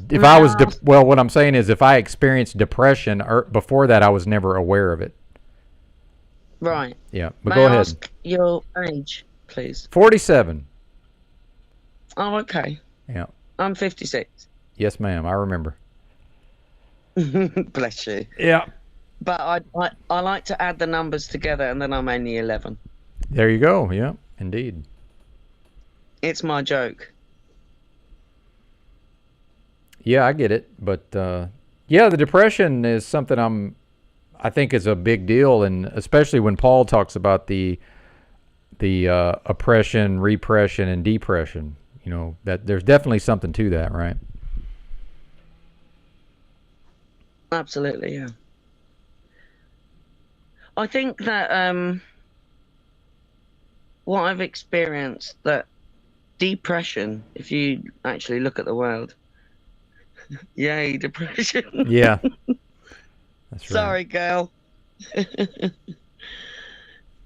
well, what I'm saying is, if I experienced depression before that, I was never aware of it. Right. Yeah, but May go I ahead. ask your age, please? 47. Oh, okay. Yeah. I'm 56. Yes, ma'am. I remember. Bless you. Yeah. But I like to add the numbers together, and then I'm only 11. There you go. Yeah, indeed. It's my joke. Yeah, I get it, but yeah, the depression is something I think is a big deal, and especially when Paul talks about the oppression, repression, and depression. You know, that there's definitely something to that, right? Absolutely, yeah. I think that what I've experienced, that depression, if you actually look at the world, yay, depression. Yeah. That's right. Sorry, girl.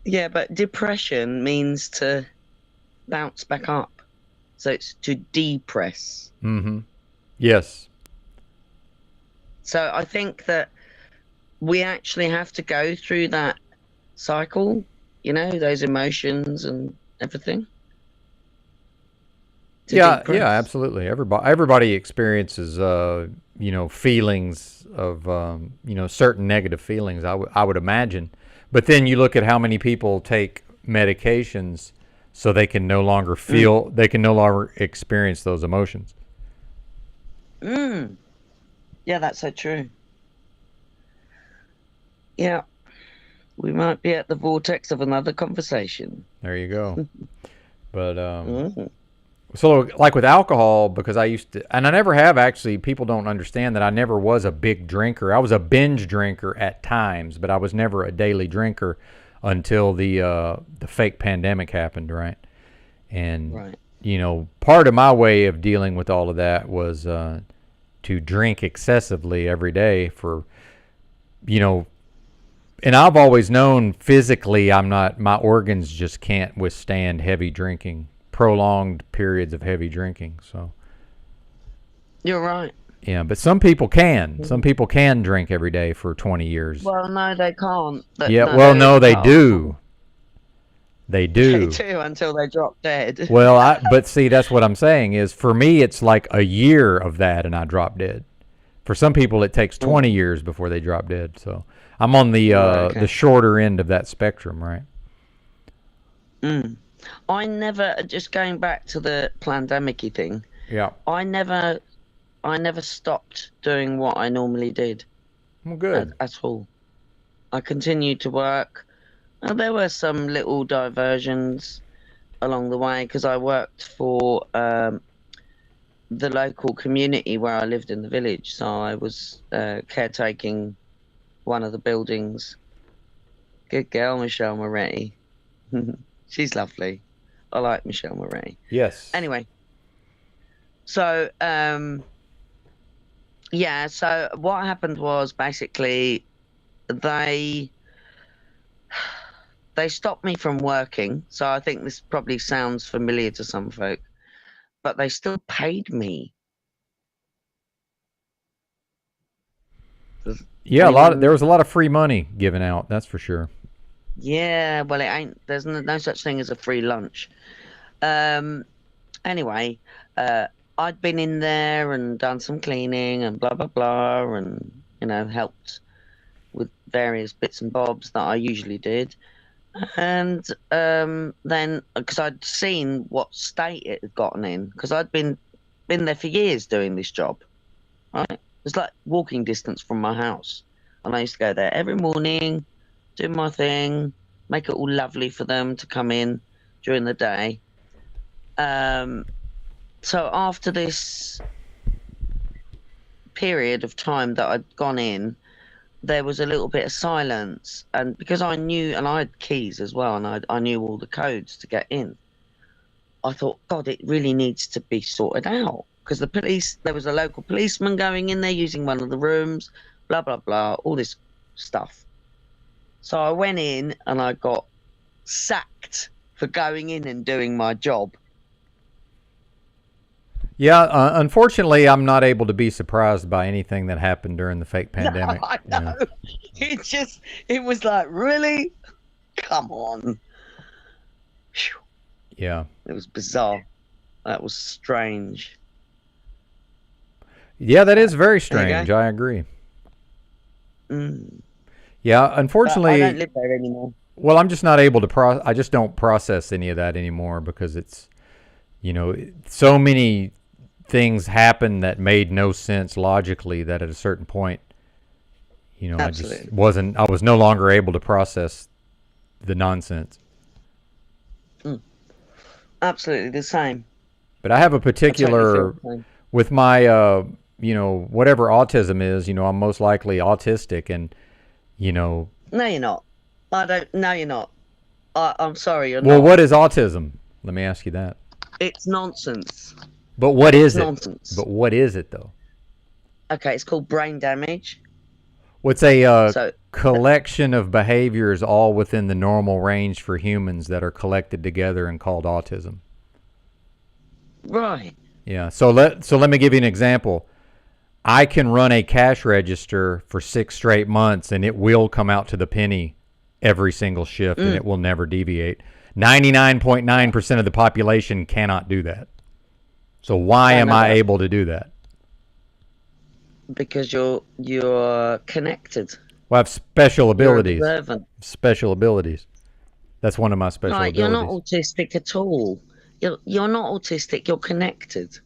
Yeah, but depression means to bounce back up. So it's to depress. Mm-hmm. Yes. So I think that we actually have to go through that cycle, you know, those emotions and everything. Yeah, absolutely. Everybody experiences, you know, feelings of, you know, certain negative feelings, I would imagine. But then you look at how many people take medications so they can no longer feel, they can no longer experience those emotions. Yeah, that's so true. Yeah, we might be at the vortex of another conversation. There you go. But so like with alcohol, because I used to, and I never have actually, people don't understand that I never was a big drinker. I was a binge drinker at times, but I was never a daily drinker until the fake pandemic happened, right? And you know, part of my way of dealing with all of that was to drink excessively every day for, you know, and I've always known physically my organs just can't withstand heavy drinking, prolonged periods of heavy drinking. So you're right. Yeah, but some people can. Some people can drink every day for 20 years. Well, no, they can't. Yeah, well, no, they do. They do. They do until they drop dead. Well, but see, that's what I'm saying is, for me, it's like a year of that and I drop dead. For some people, it takes 20 years before they drop dead. So I'm on the the shorter end of that spectrum, right? I never, just going back to the pandemic-y thing. Yeah. I never stopped doing what I normally did. Well, good. At all. I continued to work. There were some little diversions along the way because I worked for the local community where I lived in the village. So I was caretaking one of the buildings. Good girl, Michelle Moretti. She's lovely. I like Michelle Moretti. Yes. Anyway, so yeah, so what happened was basically they stopped me from working. So I think this probably sounds familiar to some folk, but they still paid me. Yeah, there was a lot of free money given out, that's for sure. Yeah, well, it ain't. There's no such thing as a free lunch. Anyway, I'd been in there and done some cleaning and blah blah blah, and helped with various bits and bobs that I usually did. And then, because I'd seen what state it had gotten in, because I'd been there for years doing this job, right? It's like walking distance from my house, and I used to go there every morning, do my thing, make it all lovely for them to come in during the day. So after this period of time that I'd gone in, there was a little bit of silence, and because I knew, and I had keys as well, and I knew all the codes to get in, I thought, God, it really needs to be sorted out, because there was a local policeman going in there using one of the rooms, blah blah blah, all this stuff. So I went in and I got sacked for going in and doing my job. Yeah, unfortunately, I'm not able to be surprised by anything that happened during the fake pandemic. No, I know. It was like, really? Come on. Whew. Yeah. It was bizarre. That was strange. Yeah, that is very strange. I agree. Yeah, unfortunately, I don't live there anymore. Well, I'm just not able to I just don't process any of that anymore, because it's, so many things happen that made no sense logically, that at a certain point, Absolutely. I was no longer able to process the nonsense. Absolutely the same. But I have a particular, with my, whatever autism is, I'm most likely autistic, and, No, you're not. No, you're not. I'm sorry, you're well, not. what is autism? Let me ask you that. It's nonsense. But what is it? Nonsense. But what is it, though? Okay, it's called brain damage. What's a collection of behaviors all within the normal range for humans that are collected together and called autism. Right. Yeah. So let me give you an example. I can run a cash register for 6 straight months, and it will come out to the penny every single shift, and it will never deviate. 99.9% of the population cannot do that. So why am I able to do that? Because you're connected. Well, I have special abilities. You're observant. Special abilities. That's one of my special abilities. You're not autistic at all. You're not autistic. You're connected.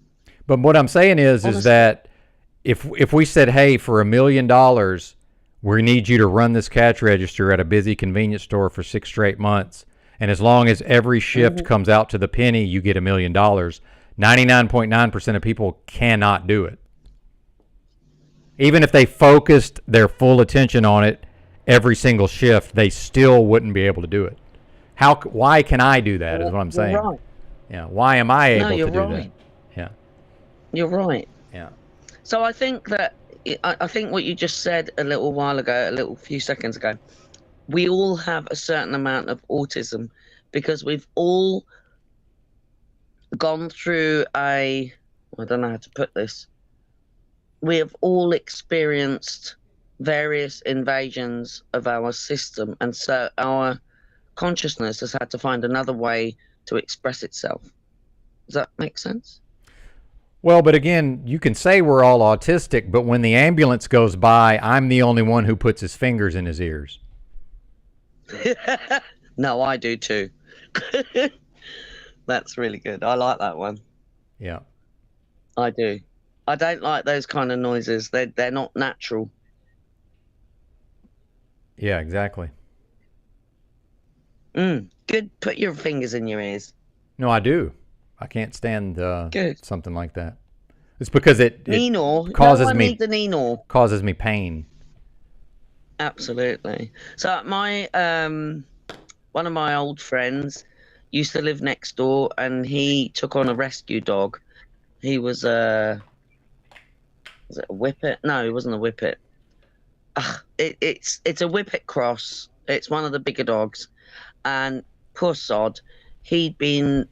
But what I'm saying is that if we said, hey, for $1 million, we need you to run this cash register at a busy convenience store for 6 straight months, and as long as every shift comes out to the penny, you get $1 million. 99.9% of people cannot do it. Even if they focused their full attention on it every single shift, they still wouldn't be able to do it. Why can I do that is what I'm saying. Right. Yeah. Why am I able to do right. that? Yeah. You're right. Yeah. So I think what you just said a little while ago, a few seconds ago, we all have a certain amount of autism because we've all gone through I don't know how to put this. We have all experienced various invasions of our system, and so our consciousness has had to find another way to express itself. Does that make sense? Well, but again, you can say we're all autistic, but when the ambulance goes by, I'm the only one who puts his fingers in his ears. No, I do too. That's really good. I like that one. Yeah. I do. I don't like those kind of noises. They're not natural. Yeah, exactly. Good. Put your fingers in your ears. No, I do. I can't stand Good. something like that. It's because it Nenor. causes No one me needs a Nenor. causes me pain. Absolutely. So my one of my old friends used to live next door, and he took on a rescue dog. He was it a whippet? No, he wasn't a whippet. It's a whippet cross. It's one of the bigger dogs, and poor sod, he'd been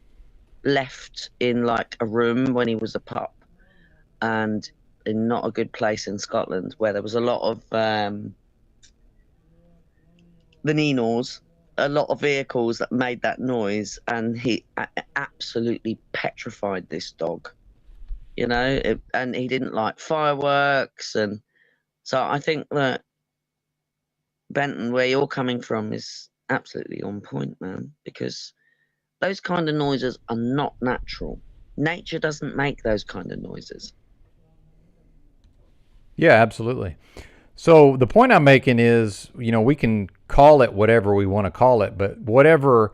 left in like a room when he was a pup, and in not a good place in Scotland where there was a lot of the Nenors, a lot of vehicles that made that noise, and he absolutely petrified this dog, you know, and he didn't like fireworks. And so I think that Benton, where you're coming from, is absolutely on point, man, because those kind of noises are not natural. Nature doesn't make those kind of noises. Yeah, absolutely. So the point I'm making is, you know, we can call it whatever we want to call it, but whatever,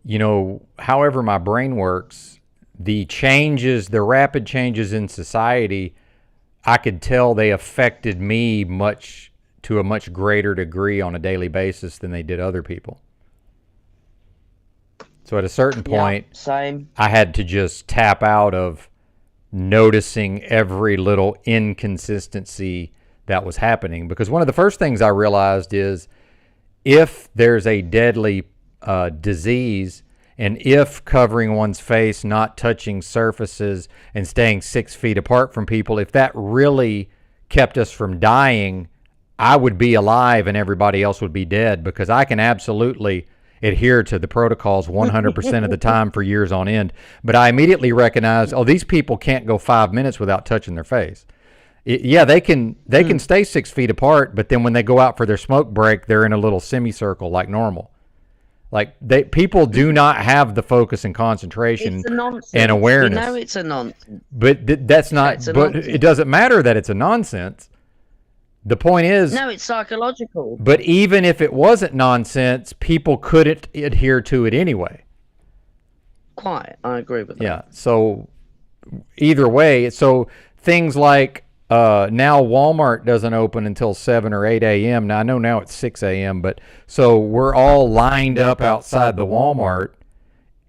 you know, however my brain works, the changes, the rapid changes in society, I could tell they affected me to a much greater degree on a daily basis than they did other people. So at a certain point, same. I had to just tap out of noticing every little inconsistency that was happening, because one of the first things I realized is if there's a deadly disease, and if covering one's face, not touching surfaces, and staying 6 feet apart from people, if that really kept us from dying, I would be alive and everybody else would be dead, because I can absolutely adhere to the protocols 100% of the time for years on end. But I immediately recognized, oh, these people can't go 5 minutes without touching their face. Yeah, they can stay 6 feet apart, but then when they go out for their smoke break, they're in a little semicircle like normal. Like people do not have the focus and concentration and awareness. You know it's a nonsense. But that's not. But it doesn't matter that it's a nonsense. The point is, no, it's psychological. But even if it wasn't nonsense, people couldn't adhere to it anyway. Quite, I agree with that. Yeah. So either way, so things like now Walmart doesn't open until 7 or 8 a.m. Now I know now it's 6 a.m. But so we're all lined up outside the Walmart,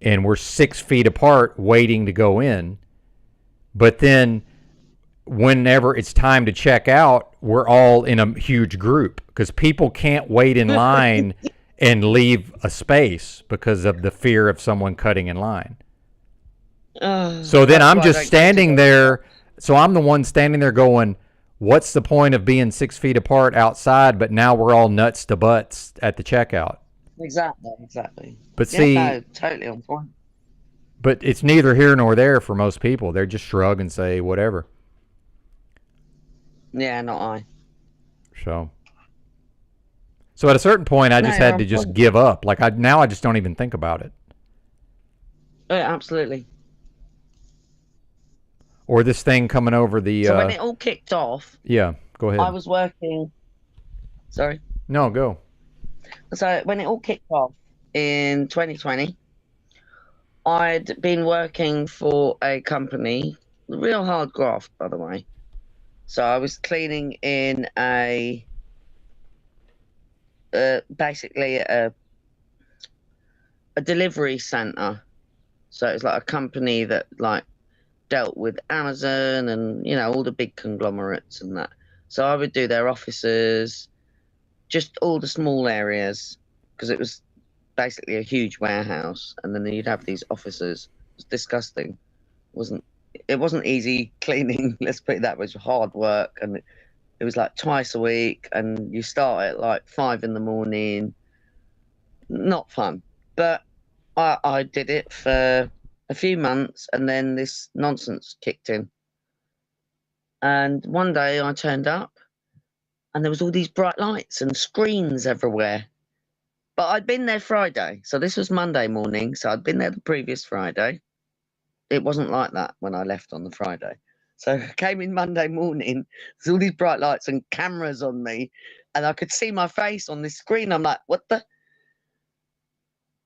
and we're 6 feet apart waiting to go in. But then whenever it's time to check out, we're all in a huge group, because people can't wait in line and leave a space because of the fear of someone cutting in line. So then I'm just standing there. So I'm the one standing there going, what's the point of being 6 feet apart outside, but now we're all nuts to butts at the checkout? Exactly. But see, no, totally on point. But it's neither here nor there for most people. They just shrug and say whatever. Yeah, not I. So at a certain point, I just had to just give up. Like now I just don't even think about it. Yeah, absolutely. Or this thing coming over the. So when it all kicked off. Yeah, go ahead. I was working. Sorry. No, go. So when it all kicked off in 2020, I'd been working for a company, real hard graft, by the way. So I was cleaning in basically a delivery center. So it's like a company that like dealt with Amazon and, you know, all the big conglomerates and that. So I would do their offices, just all the small areas, because it was basically a huge warehouse, and then you'd have these offices. It was disgusting. It wasn't easy cleaning, let's put it that way. It was hard work, and it was like twice a week, and you start at like 5 in the morning. Not fun. But I did it for a few months, and then this nonsense kicked in. And one day I turned up and there was all these bright lights and screens everywhere. But I'd been there Friday. So this was Monday morning. So I'd been there the previous Friday. It wasn't like that when I left on the Friday. So I came in Monday morning. There's all these bright lights and cameras on me. And I could see my face on this screen. I'm like, what the?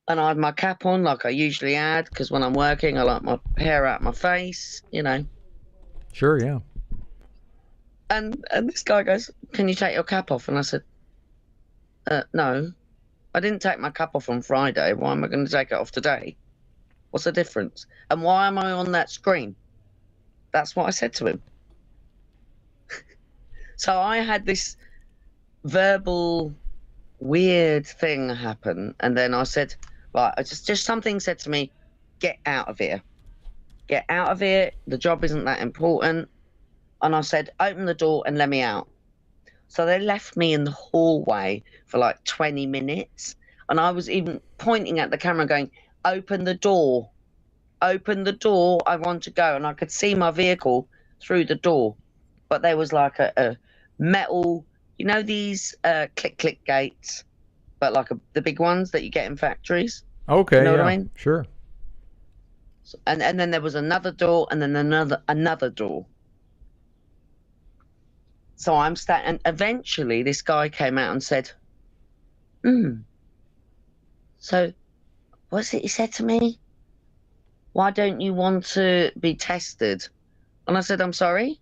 And I had my cap on like I usually had. Because when I'm working, I like my hair out my face, you know. Sure, yeah. And this guy goes, can you take your cap off? And I said, no. I didn't take my cap off on Friday. Why am I going to take it off today? What's the difference? And why am I on that screen? That's what I said to him. So I had this verbal weird thing happen. And then I said, right, just something said to me, get out of here. Get out of here. The job isn't that important. And I said, open the door and let me out. So they left me in the hallway for like 20 minutes. And I was even pointing at the camera going, open the door. Open the door. I want to go. And I could see my vehicle through the door. But there was like a metal, you know, these click gates, but like the big ones that you get in factories. Okay, you know yeah, what I mean? Sure. And then there was another door and then another door. So I'm standing, and eventually this guy came out and said, so what's it he said to me? Why don't you want to be tested? And I said, I'm sorry?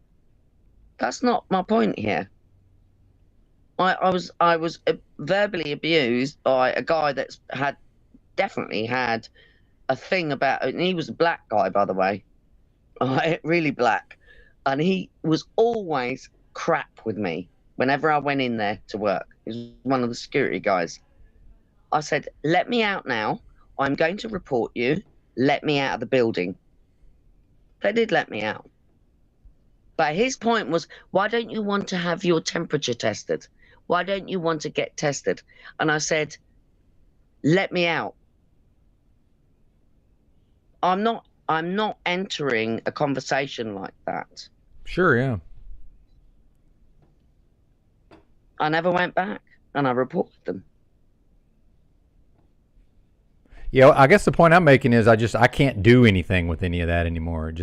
That's not my point here. I was verbally abused by a guy that's definitely had a thing about, and he was a black guy, by the way, really black. And he was always crap with me whenever I went in there to work. He was one of the security guys. I said, let me out now. I'm going to report you. Let me out of the building. They did let me out. But his point was, why don't you want to have your temperature tested? Why don't you want to get tested? And I said, let me out. I'm not entering a conversation like that. Sure, yeah. I never went back, and I reported them. Yeah, I guess the point I'm making is I can't do anything with any of that anymore.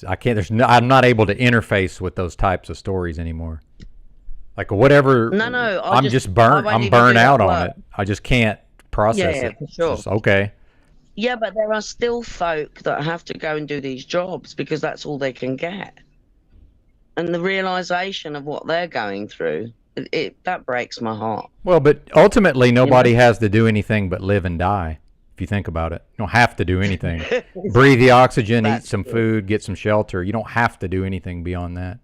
I can't. I'm not able to interface with those types of stories anymore. Like whatever. No. I'm just burnt. I'm burnt out on it. I just can't process it. For sure. Just, okay. Yeah, but there are still folk that have to go and do these jobs because that's all they can get. And the realization of what they're going through, that breaks my heart. Well, but ultimately, nobody has to do anything but live and die, if you think about it. You don't have to do anything. Breathe the oxygen, eat some food, get some shelter. You don't have to do anything beyond that.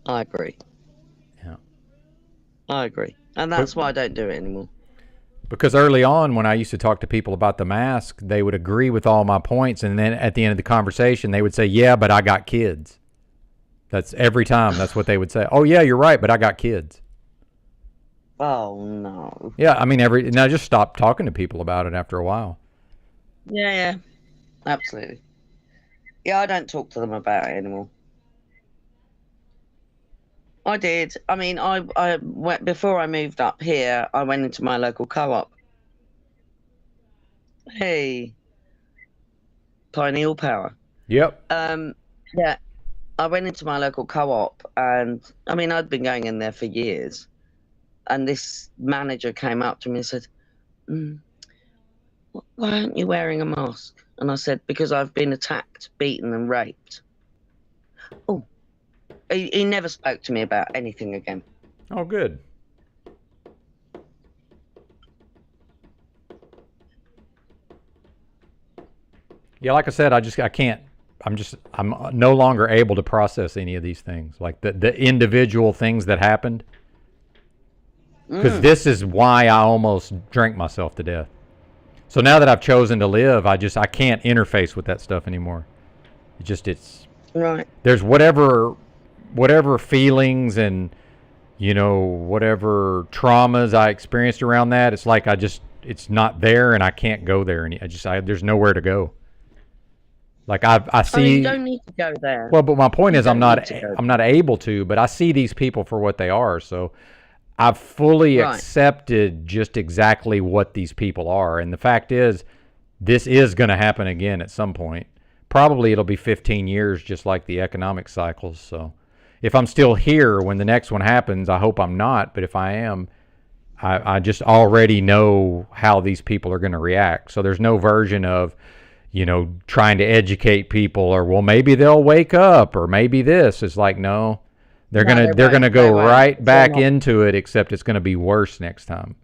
I agree. Yeah. I agree. And that's why I don't do it anymore. Because early on, when I used to talk to people about the mask, they would agree with all my points, and then at the end of the conversation, they would say, yeah, but I got kids. That's every time. That's what they would say. Oh, yeah, you're right, but I got kids. Oh, no. Yeah, I mean, and I just stopped talking to people about it after a while. Yeah, absolutely. Yeah, I don't talk to them about it anymore. I did. I mean, I went, before I moved up here, I went into my local co-op. Hey. Pineal Power. Yep. Yeah. I went into my local co-op, and I mean, I'd been going in there for years, and this manager came up to me and said, why aren't you wearing a mask? And I said, because I've been attacked, beaten and raped. Oh, he never spoke to me about anything again. Oh, good. Yeah, like I said, I can't. I'm no longer able to process any of these things, like the individual things that happened. Because this is why I almost drank myself to death. So now that I've chosen to live, I can't interface with that stuff anymore. It's right. There's whatever feelings and whatever traumas I experienced around that. It's like it's not there, and I can't go there, and there's nowhere to go. Like I Oh, see. you don't need to go there. Well, but my point You is, I'm don't not need to go I'm not able to, but I see these people for what they are. So I've fully Right. accepted just exactly what these people are. And the fact is, this is going to happen again at some point. Probably it'll be 15 years, just like the economic cycles. So if I'm still here when the next one happens, I hope I'm not. But if I am, I just already know how these people are going to react. So there's no version of, trying to educate people or, well, maybe they'll wake up or maybe this. It's like, no, they're No, going to they go won't. right They're back not. into it, except it's going to be worse next time.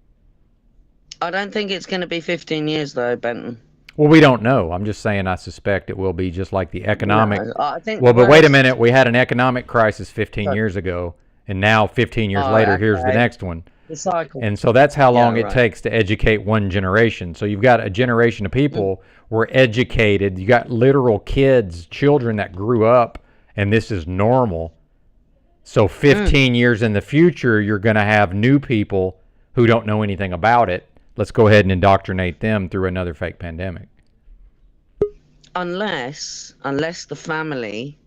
I don't think it's going to be 15 years though, Benton. Well, we don't know. I'm just saying I suspect it will be just like the economic. No, I think Well, but wait a worst- minute. We had an economic crisis 15 years ago, and now 15 years Oh, later, here's the okay. next one. The cycle. And so that's how long it right. takes to educate one generation. So you've got a generation of people were educated. You got literal kids, children that grew up, and this is normal. So 15 years in the future, you're going to have new people who don't know anything about it. Let's go ahead and indoctrinate them through another fake pandemic. Unless the family.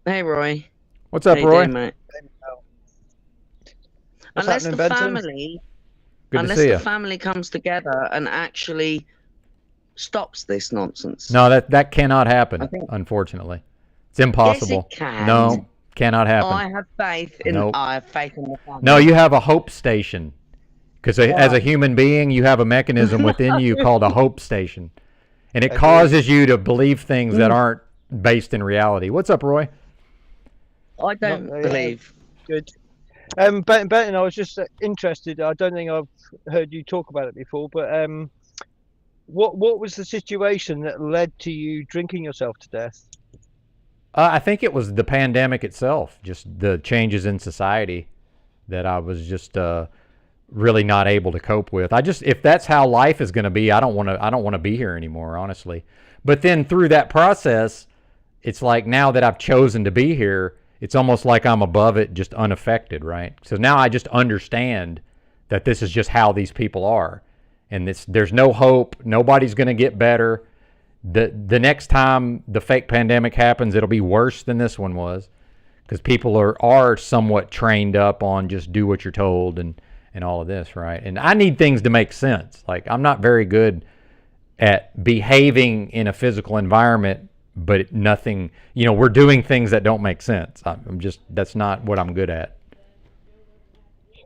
Hey, Roy. What's up, How you Roy? doing, mate? What's Unless the happening, Benson? family, Good to unless see the you. family comes together and actually stops this nonsense. No, that cannot happen, I think- unfortunately. It's impossible. Yes, it can. No, cannot happen. I have faith in. Nope. I have faith in the family. No, you have a hope station. Because as a human being, you have a mechanism within you called a hope station. And it causes you to believe things that aren't based in reality. What's up, Roy? I don't believe. Good. Benton, I was just interested. I don't think I've heard you talk about it before, but what was the situation that led to you drinking yourself to death? I think it was the pandemic itself, just the changes in society that I was just really not able to cope with. If that's how life is going to be, I don't want to be here anymore, honestly. But then through that process, it's like now that I've chosen to be here, it's almost like I'm above it, just unaffected, right? So now I just understand that this is just how these people are. And there's no hope. Nobody's going to get better. The next time the fake pandemic happens, it'll be worse than this one was, because people are somewhat trained up on just do what you're told and all of this, right? And I need things to make sense. Like, I'm not very good at behaving in a physical environment, but nothing, we're doing things that don't make sense. That's not what I'm good at.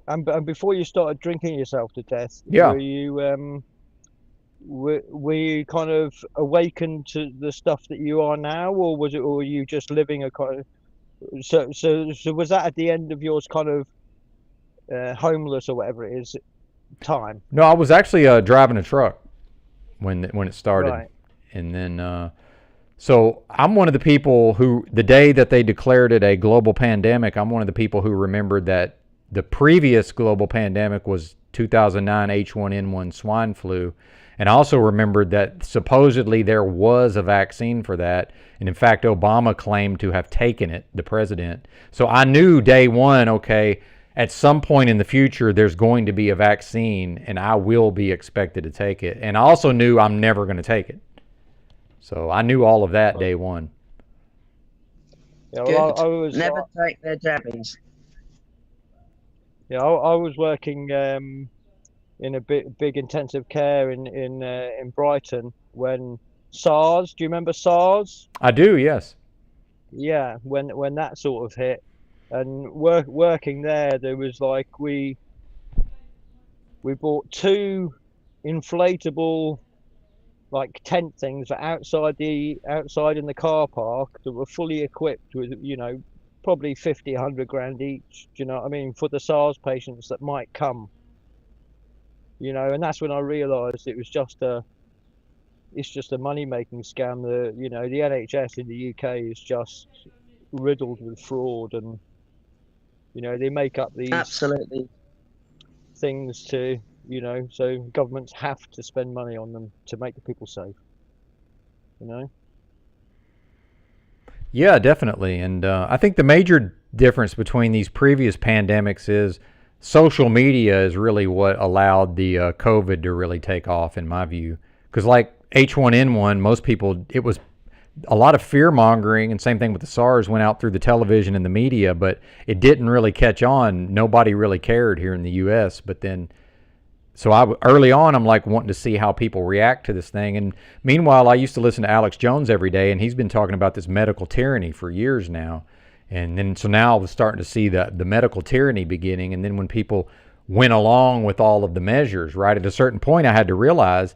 And before you started drinking yourself to death, Yeah. were you kind of awakened to the stuff that you are now, or were you just living a kind of so was that at the end of yours kind of homeless or whatever it is time? No, I was actually driving a truck when it started. Right. And then so I'm one of the people who, the day that they declared it a global pandemic, I'm one of the people who remembered that the previous global pandemic was 2009 H1N1 swine flu. And I also remembered that supposedly there was a vaccine for that. And in fact, Obama claimed to have taken it, the president. So I knew day one, okay, at some point in the future, there's going to be a vaccine and I will be expected to take it. And I also knew I'm never going to take it. So I knew all of that day one. Yeah, Good. well, I was Never take their jabbies. Yeah, I was working in a big intensive care in Brighton when SARS. Do you remember SARS? I do, yes. Yeah, when that sort of hit, and working there was like we bought 2 inflatable like tent things for outside in the car park that were fully equipped with probably 50, 100 grand each. Do you know what I mean, for the SARS patients that might come. And that's when I realised it's just a money-making scam. The NHS in the UK is just riddled with fraud, and they make up these Absolutely things to so governments have to spend money on them to make the people safe. Yeah, definitely. And I think the major difference between these previous pandemics is social media is really what allowed the COVID to really take off, in my view. Because like H1N1, most people, it was a lot of fear mongering, and same thing with the SARS, went out through the television and the media, but it didn't really catch on. Nobody really cared here in the U.S. But then, so early on, I'm like wanting to see how people react to this thing. And meanwhile, I used to listen to Alex Jones every day, and he's been talking about this medical tyranny for years now. And then, so now I was starting to see the medical tyranny beginning. And then when people went along with all of the measures, right, at a certain point, I had to realize,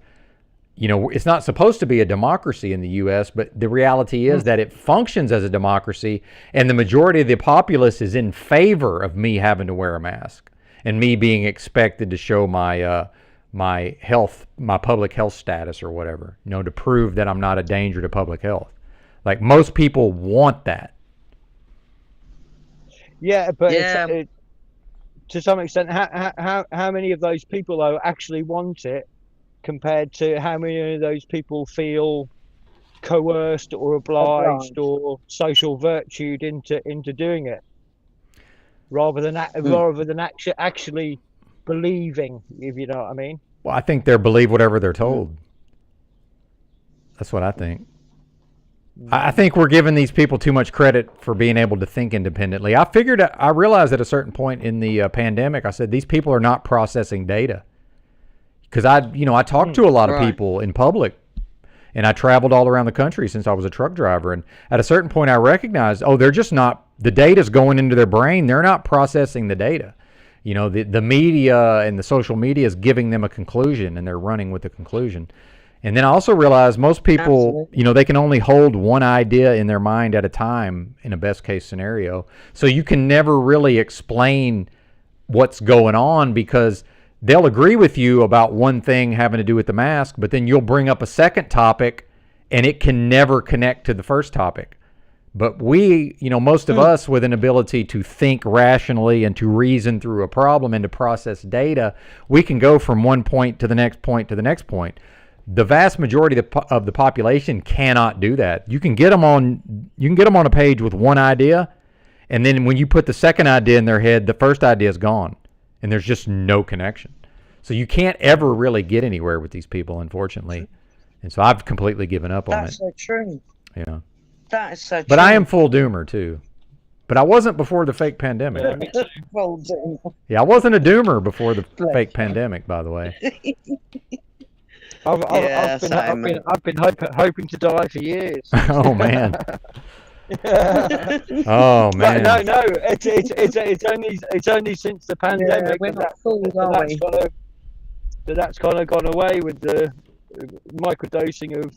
you know, it's not supposed to be a democracy in the U.S., but the reality is that it functions as a democracy, and the majority of the populace is in favor of me having to wear a mask and me being expected to show my my public health status or whatever, you know, to prove that I'm not a danger to public health. Like, most people want that. Yeah, but to some extent, how many of those people though actually want it, compared to how many of those people feel coerced or obliged or social virtued into doing it, rather than actually believing, if you know what I mean? Well, I think they believe whatever they're told. That's what I think. I think we're giving these people too much credit for being able to think independently. I realized at a certain point in the pandemic, I said, these people are not processing data. Because I talked to a lot of people in public, and I traveled all around the country since I was a truck driver. And at a certain point, I recognized, they're just not, the data's going into their brain. They're not processing the data. You know, the media and the social media is giving them a conclusion, and they're running with the conclusion. And then I also realized most people, you know, they can only hold one idea in their mind at a time in a best case scenario. So you can never really explain what's going on, because they'll agree with you about one thing having to do with the mask, but then you'll bring up a second topic and it can never connect to the first topic. But we, you know, most of us with an ability to think rationally and to reason through a problem and to process data, we can go from one point to the next point to the next point. The vast majority of the population cannot do that. You can get them on a page with one idea, and then when you put the second idea in their head, the first idea is gone, and there's just no connection. So you can't ever really get anywhere with these people, unfortunately. And so I've completely given up on it. That's so true. Yeah. That is so true. But I am full doomer too. But I wasn't before the fake pandemic. Full doomer. Yeah, I wasn't a doomer before the fake pandemic, by the way. I've been hoping to die for years. Oh man. Oh man. No. It's only since the pandemic that's kind of gone away with the microdosing of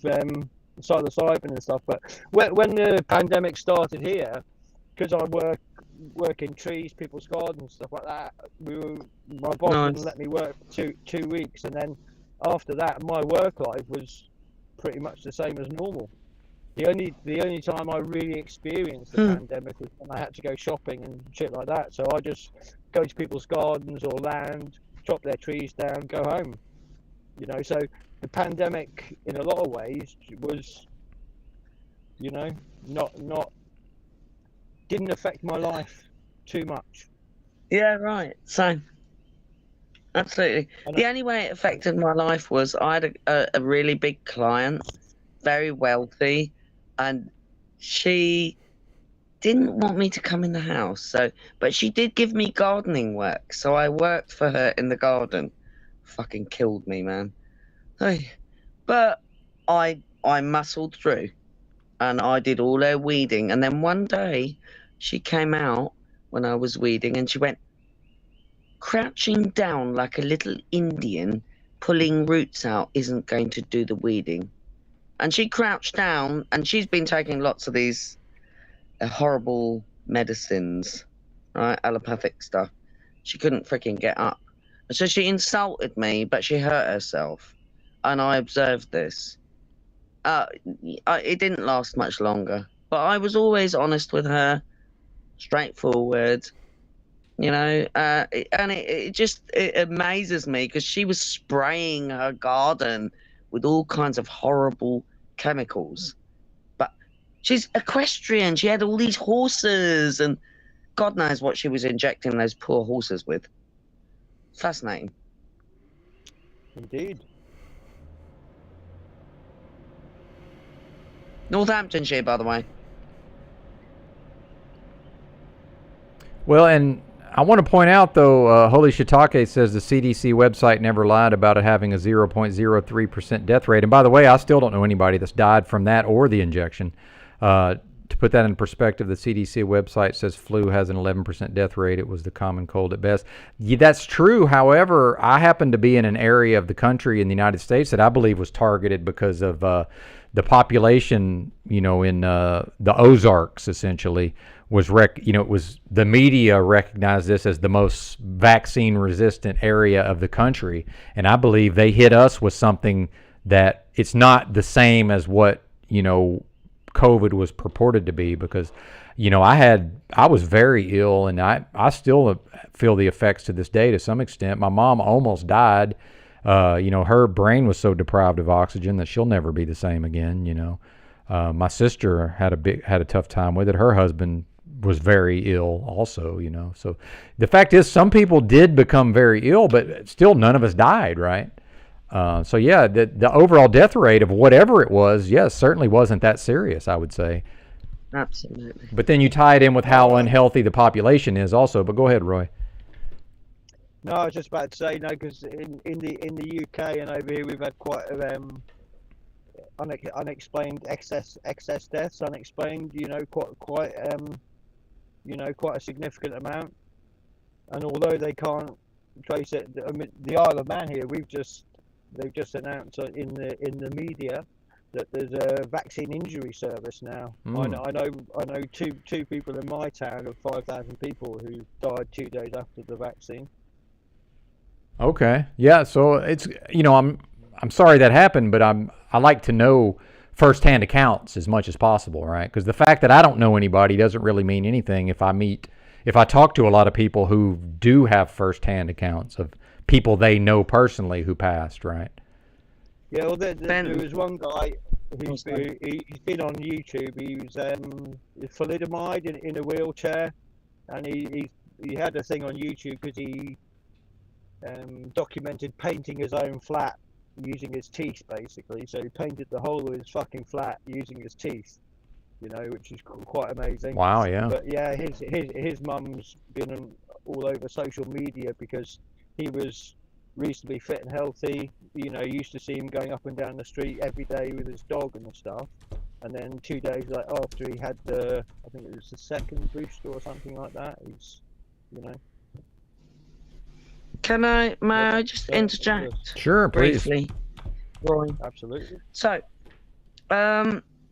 psilocybin and stuff. But when the pandemic started here, because I work in trees, people's gardens and stuff like that, my boss didn't let me work for two weeks, and then after that, my work life was pretty much the same as normal. The only time I really experienced the pandemic was when I had to go shopping and shit like that. So I just go to people's gardens or land, chop their trees down, go home. You know, so the pandemic, in a lot of ways, was, you know, not didn't affect my life too much. Yeah, right. Same. Absolutely. The only way it affected my life was I had a really big client, very wealthy, and she didn't want me to come in the house. But she did give me gardening work, so I worked for her in the garden. Fucking killed me, man. But I muscled through, and I did all her weeding. And then one day, she came out when I was weeding, and she went, crouching down like a little Indian, pulling roots out isn't going to do the weeding. And she crouched down, and she's been taking lots of these horrible medicines, right, allopathic stuff. She couldn't freaking get up. So she insulted me, but she hurt herself. And I observed this. It didn't last much longer, but I was always honest with her, straightforward. You know, and it amazes me, because she was spraying her garden with all kinds of horrible chemicals. But she's equestrian. She had all these horses, and God knows what she was injecting those poor horses with. Fascinating. Indeed. Northamptonshire, by the way. Well, and I want to point out, though, Holy Shiitake says the CDC website never lied about it having a 0.03% death rate. And by the way, I still don't know anybody that's died from that or the injection. To put that in perspective, the CDC website says flu has an 11% death rate. It was the common cold at best. Yeah, that's true. However, I happen to be in an area of the country in the United States that I believe was targeted because of the population, in the Ozarks, essentially, was it was the media recognized this as the most vaccine resistant area of the country, and I believe they hit us with something that it's not the same as what COVID was purported to be, because I was very ill, and I still feel the effects to this day to some extent. My mom almost died. Her brain was so deprived of oxygen that she'll never be the same again. My sister had a tough time with it. Her husband was very ill also, So the fact is, some people did become very ill, but still none of us died, right? So yeah, the overall death rate of whatever it was, yes, certainly wasn't that serious, I would say. Absolutely. But then you tie it in with how unhealthy the population is also. But go ahead, Roy. No, I was just about to say, because in the UK and over here we've had quite unexplained excess deaths, unexplained, quite a significant amount. And although they can't trace it, I mean, the Isle of Man here, they've just announced in the media that there's a vaccine injury service now. I know two people in my town of 5,000 people who died 2 days after the vaccine. Okay, yeah. So it's I'm sorry that happened, but I like to know firsthand accounts as much as possible, right? Because the fact that I don't know anybody doesn't really mean anything if I talk to a lot of people who do have firsthand accounts of people they know personally who passed, right? Yeah, well, there was one guy he's been on YouTube. He was thalidomide in a wheelchair, and he had a thing on YouTube because he documented painting his own flat using his teeth, basically. So he painted the whole of his fucking flat using his teeth, which is quite amazing. Wow, yeah. But yeah, his mum's been all over social media because he was reasonably fit and healthy. You used to see him going up and down the street every day with his dog and stuff. And then 2 days after he had I think it was the second booster or something like that, he's, May I just interject? Sure, please. Briefly. Roy. Absolutely. So,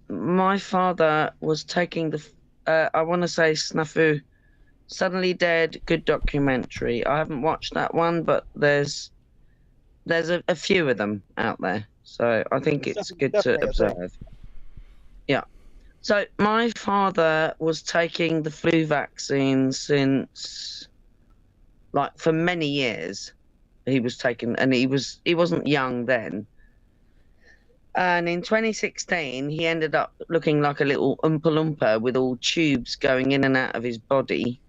my father was taking I want to say Snafu, Suddenly Dead, good documentary. I haven't watched that one, but there's a few of them out there, so I think it's good to observe. Yeah. So my father was taking the flu vaccine since, for many years. He was taking, and he wasn't young then. And in 2016, he ended up looking like a little Oompa Loompa with all tubes going in and out of his body.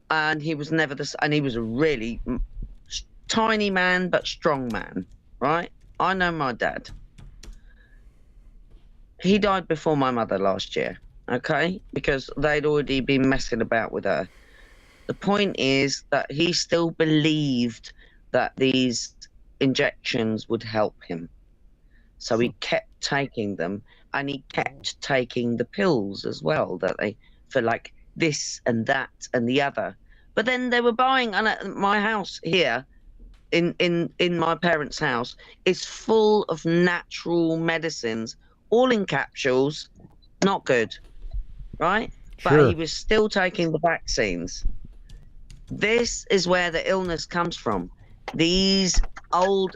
And he was and he was a really tiny man, but strong man, right? I know my dad. He died before my mother last year, okay? Because they'd already been messing about with her. The point is that he still believed that these injections would help him. So he kept taking them, and he kept taking the pills as well, for this and that and the other. But then they were buying, and my house here, in my parents' house, is full of natural medicines, all in capsules, not good, right? Sure. But he was still taking the vaccines. This is where the illness comes from. No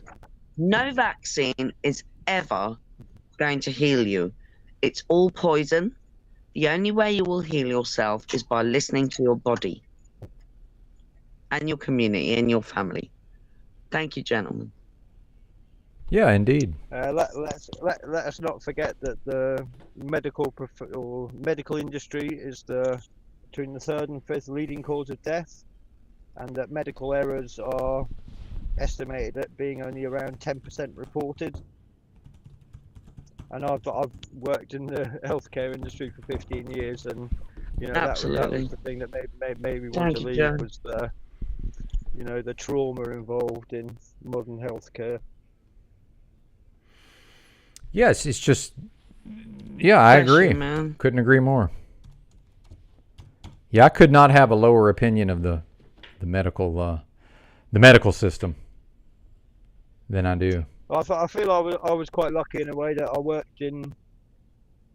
vaccine is ever going to heal you. It's all poison. The only way you will heal yourself is by listening to your body and your community and your family. Thank you, gentlemen. Yeah, indeed. Let us not forget that the medical industry is between the third and fifth leading cause of death, and that medical errors are estimated at being only around 10% reported. And I've worked in the healthcare industry for 15 years, and you know that was Absolutely. the thing that made me want Thank to you, leave Joe. was the the trauma involved in modern healthcare. Yes, it's just, yeah, I Bless you, agree. man. Couldn't agree more. Yeah, I could not have a lower opinion of the medical system than I do. I feel I was quite lucky in a way that I worked in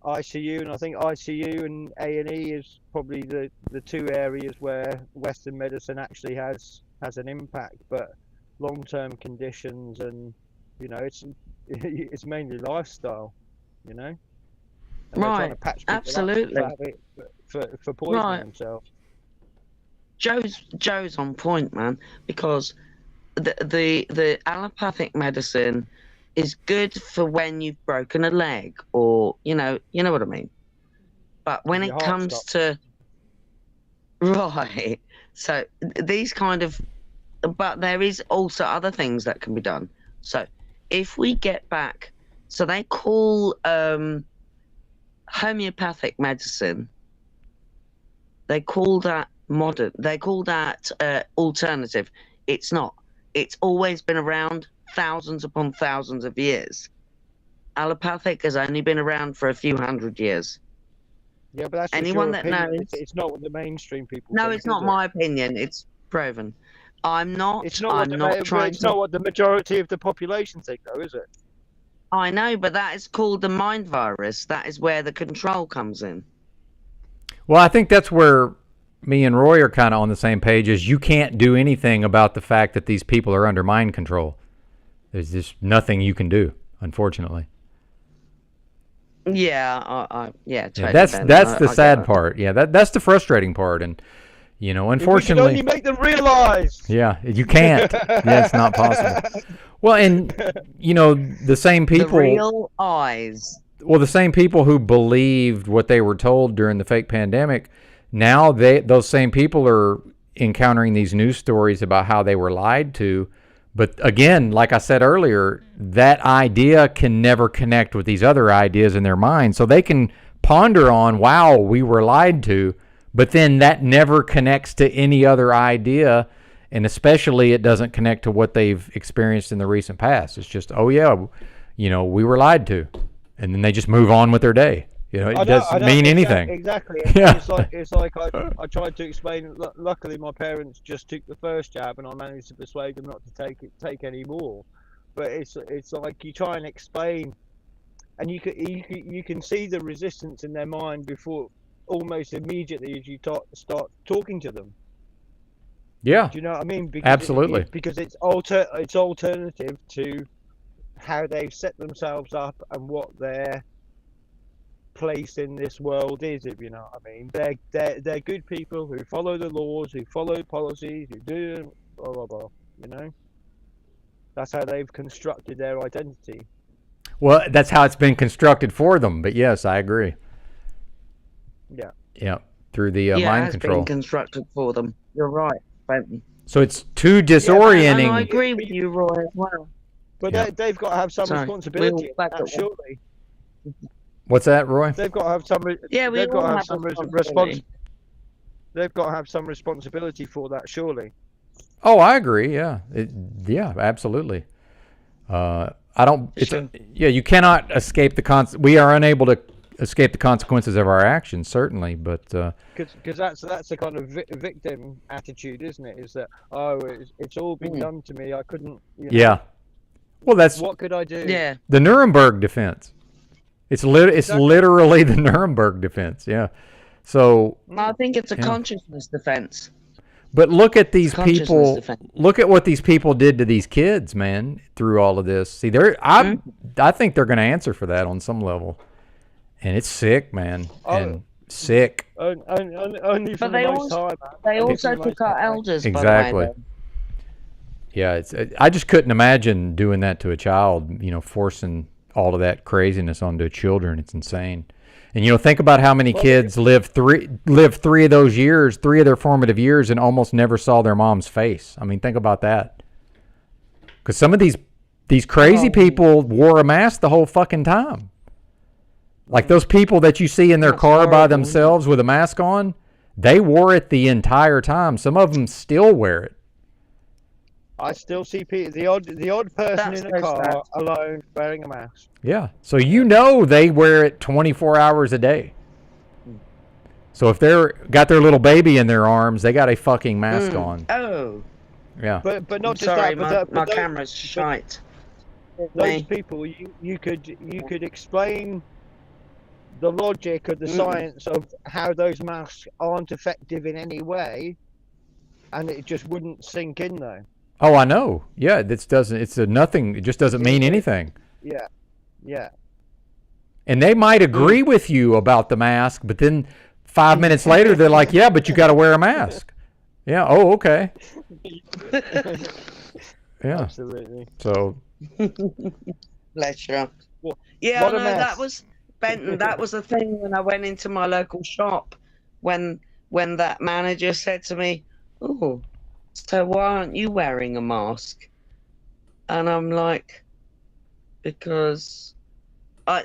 ICU, and I think ICU and A&E is probably the two areas where Western medicine actually has an impact. But long-term conditions, and it's mainly lifestyle, And they're trying to Right. patch people Absolutely. up for poisoning Right. themselves. Joe's on point, man, because the allopathic medicine is good for when you've broken a leg, or you know what I mean. But when Your it heart comes stops. to right, so these kind of, but there is also other things that can be done. So if we get back, so they call homeopathic medicine, they call that modern, they call that alternative. It's not. It's always been around thousands upon thousands of years. Allopathic has only been around for a few hundred years. Yeah, but that's Anyone just that your opinion. knows. It's not what the mainstream people No, think, it's not is it? my opinion. It's proven. I'm not. It's not what I'm not trying it's to. not what the majority of the population think, though, is it? I know, but that is called the mind virus. That is where the control comes in. Well, I think that's where me and Roy are kind of on the same page, is you can't do anything about the fact that these people are under mind control. There's just nothing you can do, unfortunately. Yeah, yeah, totally. Yeah, that's the I get sad that. part. Yeah, that's the frustrating part, and unfortunately, If we could only make them realize. yeah, you can't. Yeah, it's not possible. Well, and the same people. The real eyes. Well, the same people who believed what they were told during the fake pandemic, now those same people are encountering these news stories about how they were lied to. But again, like I said earlier, that idea can never connect with these other ideas in their mind. So they can ponder on, wow, we were lied to, but then that never connects to any other idea. And especially it doesn't connect to what they've experienced in the recent past. It's just, oh yeah, we were lied to. And then they just move on with their day. It doesn't mean anything. Exactly. Yeah. It's like I tried to explain. Luckily, my parents just took the first jab, and I managed to persuade them not to take any more. But it's like you try and explain, and you can see the resistance in their mind before, almost immediately as you start talking to them. Yeah. Do you know what I mean? Because absolutely. Because it's alternative to how they've set themselves up and what their place in this world is, if you know what I mean. They're good people who follow the laws, who follow policies, who do blah blah blah. That's how they've constructed their identity. Well, that's how it's been constructed for them. But yes, I agree. Yeah. Yeah. Through the mind it has control. been constructed for them. You're right, Benton. So it's too disorienting. And I agree with you, Roy, as well. But they've got to have some responsibility. Surely. What's that, Roy? They've got to have some. They've got to have some responsibility. They've got to have some responsibility for that, surely. Oh, I agree. Yeah, yeah, absolutely. I don't. You cannot escape the We are unable to escape the consequences of our actions, certainly. But because that's the kind of victim attitude, isn't it? Is that it's all been done to me. I couldn't. Yeah. Well, that's what could I do? Yeah. The Nuremberg defense. It's literally the Nuremberg defense. Yeah. So. I think it's a consciousness defense. But look at these people. Look at what these people did to these kids, man. Through all of this, see, I think they're going to answer for that on some level, and it's sick, man, and sick. Only for the most time. They also took our elders. Exactly. By the way, yeah, I just couldn't imagine doing that to a child. Forcing all of that craziness onto children. It's insane. And think about how many kids lived three of those years, 3 of their formative years, and almost never saw their mom's face. I mean, think about that. Because some of these crazy people wore a mask the whole fucking time. Like those people that you see in their car by themselves with a mask on, they wore it the entire time. Some of them still wear it. I still see people, the odd person in a car alone wearing a mask. Yeah. So you know they wear it 24 hours a day. So if they're got their little baby in their arms, they got a fucking mask on. Oh. Yeah. But not just sorry, that. my camera's shite. Those people, you could explain the logic of the science of how those masks aren't effective in any way, and it just wouldn't sink in though. Oh, I know. Yeah, this doesn't. It's a nothing. It just doesn't mean anything. Yeah, yeah. And they might agree with you about the mask, but then 5 minutes later they're like, "Yeah, but you got to wear a mask." Yeah. Oh, okay. Yeah. Absolutely. So. Bless you. Yeah, no, that was Benton. That was the thing when I went into my local shop, when that manager said to me, "Oh, so why aren't you wearing a mask?" And I'm like, because I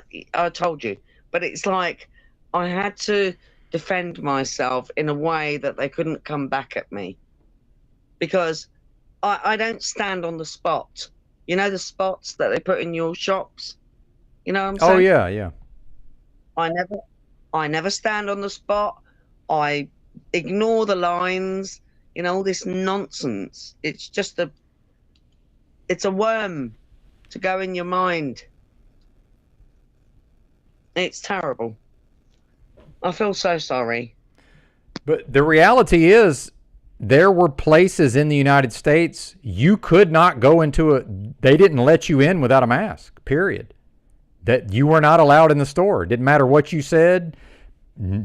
told you, but it's like I had to defend myself in a way that they couldn't come back at me, because I don't stand on the spot. You know the spots that they put in your shops? You know what I'm saying? Oh yeah, yeah. I never stand on the spot. I ignore the lines, you know, all this nonsense. It's just it's a worm to go in your mind. It's terrible. I feel so sorry. But the reality is, there were places in the United States you could not go into they didn't let you in without a mask, period. That you were not allowed in the store. Didn't matter what you said,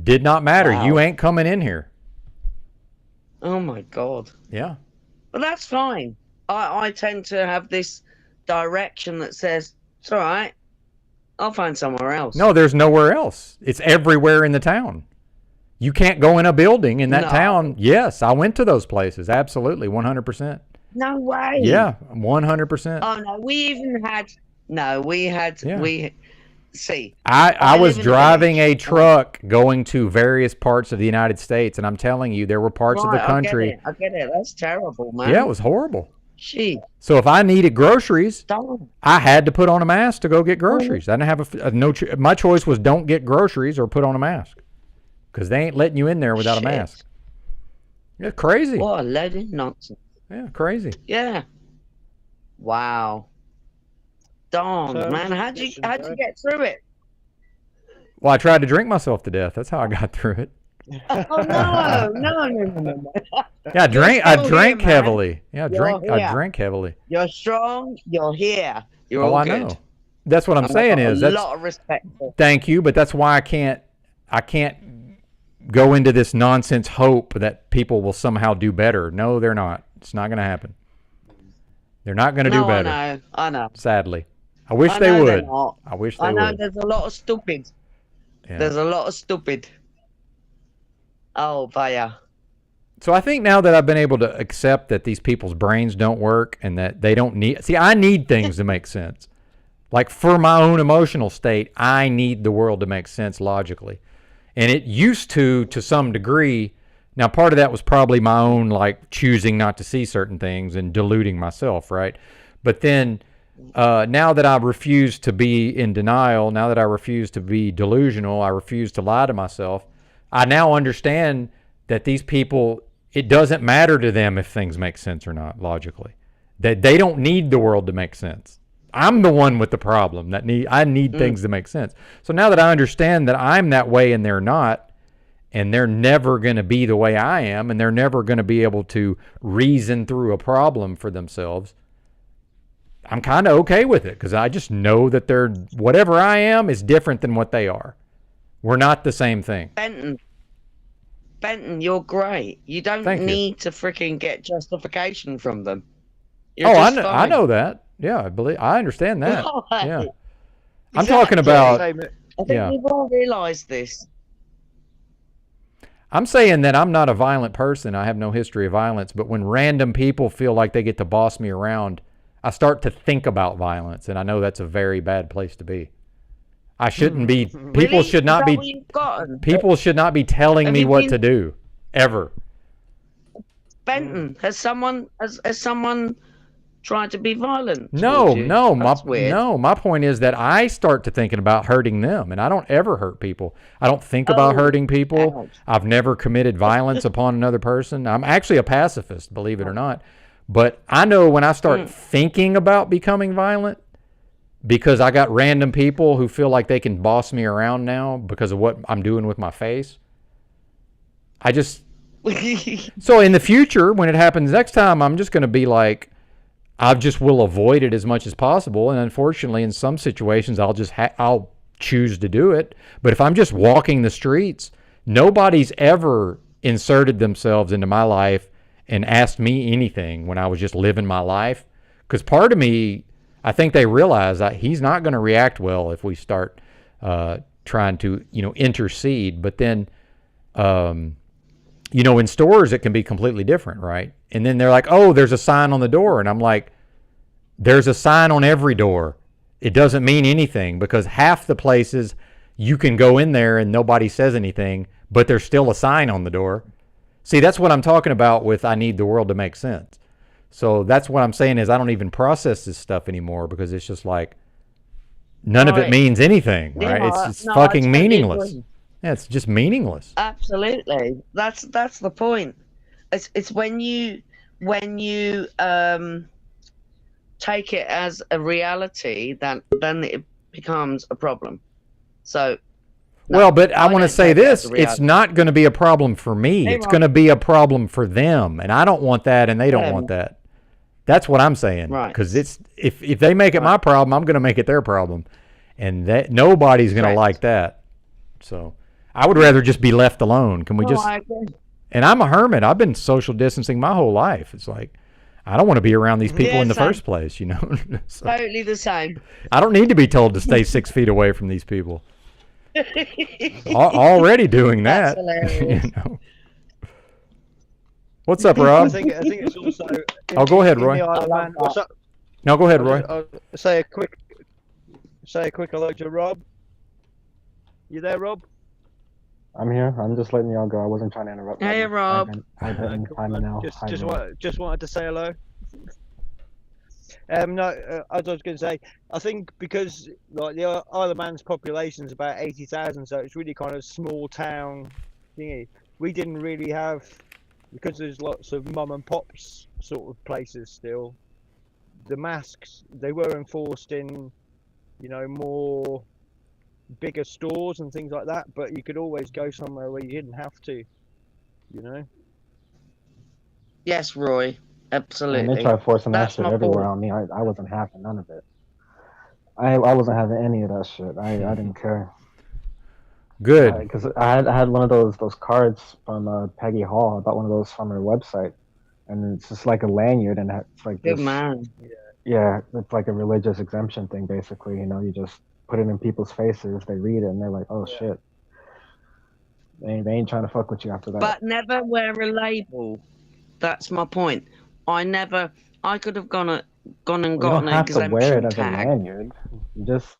did not matter. Wow. You ain't coming in here. Oh my God. Yeah. But that's fine. I tend to have this direction that says, it's all right, I'll find somewhere else. No, there's nowhere else. It's everywhere in the town. You can't go in a building in that town. Yes, I went to those places. Absolutely, 100%. No way. Yeah, 100%. Oh no, I was driving a truck going to various parts of the United States, and I'm telling you, there were parts of the country. I get it. That's terrible, man. Yeah, it was horrible. Gee. So if I needed groceries, I had to put on a mask to go get groceries. I didn't have my choice was don't get groceries or put on a mask, because they ain't letting you in there without a mask. Yeah, crazy. What a load of nonsense. Yeah, crazy. Yeah. Wow. Darn, man. How'd you get through it? Well, I tried to drink myself to death. That's how I got through it. Oh no. Yeah, I drank here, heavily. Yeah, I here. drank heavily. You're strong. You're here. You're Oh, all I good. know. That's what I'm saying is a that's lot of respect for. Thank you, but that's why I can't go into this nonsense hope that people will somehow do better. No, they're not. It's not going to happen. They're not going to do better. I know. Sadly. I wish they would. I wish they would. I know there's a lot of stupid. Yeah. There's a lot of stupid. Oh, vaya. So I think now that I've been able to accept that these people's brains don't work and that they don't need... See, I need things to make sense. Like for my own emotional state, I need the world to make sense logically. And it used to some degree. Now, part of that was probably my own, like, choosing not to see certain things and deluding myself, right? But then now that I refuse to be in denial, now that I refuse to be delusional, I refuse to lie to myself, I now understand that these people, it doesn't matter to them if things make sense or not, logically. That they don't need the world to make sense. I'm the one with the problem that I need things to make sense. So now that I understand that I'm that way and they're not, and they're never going to be the way I am, and they're never going to be able to reason through a problem for themselves, I'm kind of okay with it, because I just know that whatever I am is different than what they are. We're not the same thing. Benton, you're great. You don't need to freaking get justification from them. I know that. Yeah, I understand that. Right. Yeah. I'm talking about... I think we've all realized this. I'm saying that I'm not a violent person. I have no history of violence. But when random people feel like they get to boss me around, I start to think about violence. And I know that's a very bad place to be. I shouldn't be. People Really? should Is not that be. what you've gotten? People should not be telling Have me you what been- to do, ever. Benton, has someone tried to be violent? No, towards you? no, That's weird. my point is that I start to thinking about hurting them, and I don't ever hurt people. I don't think about hurting people. ouch. I've never committed violence upon another person. I'm actually a pacifist, believe it or not. But I know when I start thinking about becoming violent, because I got random people who feel like they can boss me around now because of what I'm doing with my face. I just... So in the future, when it happens next time, I'm just going to be like, I just will avoid it as much as possible. And unfortunately, in some situations, I'll choose to do it. But if I'm just walking the streets, nobody's ever inserted themselves into my life and asked me anything when I was just living my life. Because part of me, I think they realize that he's not going to react well if we start trying to, intercede. But then, in stores, it can be completely different, right? And then they're like, oh, there's a sign on the door. And I'm like, there's a sign on every door. It doesn't mean anything, because half the places you can go in there and nobody says anything, but there's still a sign on the door. See, that's what I'm talking about with I need the world to make sense. So that's what I'm saying is I don't even process this stuff anymore, because it's just like none of it means anything, right? Yeah, It's no, I fucking totally meaningless. agree. Yeah, it's just meaningless. Absolutely. That's the point. It's when you take it as a reality that then it becomes a problem. So Well, but I want to don't say take it as this, a it's reality. not going to be a problem for me. Hey, It's Rob. going to be a problem for them, and I don't want that, and they don't Them. want that. That's what I'm saying. Right. Because it's if they make it my problem, I'm going to make it their problem, and that nobody's going to like that. So I would rather just be left alone. Can we just? I agree. And I'm a hermit. I've been social distancing my whole life. It's like I don't want to be around these people Yeah, in the same. first place. So, Totally the same. I don't need to be told to stay 6 feet away from these people. Already doing that. That's hilarious. What's up, Rob? I think it's also. Oh, go ahead, Roy. In the Isle of Man. What's up? No, go ahead, Roy. I'll say a quick hello to Rob. You there, Rob? I'm here. I'm just letting y'all go. I wasn't trying to interrupt. Hey, Rob. Hi, Ben. Hi, Manel. Hi, Roy. Just wanted to say hello. No, as I was going to say, I think because like the Isle of Man's population is about 80,000, so it's really kind of small town thingy. We didn't really have, because there's lots of mum and pops sort of places still. The masks, they were enforced in, more bigger stores and things like that, but you could always go somewhere where you didn't have to, Yes, Roy. Absolutely. And they tried forcing that That's shit my everywhere point. on me. I wasn't having none of it. I wasn't having any of that shit. I didn't care. Good. Because I had one of those cards from Peggy Hall. I bought one of those from her website, and it's just like a lanyard, and it's like Good this. man. Yeah, it's like a religious exemption thing, basically. You just put it in people's faces, they read it, and they're like, "Oh shit." They ain't trying to fuck with you after that. But never wear a label. That's my point. I could have gone and You gotten don't an have to wear it exemption as a tag. lanyard. You just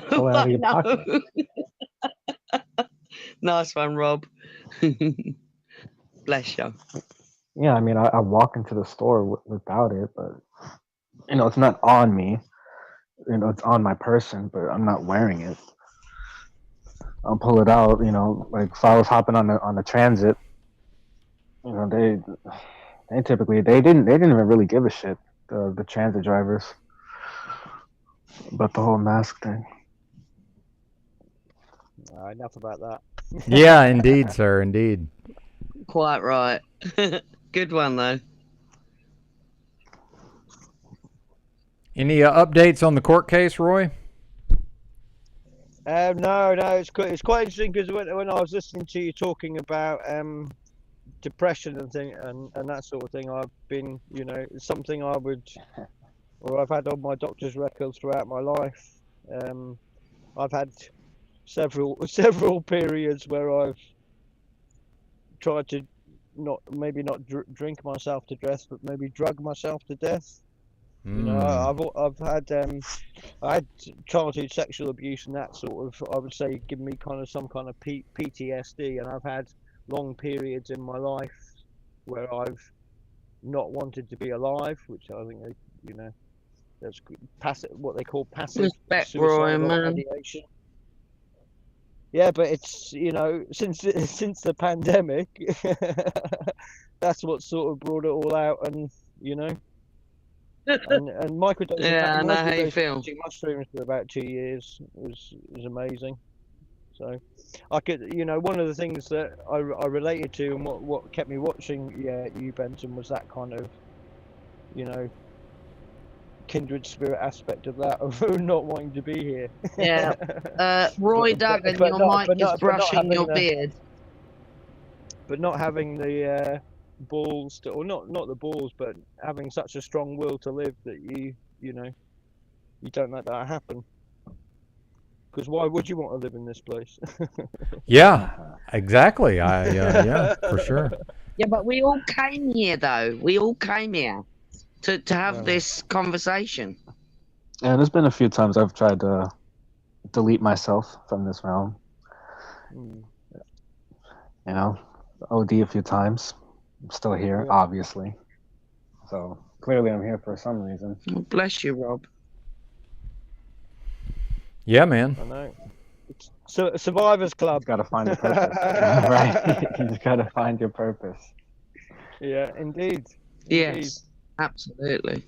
pull it out I of your pocket. know. Nice one, Rob. Bless you. Yeah, I mean, I walk into the store without it, but it's not on me. It's on my person, but I'm not wearing it. I'll pull it out. Like if I was hopping on the transit, they typically they didn't even really give a shit, the transit drivers, about the whole mask thing. Enough about that. Yeah, indeed, sir. Indeed. Quite right. Good one though. Any updates on the court case, Roy? No, it's quite interesting because when I was listening to you talking about depression and that sort of thing, I've been it's something I've had on my doctor's records throughout my life. I've had several periods where I've tried to maybe not drink myself to death, but maybe drug myself to death. You know, I've had I had childhood sexual abuse and that sort of, I would say, give me kind of some kind of PTSD, and I've had long periods in my life where I've not wanted to be alive, which I think, you know, that's passive, what they call passive Respect, Roy, suicidal man. ideation. Yeah, but it's, you know, since the pandemic, that's what sort of brought it all out, and you know, and microdosing. Yeah, I know how you feel. Mushrooms for about 2 years was amazing. So I could, you know, one of the things that I related to, and what kept me watching, you, Benson, was that kind of, you know, kindred spirit aspect of that, of not wanting to be here. Yeah. Roy Duggan, your mic is brushing your beard. But not having the balls to, or not the balls, but having such a strong will to live that you know, you don't let that happen. Because why would you want to live in this place? Yeah, exactly. Yeah, for sure. Yeah, but we all came here, though. We all came here to have this conversation. Yeah, there's been a few times I've tried to delete myself from this realm. You know, OD a few times. I'm still here, obviously. So clearly I'm here for some reason. Well, bless you, Rob. Yeah, man. I know. So Survivors Club. You gotta find your purpose. Right. You just gotta find your purpose. Yeah, indeed. Yes, absolutely.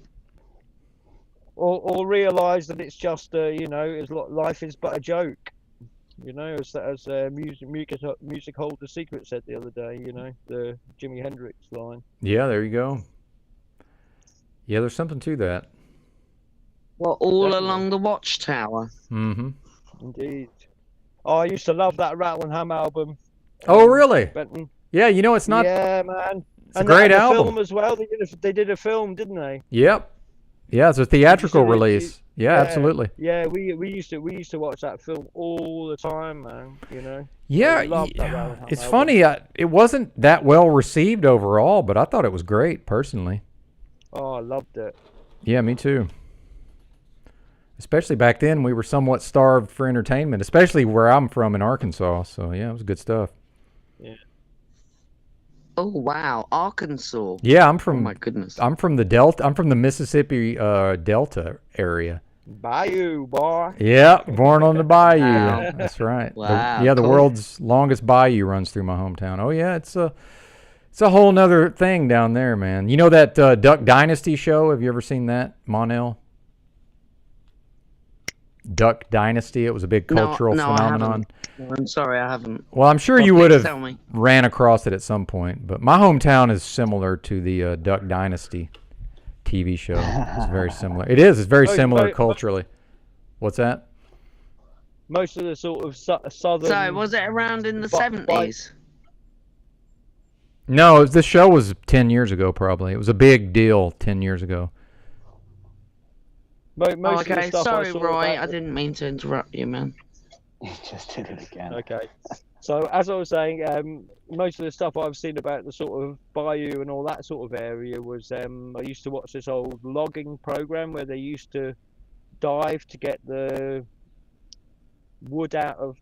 Or realise that it's just, you know, life is but a joke. You know, as Music Holder Secret said the other day, you know, the Jimi Hendrix line. Yeah, there you go. Yeah, there's something to that. Well, all along the Watchtower. Mm-hmm. Indeed. Oh, I used to love that Rattle and Hum album. Oh, really? Benton. Yeah, you know, it's not... Yeah, man. It's a great album. Film as well. They did a film, didn't they? Yep. Yeah, it's a theatrical release. Yeah, absolutely. Yeah, we used to watch that film all the time, man. You know. Yeah, I loved that Rattle and Hum it's album. funny. It wasn't that well received overall, but I thought it was great personally. Oh, I loved it. Yeah, me too. Especially back then, we were somewhat starved for entertainment, especially where I'm from in Arkansas. So yeah, it was good stuff. Yeah. Oh wow, Arkansas. Yeah, I'm from. Oh my goodness. I'm from the Delta. I'm from the Mississippi Delta area. Bayou, boy. Yeah, born on the bayou. Wow. That's right. Wow, the cool. world's longest bayou runs through my hometown. Oh yeah, it's a whole nother thing down there, man. You know that Duck Dynasty show? Have you ever seen that, Monel? Duck Dynasty. It was a big cultural phenomenon. I'm sorry, I haven't. Well, I'm sure Well, you would please have tell me. ran across it at some point. But my hometown is similar to the Duck Dynasty TV show. It's very similar. It is. It's very similar culturally. What's that? Most of the sort of southern. So, was it around in the 70s? No, this show was 10 years ago, probably. It was a big deal 10 years ago. Most of the Okay, stuff sorry, I saw Roy. about I didn't mean to interrupt you, man. You just did it again. Okay. So as I was saying, most of the stuff I've seen about the sort of bayou and all that sort of area was I used to watch this old logging program where they used to dive to get the wood out of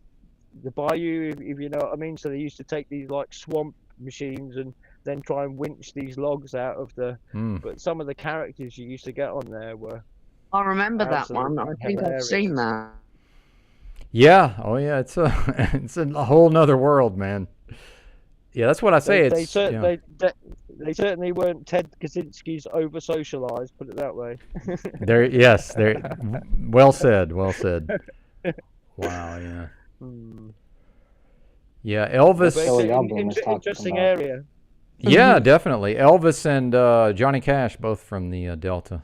the bayou, if you know what I mean. So they used to take these like swamp machines and then try and winch these logs out of the. But some of the characters you used to get on there were. I remember that one. I think I've seen that. Yeah. Oh, yeah. It's a whole nother world, man. Yeah, that's what I say. They certainly weren't Ted Kaczynski's over socialized. Put it that way. Yes. Well said. Well said. Wow. Yeah. Yeah. Elvis. Interesting area. Yeah, definitely. Elvis and Johnny Cash, both from the Delta.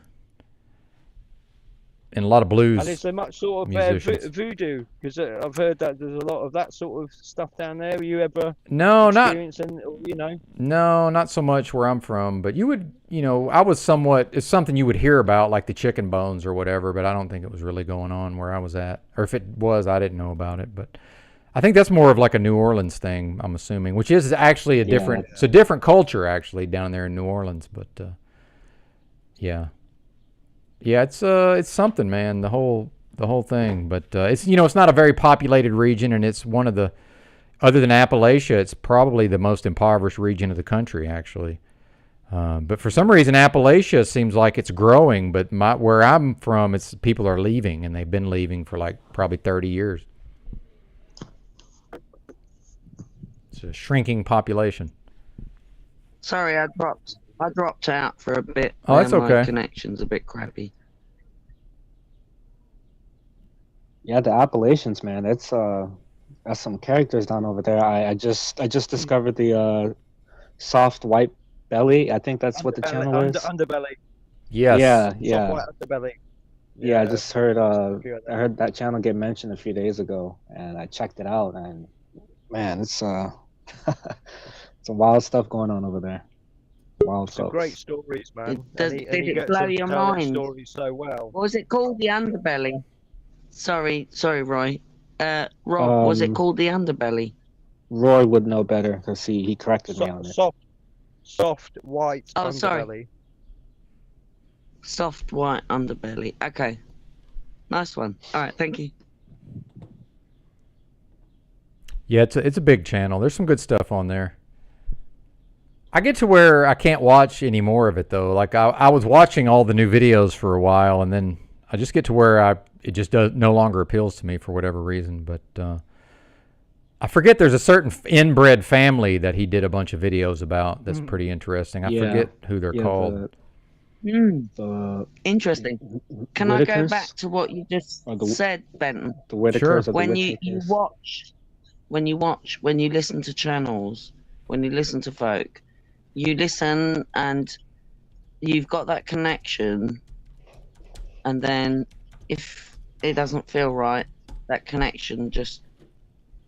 And a lot of blues. And is there much sort of voodoo? Because I've heard that there's a lot of that sort of stuff down there. Were you ever experiencing, you know? No, not so much where I'm from. But you would, you know, I was somewhat, it's something you would hear about, like the chicken bones or whatever, but I don't think it was really going on where I was at. Or if it was, I didn't know about it. But I think that's more of like a New Orleans thing, I'm assuming, which is actually it's a different culture actually down there in New Orleans. But yeah. Yeah, it's something, man. The whole thing, but it's it's not a very populated region, and it's one of the, other than Appalachia, it's probably the most impoverished region of the country, actually. But for some reason, Appalachia seems like it's growing, but where I'm from, it's people are leaving, and they've been leaving for like probably 30 years. It's a shrinking population. Sorry, I dropped out for a bit. Oh, that's okay. My connection's a bit crappy. Yeah, the Appalachians, man. That's some characters down over there. I just discovered the soft white belly. I think that's what the channel is. Underbelly. Yes. Yeah. Soft white underbelly. Yeah, I just heard I heard that channel get mentioned a few days ago, and I checked it out, and man, it's some wild stuff going on over there. Wild Some folks. great stories, man. Did it blow your mind? Stories so well. What was it called? The underbelly. Sorry, Roy. Rob, was it called the underbelly? Roy would know better because he corrected me on it. Soft white underbelly. Sorry. Soft white underbelly. Okay. Nice one. All right, thank you. Yeah, it's a big channel. There's some good stuff on there. I get to where I can't watch any more of it though. Like I was watching all the new videos for a while, and then I just get to where it just no longer appeals to me for whatever reason. But I forget there's a certain inbred family that he did a bunch of videos about. That's pretty interesting. I forget who they're called. Interesting. Can I go back to what you just said, Benton? The Whitakers. Sure. When you listen to channels, when you listen to folk, you listen and you've got that connection, and then if it doesn't feel right, that connection just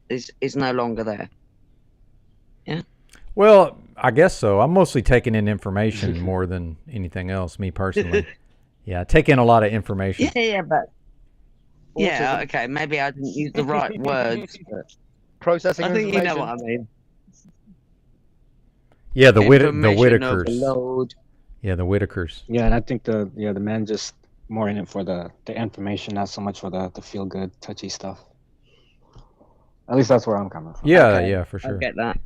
is no longer there. Yeah. Well, I guess so. I'm mostly taking in information more than anything else, me personally. Yeah, I take in a lot of information. Yeah, but yeah, okay, maybe I didn't use the right words, but processing. I think you know what I mean. Yeah, the Information Whitakers. overload. Yeah, the Whitakers. Yeah, and I think the man just more in it for the information, not so much for the feel good, touchy stuff. At least that's where I'm coming from. Yeah, Okay, yeah, for sure. I get that.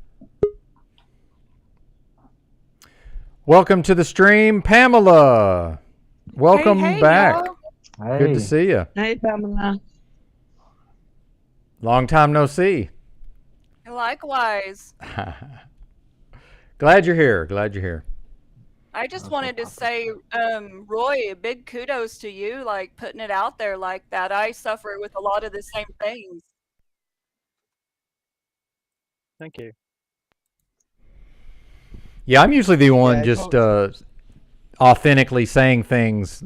Welcome to the stream, Pamela. Welcome hey, back. y'all. Good to see you. Hey, Pamela. Long time no see. Likewise. Glad you're here. I just wanted to say, Roy, big kudos to you, like putting it out there like that. I suffer with a lot of the same things. Thank you. Yeah, I'm usually the one just authentically saying things,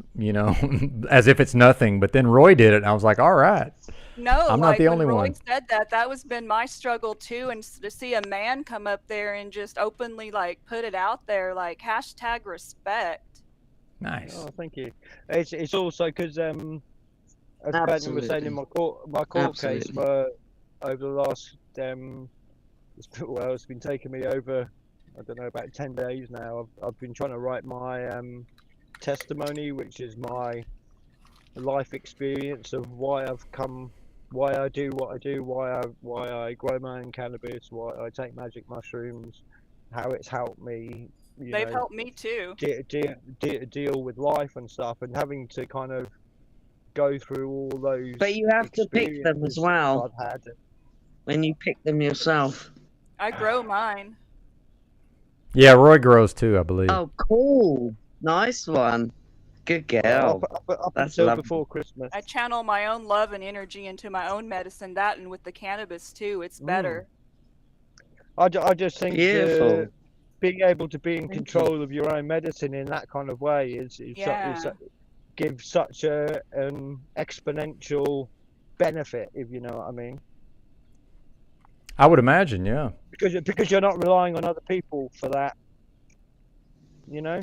as if it's nothing. But then Roy did it, and I was like, all right. No, I'm not the only when Roy one. said that was been my struggle too, and to see a man come up there and just openly like put it out there, like #respect. Nice. Oh, thank you. It's also because as Benton was saying in my court case, over the last it's been taking me over, I don't know, about 10 days now. I've been trying to write my testimony, which is my life experience of why I've come, why I do what I do, why I grow my own cannabis, why I take magic mushrooms, how it's helped me. They've helped me too. Deal with life and stuff, and having to kind of go through all those. But you have to pick them as well. I've had. When you pick them yourself. I grow mine. Yeah, Roy grows too, I believe. Oh, cool. Nice one. Good girl. That's lovely. Before Christmas. I channel my own love and energy into my own medicine. That and with the cannabis too, it's better. I just think Beautiful. Being able to be in control of your own medicine in that kind of way gives such a exponential benefit, if you know what I mean. I would imagine, yeah. Because you're not relying on other people for that.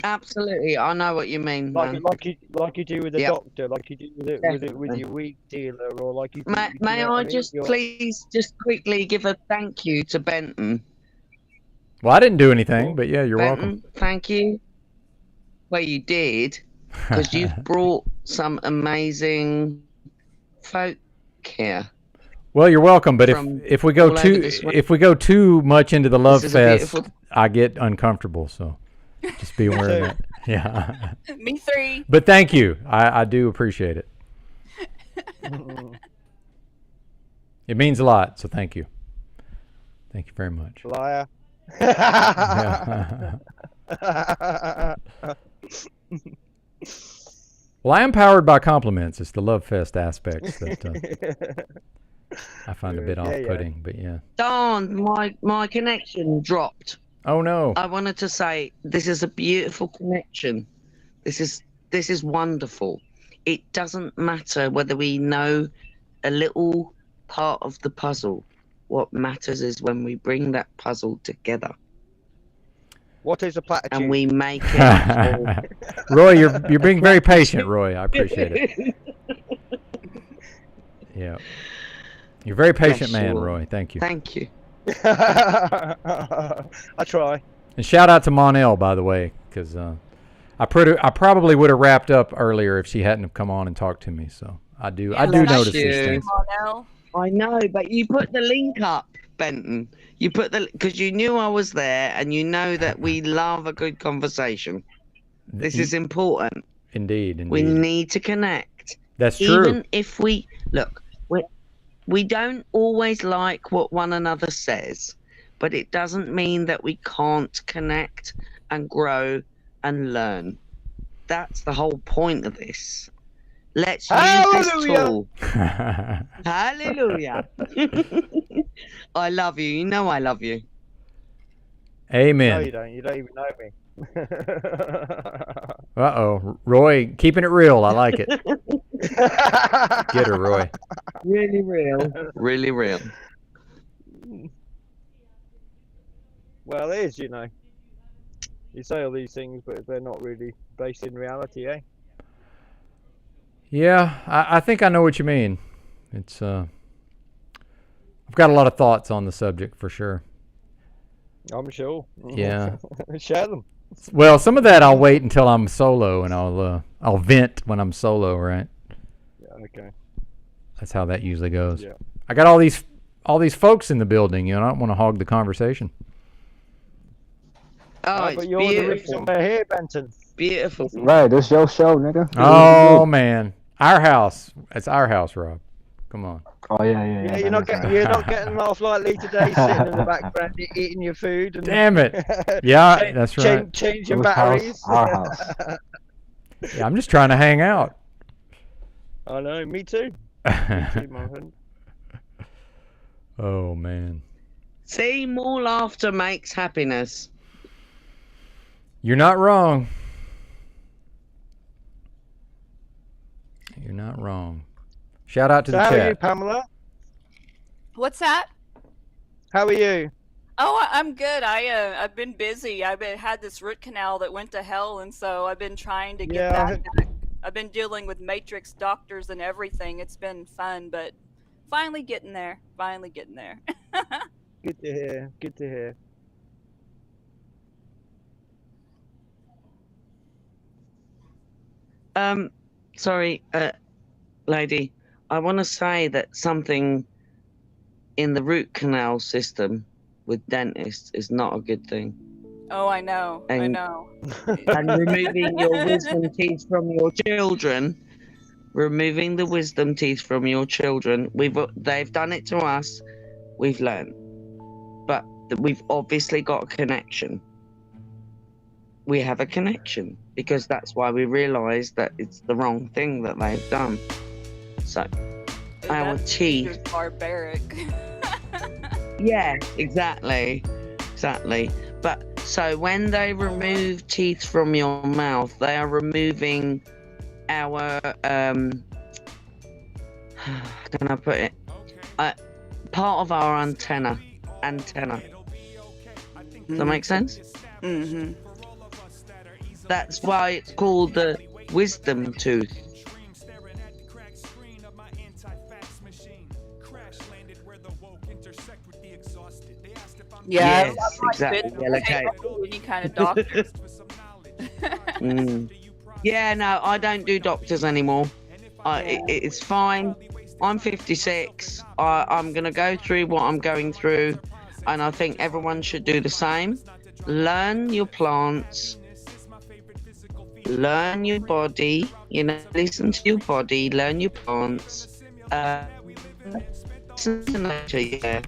Absolutely, I know what you mean. Like you do with a doctor, like you do with your weed dealer, or like you. May I just please just quickly give a thank you to Benton. Well, I didn't do anything, but yeah, you're Benton, welcome. Thank you. Well, you did. because you've brought some amazing folk here. Well, you're welcome. But From if we go all over too this world. if we go too much into the love This is a fest, beautiful- I get uncomfortable. So just be aware of that. Yeah. Me three. But thank you. I do appreciate it. It means a lot. So thank you. Thank you very much. Liar. Yeah. Well, I am powered by compliments. It's the love fest aspects that I find a bit off-putting. But yeah. Darn, my connection dropped. Oh no. I wanted to say this is a beautiful connection. This is wonderful. It doesn't matter whether we know a little part of the puzzle. What matters is when we bring that puzzle together. What is a platitude? And we make it. Roy, you're being very patient, Roy. I appreciate it. Yeah. You're a very patient man, Roy. Thank you. Thank you. I try. And shout out to Monel, by the way, because I probably would have wrapped up earlier if she hadn't have come on and talked to me. So I do notice these things. I know, but you put the link up, Benton. You put because you knew I was there, and you know that we love a good conversation. This is important. Indeed. We need to connect. That's true. Even if we we don't always like what one another says, but it doesn't mean that we can't connect and grow and learn. That's the whole point of this. Let's use this tool. Hallelujah. I love you. You know I love you. Amen. No, you don't. You don't even know me. Uh-oh. Roy, keeping it real. I like it. Get her, Roy. Really real. Really real. Well, it is, you know. You say all these things, but they're not really based in reality, eh? Yeah, I think I know what you mean. It's I've got a lot of thoughts on the subject for sure. I'm sure. Yeah. Share them. Well, some of that I'll wait until I'm solo, and I'll vent when I'm solo, right? Yeah, okay. That's how that usually goes. Yeah. I got all these folks in the building. You know, I don't want to hog the conversation. Oh, it's but you're beautiful. the reason we're here, Benton. Beautiful. Right, this your show, nigga. Oh man, our house. It's our house, Rob. Come on. Oh yeah. Yeah, you're not getting off lightly today, sitting in the background eating your food. And Damn it. Yeah, that's right. Changing Whose batteries. house? Our house. Yeah, I'm just trying to hang out. I know, me too. Me too, my friend. Oh man. See, more laughter makes happiness. You're not wrong. You're not wrong. Shout out to the How chat. are you, Pamela? What's that? How are you? Oh, I'm good. I've been busy. Had this root canal that went to hell, and so I've been trying to get that back. I've been dealing with matrix doctors and everything. It's been fun, but finally getting there. Finally getting there. Good to hear. Good to hear. Sorry, lady. I want to say that something in the root canal system with dentists is not a good thing. Oh, I know. I And- know. And removing your wisdom teeth from your children, removing the wisdom teeth from your children, they've done it to us. We've learned, but we've obviously got a connection. We have a connection because that's why we realise that it's the wrong thing that they've done. So our That's teeth. just barbaric. Yeah, exactly. But so when they remove teeth from your mouth, they are removing our how can I put it? Part of our antenna. Does that make sense? Mm-hmm. That's why it's called the wisdom tooth. Yeah, Yes, exactly. Yeah, okay. Any kind of doctor. Yeah, no, I don't do doctors anymore. It's fine. I'm 56. I'm going to go through what I'm going through, and I think everyone should do the same. Learn your plants. Learn your body. Listen to your body. Learn your plants. Listen to nature, yeah.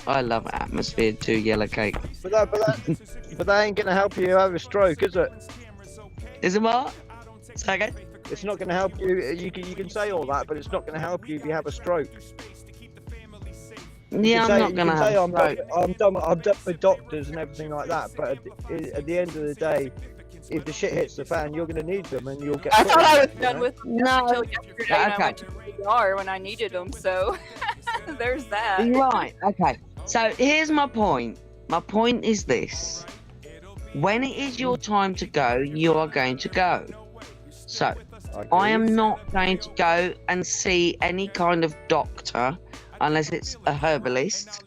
I love atmosphere too, yellow cake. But that ain't gonna help you have a stroke, is it? Is it what? Say again? It's not gonna help you. You can say all that, but it's not gonna help you if you have a stroke. Yeah, I'm not gonna have a stroke. I'm done with doctors and everything like that. But at the end of the day, if the shit hits the fan, you're gonna need them, and you'll get. I thought I was done with no. until yesterday, and I went to the ER when I needed them. So there's that. Right. Okay. So here's my point. My point is this: when it is your time to go, you are going to go. So I am not going to go and see any kind of doctor unless it's a herbalist.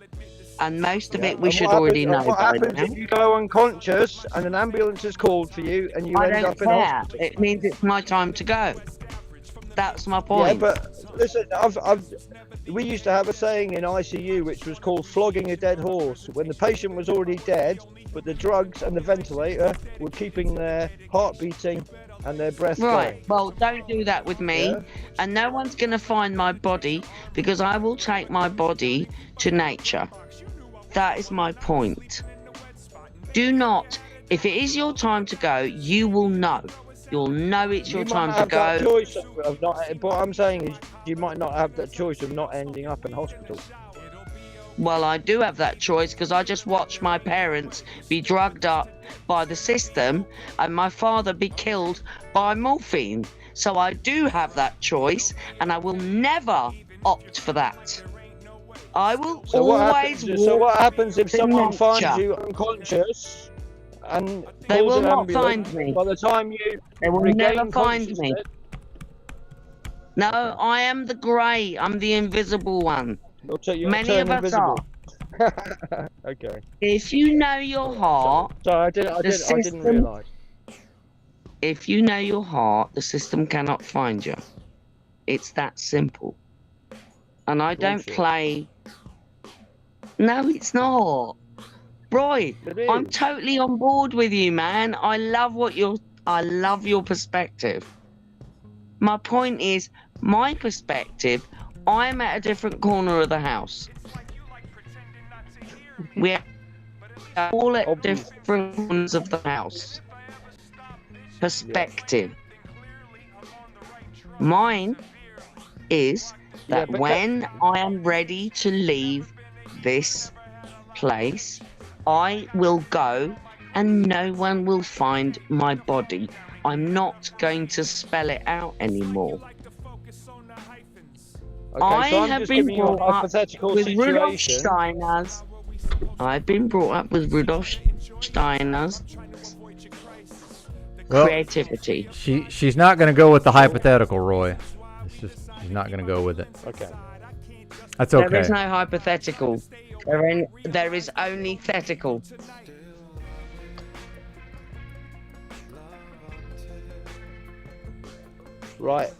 And most of it we should already know What by happens now. if you go unconscious and an ambulance is called for you and you end up in hospital? It means it's my time to go. That's my point. Yeah, but listen, we used to have a saying in ICU which was called flogging a dead horse. When the patient was already dead, but the drugs and the ventilator were keeping their heart beating and their breath Right, going. well, don't do that with me. Yeah. And no one's going to find my body because I will take my body to nature. That is my point. Do not, if it is your time to go, you will know. You'll know it's your time to go. That choice of not, what I'm saying is you might not have that choice of not ending up in hospital. Well, I do have that choice because I just watched my parents be drugged up by the system and my father be killed by morphine. So I do have that choice and I will never opt for that. I will So what happens if someone finds you unconscious and they calls will an not ambulance? find me. By the time you They will regain never find me. consciousness- No, I am the grey. I'm the invisible one. you'll Many turn of us invisible. are. Okay. If you know your heart, Sorry, I the didn't system- realise. If you know your heart, the system cannot find you. It's that simple. And I don't Bullshit. play. No, it's not. Roy, It I'm is. totally on board with you, man. I love your perspective. My point is, my perspective, I'm at a different corner of the house. We're all at different corners of the house. Perspective. Mine is that but when I am ready to leave this place, I will go and no one will find my body. I'm not going to spell it out anymore. Okay, I so I'm have just been giving you a brought up hypothetical with Rudolf situation. Steiner's. I've been brought up with Rudolf Steiner's Well, creativity. She's not going to go with the hypothetical, Roy. It's just she's not going to go with it. Okay. That's okay. There is no hypothetical. There is only thetical. Right.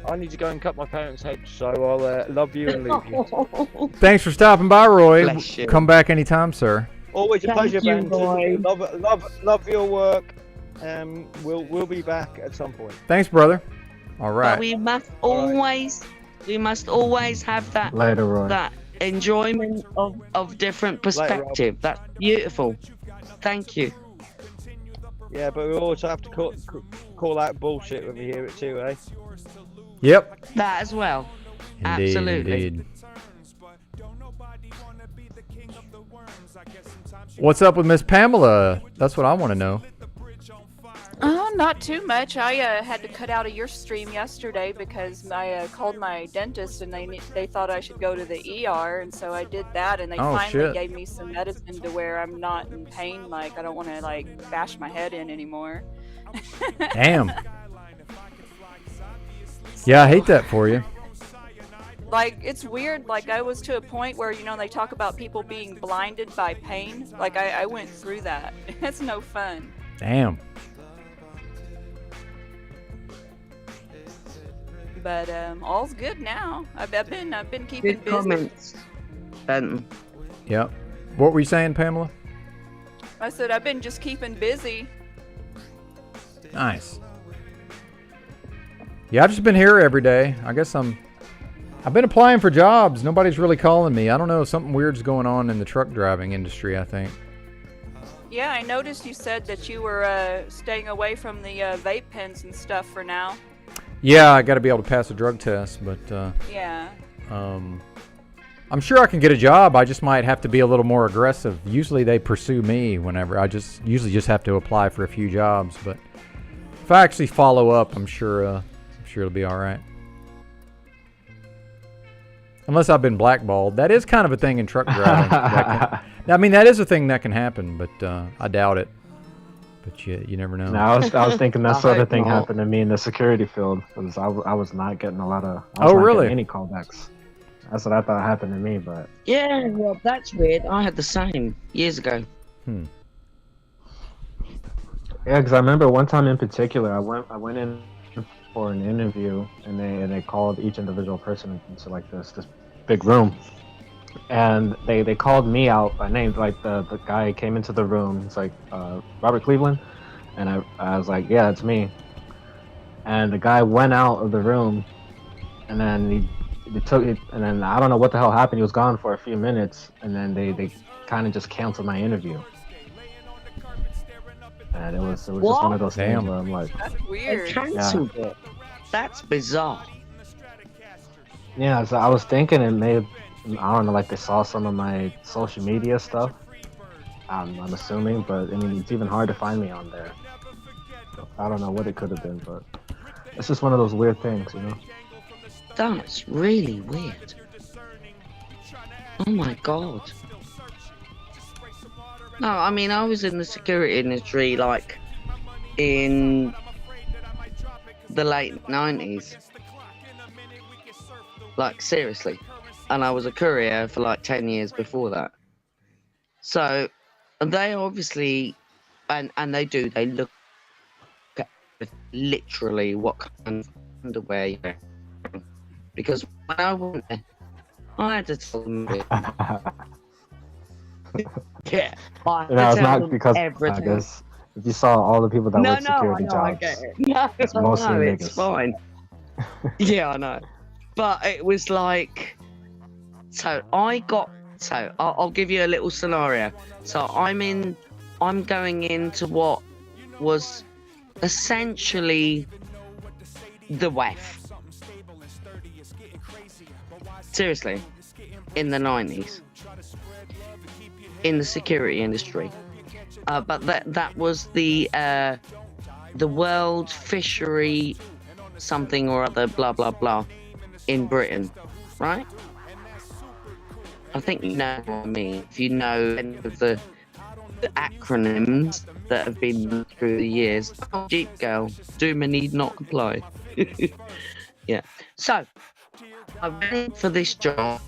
I need to go and cut my parents' head, so I'll love you and leave you. Thanks for stopping by, Roy. Bless you. Come back anytime, sir. Always a Thank pleasure, you, Ben. Roy. Love your work. We'll be back at some point. Thanks, brother. All right. But we must always have that Later, Roy. that enjoyment of different perspective. That's beautiful. Thank you. Yeah, but we also have to call out bullshit when we hear it too, eh? Yep. That as well. Indeed, Absolutely. indeed. What's up with Miss Pamela? That's what I want to know. Oh, not too much. I had to cut out of your stream yesterday because I called my dentist and they thought I should go to the ER, and so I did that, and they Oh, finally shit. gave me some medicine to where I'm not in pain. Like I don't want to like bash my head in anymore. Damn. Yeah, I hate that for you. Like it's weird. Like I was to a point where they talk about people being blinded by pain. Like I went through that. It's no fun. Damn. But all's good now. I've been keeping Good busy. comments, Benton. Yep. What were you saying, Pamela? I said I've been just keeping busy. Nice. Yeah, I've just been here every day. I guess I've been applying for jobs. Nobody's really calling me. I don't know. Something weird's going on in the truck driving industry, I think. Yeah, I noticed you said that you were staying away from the vape pens and stuff for now. Yeah, I got to be able to pass a drug test, but Yeah. I'm sure I can get a job. I just might have to be a little more aggressive. Usually they pursue me whenever. I usually just have to apply for a few jobs, but if I actually follow up, I'm sure it'll be all right. Unless I've been blackballed. That is kind of a thing in truck driving. That is a thing that can happen, but I doubt it. But you never know. No, I was thinking that sort of thing happened to me in the security field. Because I was not getting a lot of. Really? Any callbacks. That's what I thought happened to me, but. Yeah, Rob, that's weird. I had the same years ago. Yeah, because I remember one time in particular, I went in for an interview, and they called each individual person into like this big room, and they called me out by name. Like the guy came into the room. It's like Robert Cleveland, and I was like, yeah, it's me. And the guy went out of the room, and then he took it, and then I don't know what the hell happened. He was gone for a few minutes, and then they kind of just canceled my interview. And it was just one of those things where I'm like, That's weird. They cancelled it. That's bizarre. Yeah, so I was thinking it may have, I don't know, like they saw some of my social media stuff. I'm assuming, but I mean, it's even hard to find me on there. So I don't know what it could have been, but it's just one of those weird things, you know? That's really weird. Oh my god. No, I mean, I was in the security industry, like, in the late 90s. Like, seriously. And I was a courier for, like, 10 years before that. So, they obviously, and they look at literally what kind of underwear you're wearing. Because when I went there, I had to tell them yeah, No, it's not because I guess if you saw all the people that work security jobs, it's mostly it's fine. Yeah, I know, but it was like, so I'll give you a little scenario. So I'm going into what was essentially the WEF. Seriously, in the 90s. In the security industry, but that was the World Fishery something or other, blah blah blah, in Britain, right? I think you know what I mean. If you know any of the acronyms that have been through the years, Jeep girl, Duma need not comply. Yeah. So I went in for this job.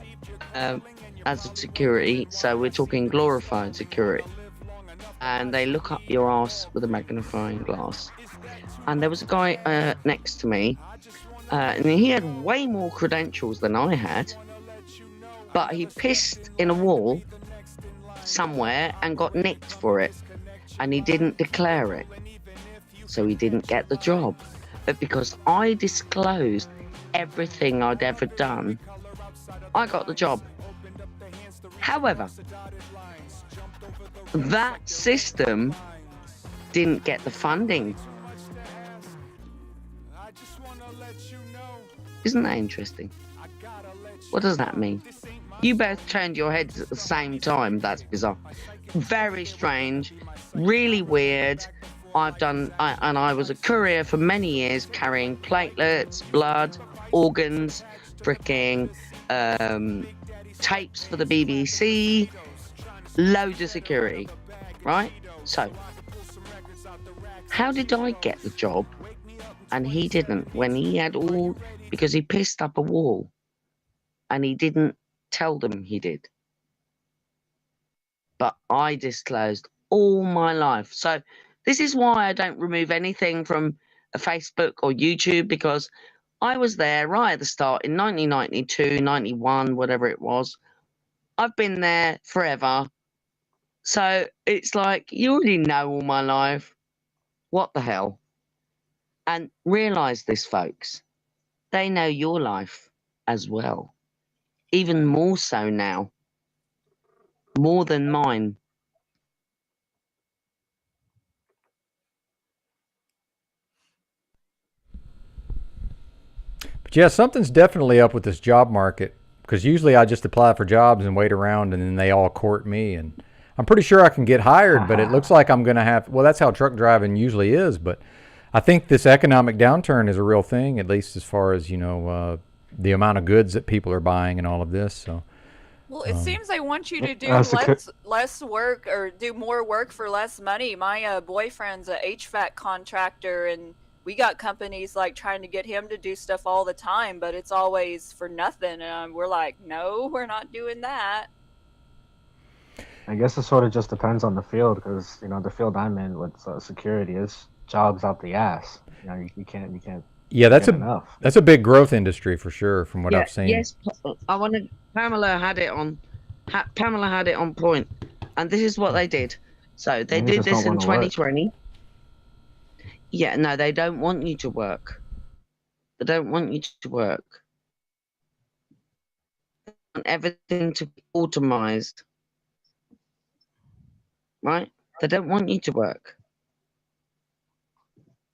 As a security, so we're talking glorified security, and they look up your ass with a magnifying glass, and there was a guy next to me, and he had way more credentials than I had, but he pissed in a wall somewhere and got nicked for it, and he didn't declare it, so he didn't get the job. But because I disclosed everything I'd ever done, I got the job. However, that system didn't get the funding. Isn't that interesting? What does that mean? You both turned your heads at the same time. That's bizarre. Very strange. Really weird. I was a courier for many years, carrying platelets, blood, organs, freaking tapes for the BBC, loads of security, right? So, how did I get the job and he didn't, when he had all, because he pissed up a wall and he didn't tell them he did. But I disclosed all my life. So this is why I don't remove anything from a Facebook or YouTube, because I was there right at the start in 1992, 91, whatever it was. I've been there forever. So it's like, you already know all my life. What the hell? And realise this, folks. They know your life as well. Even more so now. More than mine. But yeah, something's definitely up with this job market, because usually I just apply for jobs and wait around and then they all court me, and I'm pretty sure I can get hired, but it looks like I'm going to have, well, that's how truck driving usually is, but I think this economic downturn is a real thing, at least as far as, you know, the amount of goods that people are buying and all of this. So, well, it seems they want you to do less work or do more work for less money. My boyfriend's a HVAC contractor, and we got companies like trying to get him to do stuff all the time, but it's always for nothing. And we're like, no, we're not doing that. I guess it sort of just depends on the field, because, you know, the field I'm in with security is jobs out the ass. You know, you can't. Yeah, that's a big growth industry for sure, from what I've seen. Yes, I wanted Pamela had it on. Pamela had it on point, and this is what they did. So they did this in 2020. Yeah, no, they don't want you to work. They don't want you to work. They want everything to be automized. Right? They don't want you to work.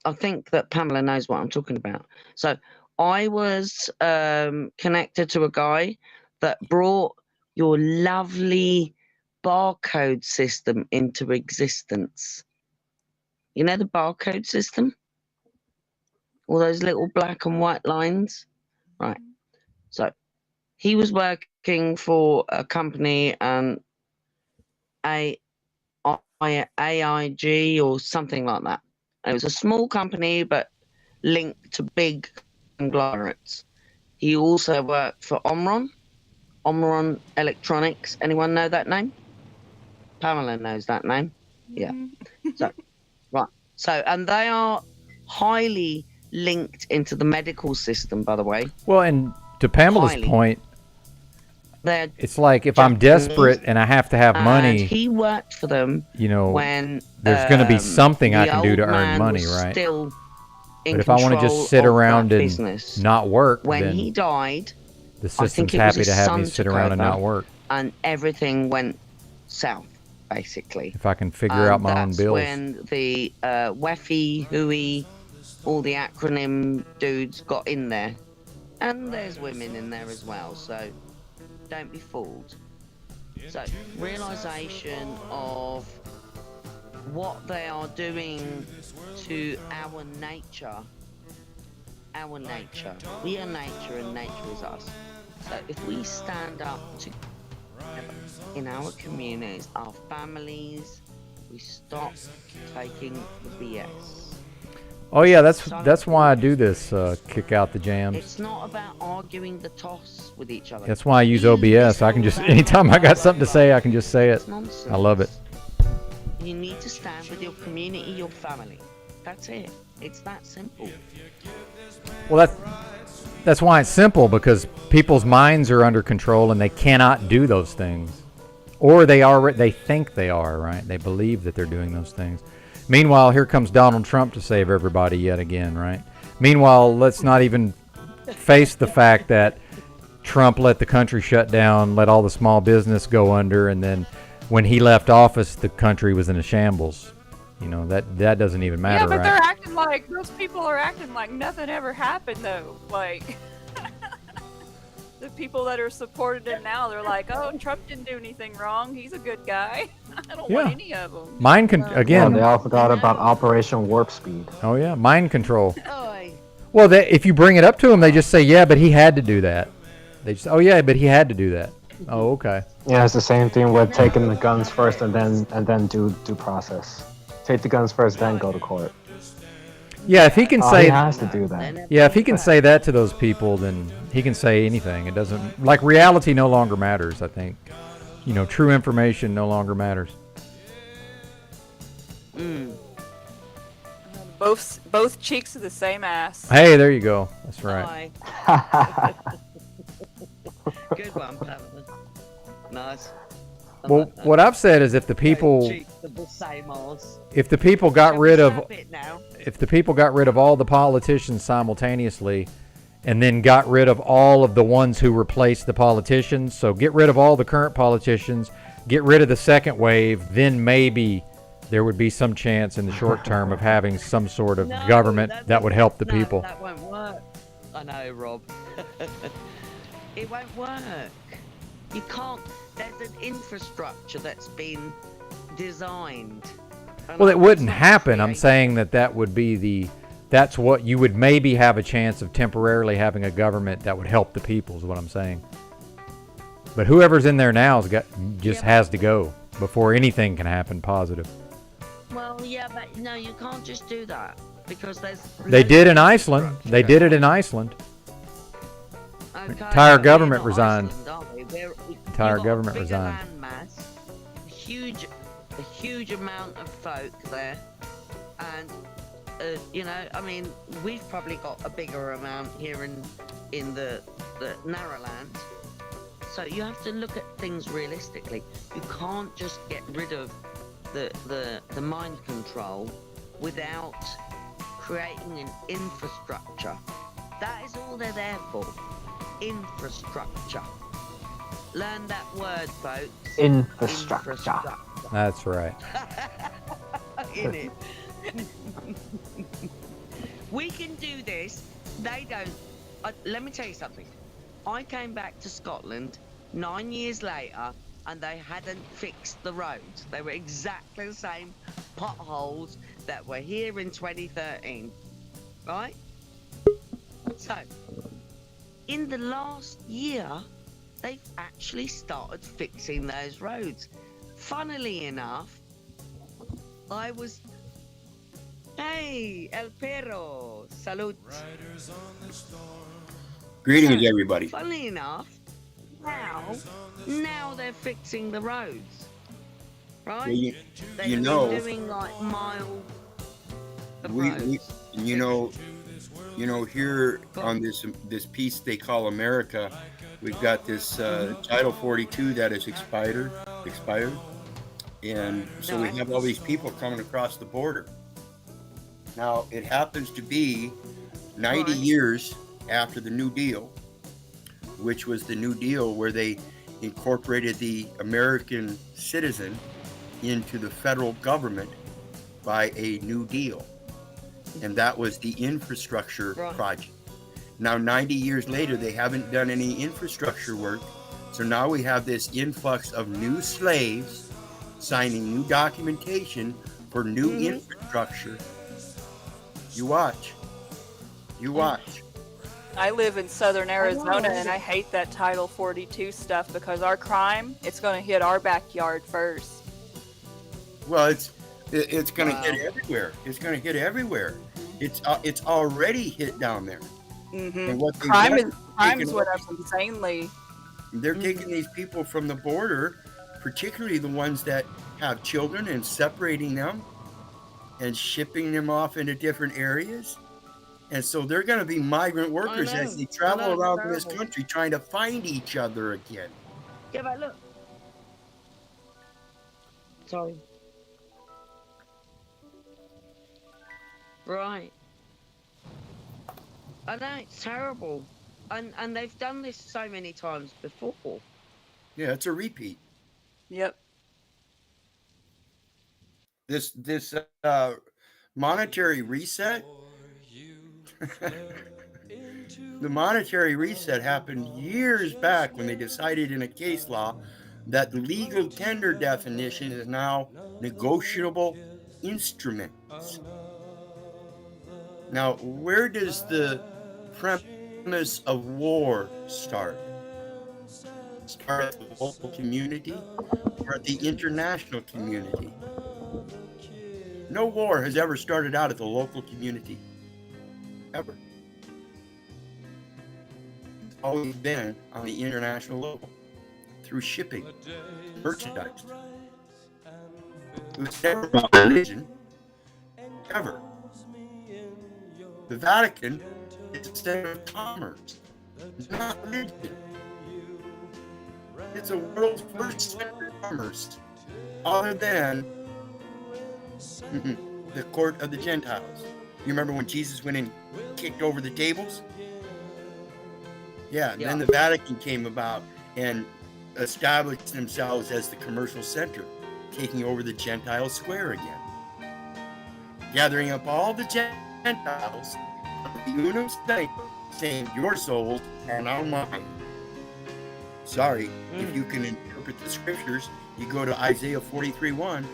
I think that Pamela knows what I'm talking about. So I was connected to a guy that brought your lovely barcode system into existence. You know the barcode system? All those little black and white lines? Right. So he was working for a company, AIG or something like that. It was a small company, but linked to big conglomerates. He also worked for Omron Electronics. Anyone know that name? Pamela knows that name. Yeah. So, right. So, and they are highly linked into the medical system, by the way. Well, and to Pamela's point, it's like if I'm desperate and I have to have money, and he worked for them. You know, when there's going to be something I can do to earn money, right? Still but if I want to just sit around and business, not work, when then he died, the system's happy to have me sit around and not work. And everything went south, basically. If I can figure out my own bills. When the WEFI, HUI, all the acronym dudes got in there, and there's women in there as well. So. Don't be fooled. So, realization of what they are doing to our nature. Our nature. We are nature and nature is us. So, if we stand up together in our communities, our families, we stop taking the BS. Oh yeah, that's why I do this, kick out the jams. It's not about arguing the toss with each other. That's why I use OBS. I can just, anytime I got something to say, I can just say it. I love it. You need to stand with your community, your family. That's it. It's that simple. Well, that's why it's simple, because people's minds are under control and they cannot do those things. Or they think they are, right? They believe that they're doing those things. Meanwhile, here comes Donald Trump to save everybody yet again, right? Meanwhile, let's not even face the fact that Trump let the country shut down, let all the small business go under, and then when he left office, the country was in a shambles. You know, that doesn't even matter, right? Yeah, but they're acting like, those people are acting like nothing ever happened, though. Like, the people that are supporting him now, they're like, oh, Trump didn't do anything wrong. He's a good guy. I don't want any of them. Mind again. They all forgot about Operation Warp Speed. Oh yeah, mind control. Well, if you bring it up to them, they just say, yeah, but he had to do that. They just, oh yeah, but he had to do that. Oh, okay. Yeah, it's the same thing with taking the guns first and then do process. Take the guns first, then go to court. Yeah, if he can say he has to do that. Yeah, if he can say that to those people, then he can say anything. It doesn't, like, reality no longer matters, I think. You know, true information no longer matters. Both cheeks of the same ass. Hey, there you go. That's right. Good one, Pamela. Nice. Well, what I've said is if the people, if the people got rid of, if the people got rid of all the politicians simultaneously, and then got rid of all of the ones who replaced the politicians, so get rid of all the current politicians, get rid of the second wave, then maybe there would be some chance in the short term of having some sort of government that would help the people. That won't work. I know, Rob. It won't work. You can't. There's an infrastructure that's been designed. Well, it wouldn't happen. I'm saying that would be that's what you would maybe have a chance of temporarily having a government that would help the people is what I'm saying. But whoever's in there now has to go before anything can happen positive. Well, yeah, but no, you can't just do that because They did in Iceland. They did it in Iceland. Okay, Entire government resigned. Iceland, Entire government resigned. Landmass, a huge amount of folk there, and I mean, we've probably got a bigger amount here in the narrow land. So you have to look at things realistically. You can't just get rid of the mind control without creating an infrastructure. That is all they're there for. Infrastructure. Learn that word, folks. Infrastructure. That's right. In it. We can do this. They don't. Let me tell you something. I came back to Scotland 9 years later and they hadn't fixed the roads. They were exactly the same potholes that were here in 2013. Right? So, in the last year, they've actually started fixing those roads. Funnily enough, I was... Hey, El Perro, salud. Greetings, everybody. Funnily enough, now they're fixing the roads, right? Well, They've you been know, doing like miles of we roads. you know, here on this piece they call America, we've got this Title 42 that is expired, and so we have all these people coming across the border. Now, it happens to be 90 years after the New Deal, which was the New Deal where they incorporated the American citizen into the federal government by a New Deal. And that was the infrastructure project. Now, 90 years later, they haven't done any infrastructure work. So now we have this influx of new slaves signing new documentation for new infrastructure. You watch. You watch. I live in southern Arizona and I hate that Title 42 stuff because our crime, it's going to hit our backyard first. Well, it's going to hit everywhere. It's going to hit everywhere. It's already hit down there. And what Crime is what I'm insanely. They're taking these people from the border, particularly the ones that have children, and separating them and shipping them off into different areas. And so they're going to be migrant workers as they travel around this country trying to find each other again. Yeah, but look. Sorry. Right. I know, it's terrible. And they've done this so many times before. Yeah, it's a repeat. Yep. This monetary reset, the monetary reset happened years back when they decided in a case law that the legal tender definition is now negotiable instruments. Now, where does the premise of war start? Start at the local community or at the international community? No war has ever started out at the local community. Ever. It's always been on the international level through shipping, merchandise. It was never about religion, ever. The Vatican is a center of commerce, not religion. It's a world's first center of commerce, other than the court of the Gentiles. You remember when Jesus went and kicked over the tables? Yeah, then the Vatican came about and established themselves as the commercial center, taking over the Gentile square again. Gathering up all the Gentiles, the unum state, saying, your souls are now mine. Sorry, if you can interpret the scriptures, you go to Isaiah 43:1,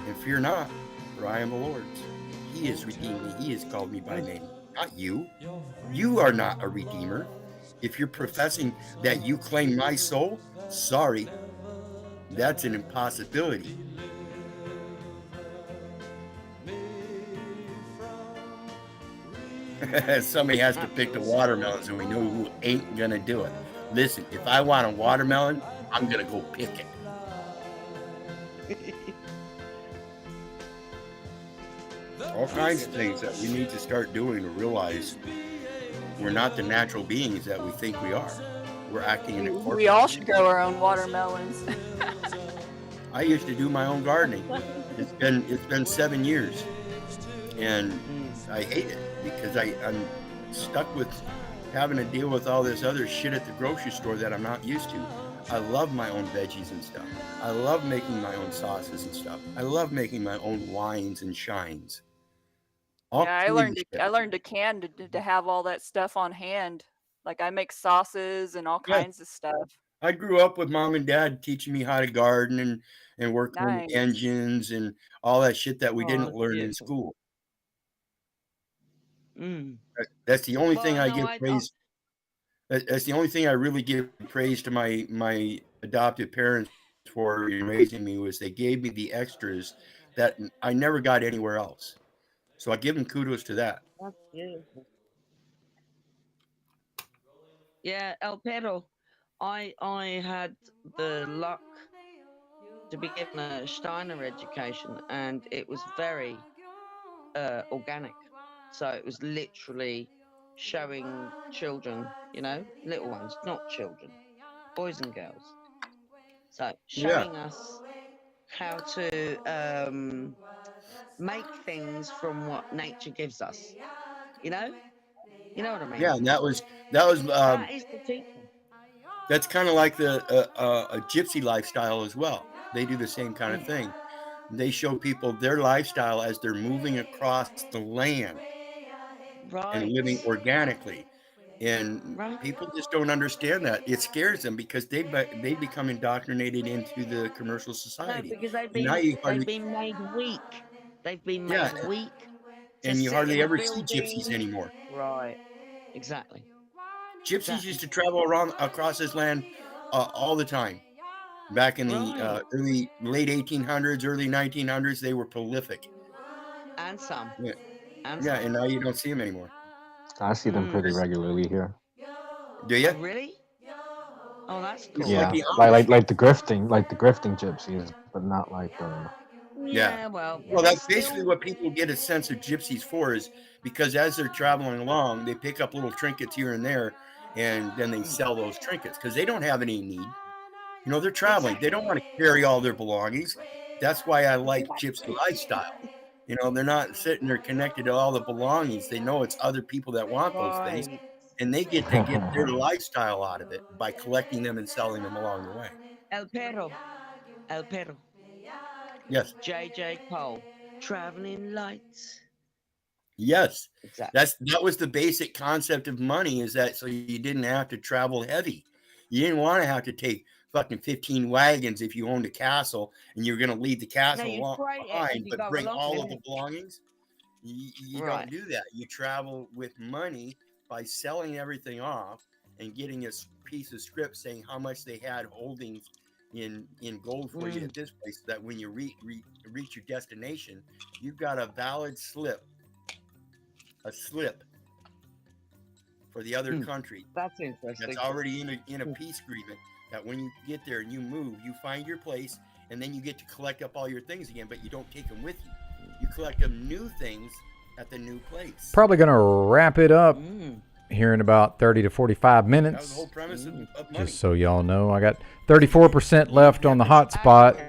and fear not, for I am the Lord's. He has redeemed me. He has called me by name. Not you. You are not a redeemer. If you're professing that you claim my soul, sorry, that's an impossibility. Somebody has to pick the watermelons, and we know who ain't gonna do it. Listen, if I want a watermelon, I'm gonna go pick it. All kinds of things that we need to start doing to realize we're not the natural beings that we think we are. We're acting in a corporate. We all should grow our own watermelons. I used to do my own gardening. It's been 7 years, and I hate it because I'm stuck with having to deal with all this other shit at the grocery store that I'm not used to. I love my own veggies and stuff. I love making my own sauces and stuff. I love making my own wines and shines. Yeah, I learned to can to have all that stuff on hand. Like I make sauces and all kinds of stuff. I grew up with mom and dad teaching me how to garden and work on Nice. engines and all that shit that we Oh, didn't that's learn in beautiful. school. Mm. That's the only Well, thing I no, give praise. That's the only thing I really give praise to my adopted parents for in raising me, was they gave me the extras that I never got anywhere else. So I give them kudos to that. That's beautiful. Yeah, El Perro. I had the luck to be given a Steiner education, and it was very organic. So it was literally showing children, little ones, not children, boys and girls. So showing us how to make things from what nature gives us. You know what I mean? Yeah, and that was that is the teaching. that's kind of like the a gypsy lifestyle as well. They do the same kind of thing. They show people their lifestyle as they're moving across the land and living organically. And people just don't understand that. It scares them because they become indoctrinated into the commercial No, society. because they've And now been made weak. They've been made weak to and you sit hardly in a ever see gypsies building. Anymore. Right. Exactly. Gypsies used to travel across this land all the time. Back in the late 1800s, early 1900s, they were prolific. And some. Yeah, And yeah, some. and now you don't see them anymore. I see them pretty regularly here. Do you? Oh, really? Oh, that's cool. It's Yeah, like the like the grifting gypsies, but not like Yeah, well, that's basically what people get a sense of gypsies for, is because as they're traveling along, they pick up little trinkets here and there, and then they sell those trinkets because they don't have any need. They're traveling. They don't want to carry all their belongings. That's why I like gypsy lifestyle. They're not sitting there connected to all the belongings. They know it's other people that want those things, Right. and they get to get their lifestyle out of it by collecting them and selling them along the way. El Perro. Yes. J.J. Cole. Traveling lights. Yes. Exactly. That was the basic concept of money, is that so you didn't have to travel heavy. You didn't want to have to take fucking 15 wagons if you owned a castle and you're going to leave the castle behind, but bring all of the belongings. You don't do that. You travel with money by selling everything off and getting a piece of script saying how much they had holdings in gold for you at this place, so that when you reach your destination, you've got a valid slip for the other country. That's interesting. That's already in a peace agreement, that when you get there and you move, you find your place, and then you get to collect up all your things again, but you don't take them with you. You collect them new things at the new place. Probably going to wrap it up here in about 30 to 45 That was the minutes. whole premise of money. Just so y'all know, I got 34% left on the hotspot.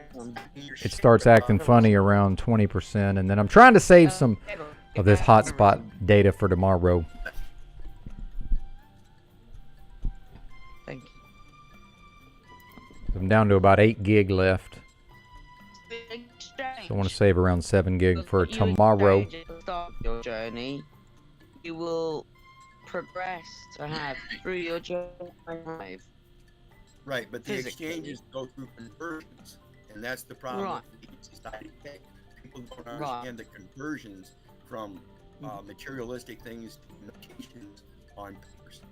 It starts acting funny around 20%, and then I'm trying to save some of this hotspot data for tomorrow. Thank you. I'm down to about 8 gig left. So I want to save around 7 gig for tomorrow. At the start of your journey, you will progress to have through your journey. Right, but the Physically. exchanges go through conversions, and that's the problem Right. with the society today. People don't Right. understand the conversions from materialistic things to notations on papers.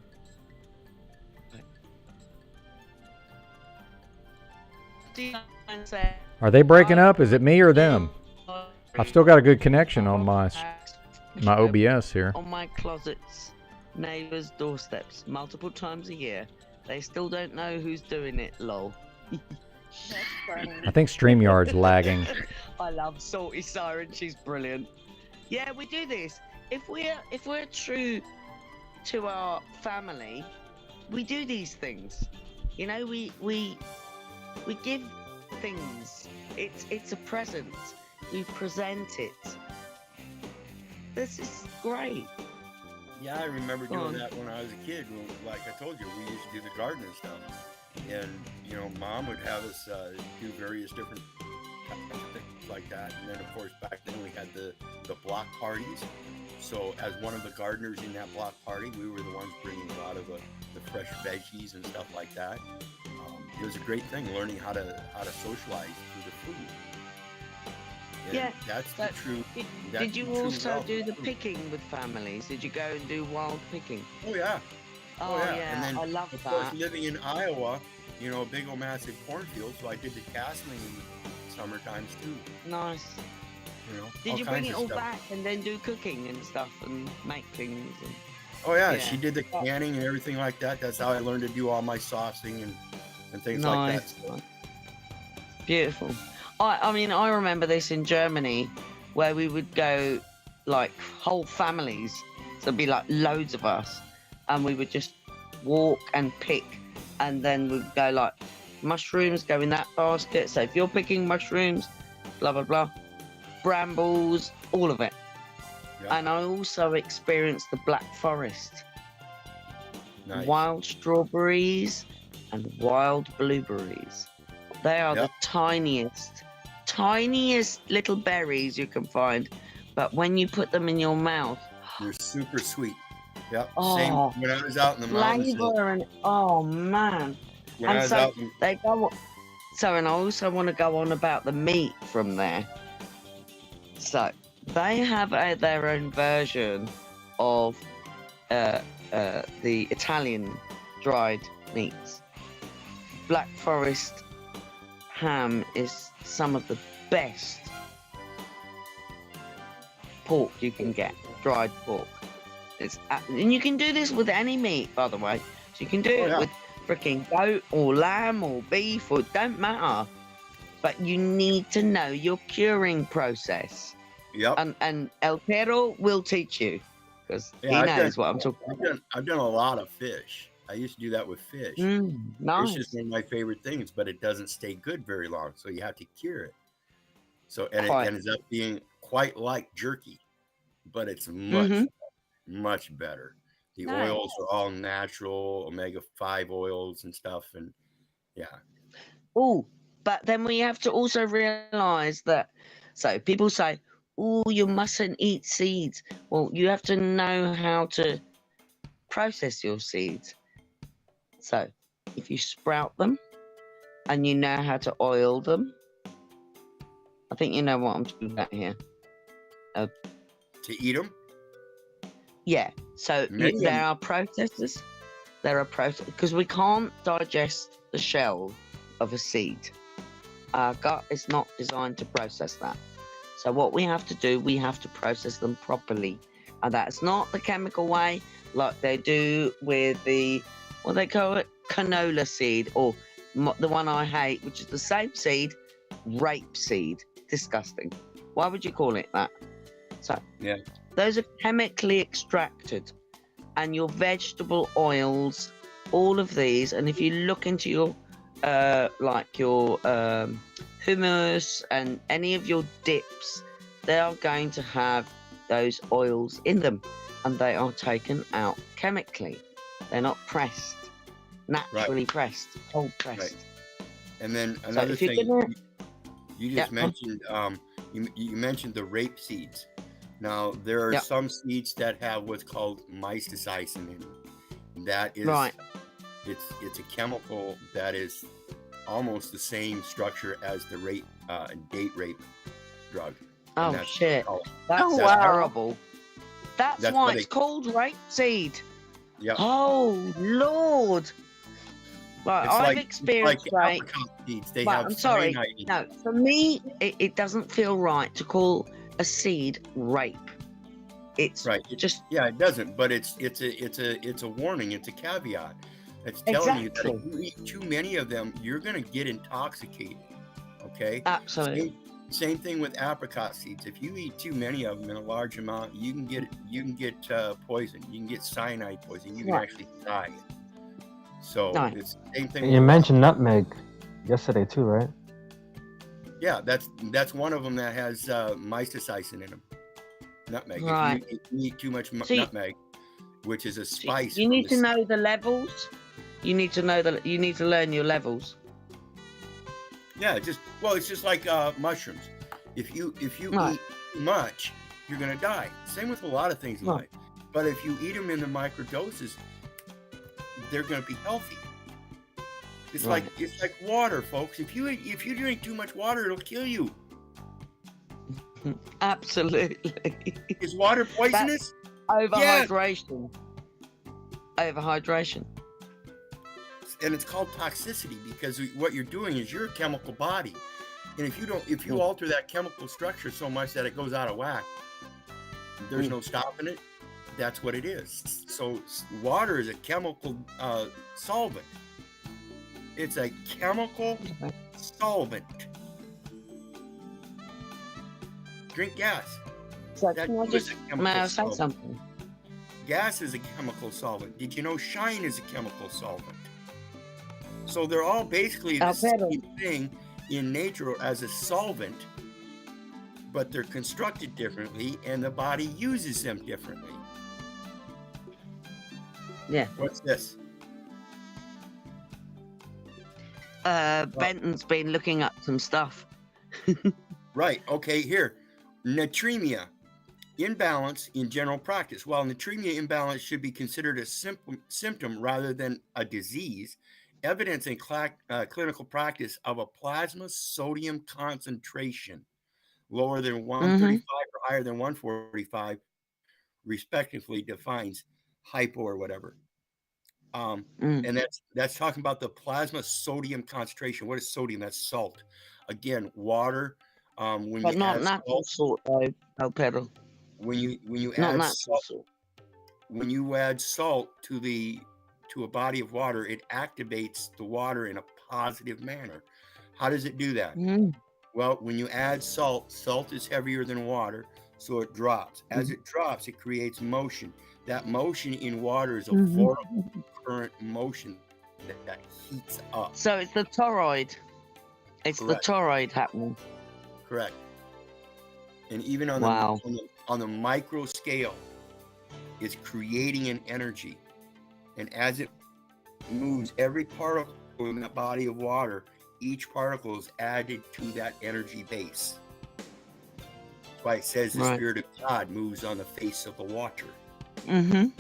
Are they breaking up? Is it me or them? I've still got a good connection on my OBS here. On my closets, neighbors' doorsteps, multiple times a year. They still don't know who's doing it, lol. I think StreamYard's lagging. I love Salty Siren, she's brilliant. Yeah, we do this. If we're true to our family, we do these things. You know, we give things. It's a present. We present it. This is great. Yeah, I remember Go on. doing that when I was a kid. Like I told you, we used to do the garden and stuff. And, you know, Mom would have us do various different things like that. And then, of course, back then we had the block parties. So as one of the gardeners in that block party, we were the ones bringing a lot of the fresh veggies and stuff like that. It was a great thing, learning how to socialize through the food. And Yeah, that's the true. Did you also do the picking with families? Did you go and do wild picking? Oh yeah. Oh, yeah, And then, I love of course, that. living in Iowa, you know, a big old massive cornfield, so I did the castling in summer times too. Nice. You know, Did all you bring kinds it of all stuff. back and then do cooking and stuff and make things? And... Oh yeah, she did the canning and everything like that. That's how I learned to do all my saucing and things like that. Nice. Beautiful. I mean, I remember this in Germany where we would go like whole families. So there'd be like loads of us and we would just walk and pick and then we'd go like mushrooms go in that basket. So if you're picking mushrooms, blah, blah, blah, brambles, all of it. Yeah. And I also experienced the Black Forest. Nice. Wild strawberries and wild blueberries. They are the tiniest little berries you can find. But when you put them in your mouth, They're super sweet. Yep. Oh, Same when I was out in the mountains. flavor and oh man. When I And was so out in- they go. So, and I also want to go on about the meat from there. So they have their own version of the Italian dried meats. Black Forest ham is some of the best pork you can get, dried pork. And you can do this with any meat, by the way. So you can do it with freaking goat or lamb or beef, or it don't matter. But you need to know your curing process. Yep. And El Perro will teach you because he knows what I'm talking about. I've done a lot of fish. I used to do that with fish. Nice. Fish is one of my favorite things, but it doesn't stay good very long, so you have to cure it. So and it Quite. ends up being quite like jerky, but it's much better. The Nice. oils are all natural, omega-5 oils and stuff, and yeah. Oh, but then we have to also realize that. So people say, "Oh, you mustn't eat seeds." Well, you have to know how to process your seeds. So, if you sprout them and you know how to oil them, I think you know what I'm talking about here. To eat them? Yeah. So Maybe there I'm- are processes. There are processes because we can't digest the shell of a seed. Our gut is not designed to process that. So what we have to do, we have to process them properly, and that's not the chemical way like they do with the what they call it, canola seed, or the one I hate, which is the same seed, rape seed. Disgusting. Why would you call it that? So yeah, Those are chemically extracted, and your vegetable oils, all of these. And if you look into your like your hummus and any of your dips, they are going to have those oils in them, and they are taken out chemically. They're not pressed, naturally pressed, cold pressed. Right. And then So another if you're thing, gonna, you just mentioned you mentioned the rape seeds. Now there are some seeds that have what's called mystacicin in them. That is it's a chemical that is almost the same structure as the rape date rape drug. oh shit, that's wow. terrible. That's why what it's called rapeseed. Yeah. Oh Lord. Right, It's I've like experienced rape. apricot seeds. They But have I'm sorry. cyanide in No, for me, it doesn't feel right to call a seed rape. It's just it doesn't, but it's a warning, it's a caveat. It's telling you that if you eat too many of them, you're gonna get intoxicated. Okay? Absolutely. Same thing with apricot seeds. If you eat too many of them in a large amount, you can get poison. You can get cyanide poison. You can actually die. So it's the same thing. And you mentioned nutmeg yesterday too, right? Yeah, that's one of them that has mystacicin in them. Nutmeg. Right. If you eat too much nutmeg, which is a spice. You need to know the levels. You need to know that. You need to learn your levels. Yeah, it's just like mushrooms. If you eat too much, you're gonna die. Same with a lot of things in life. But if you eat them in the microdoses, they're gonna be healthy. It's like water, folks. If you drink too much water, it'll kill you. Absolutely. Is water poisonous? Overhydration. Overhydration. And it's called toxicity because what you're doing is you're a chemical body, and if you alter that chemical structure so much that it goes out of whack, there's no stopping it. That's what it is. So water is a chemical solvent. It's a chemical solvent. Drink gas. So may I say something? Gas is a chemical solvent. Did you know shine is a chemical solvent? So they're all basically the same thing in nature as a solvent, but they're constructed differently and the body uses them differently. Yeah. What's this? Benton's been looking up some stuff. Right. Okay, here. Natremia imbalance in general practice. While natremia imbalance should be considered a symptom rather than a disease, evidence in clinical practice of a plasma sodium concentration lower than 135 or higher than 145, respectively, defines hypo or whatever. And that's talking about the plasma sodium concentration. What is sodium? That's salt. Again, water. But not natural salt, though, El Pedro. When you not add natural salt, when you add salt to a body of water, it activates the water in a positive manner. How does it do that? Well, when you add salt is heavier than water, so it drops. As it drops, it creates motion. That motion in water is a vortical current motion that heats up. So it's the toroid. It's the toroid happening. Correct. And even on the micro scale, it's creating an energy. And as it moves, every particle in that body of water, each particle is added to that energy base. That's why it says the Spirit of God moves on the face of the water. The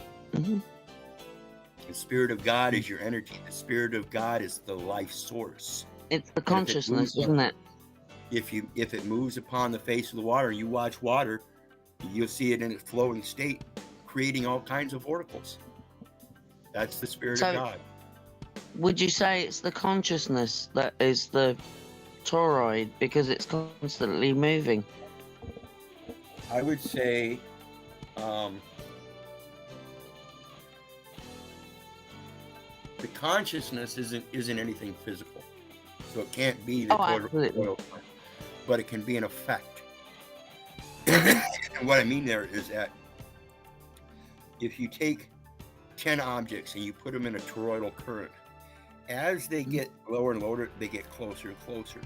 Spirit of God is your energy. The Spirit of God is the life source. It's the consciousness, isn't it? If it moves upon the face of the water, you watch water, you'll see it in its flowing state, creating all kinds of vorticles. That's the Spirit of God. Would you say it's the consciousness that is the toroid because it's constantly moving? I would say the consciousness isn't anything physical, so it can't be the oil, but it can be an effect. And what I mean there is that if you take 10 objects and you put them in a toroidal current, as they get lower and lower, they get closer and closer.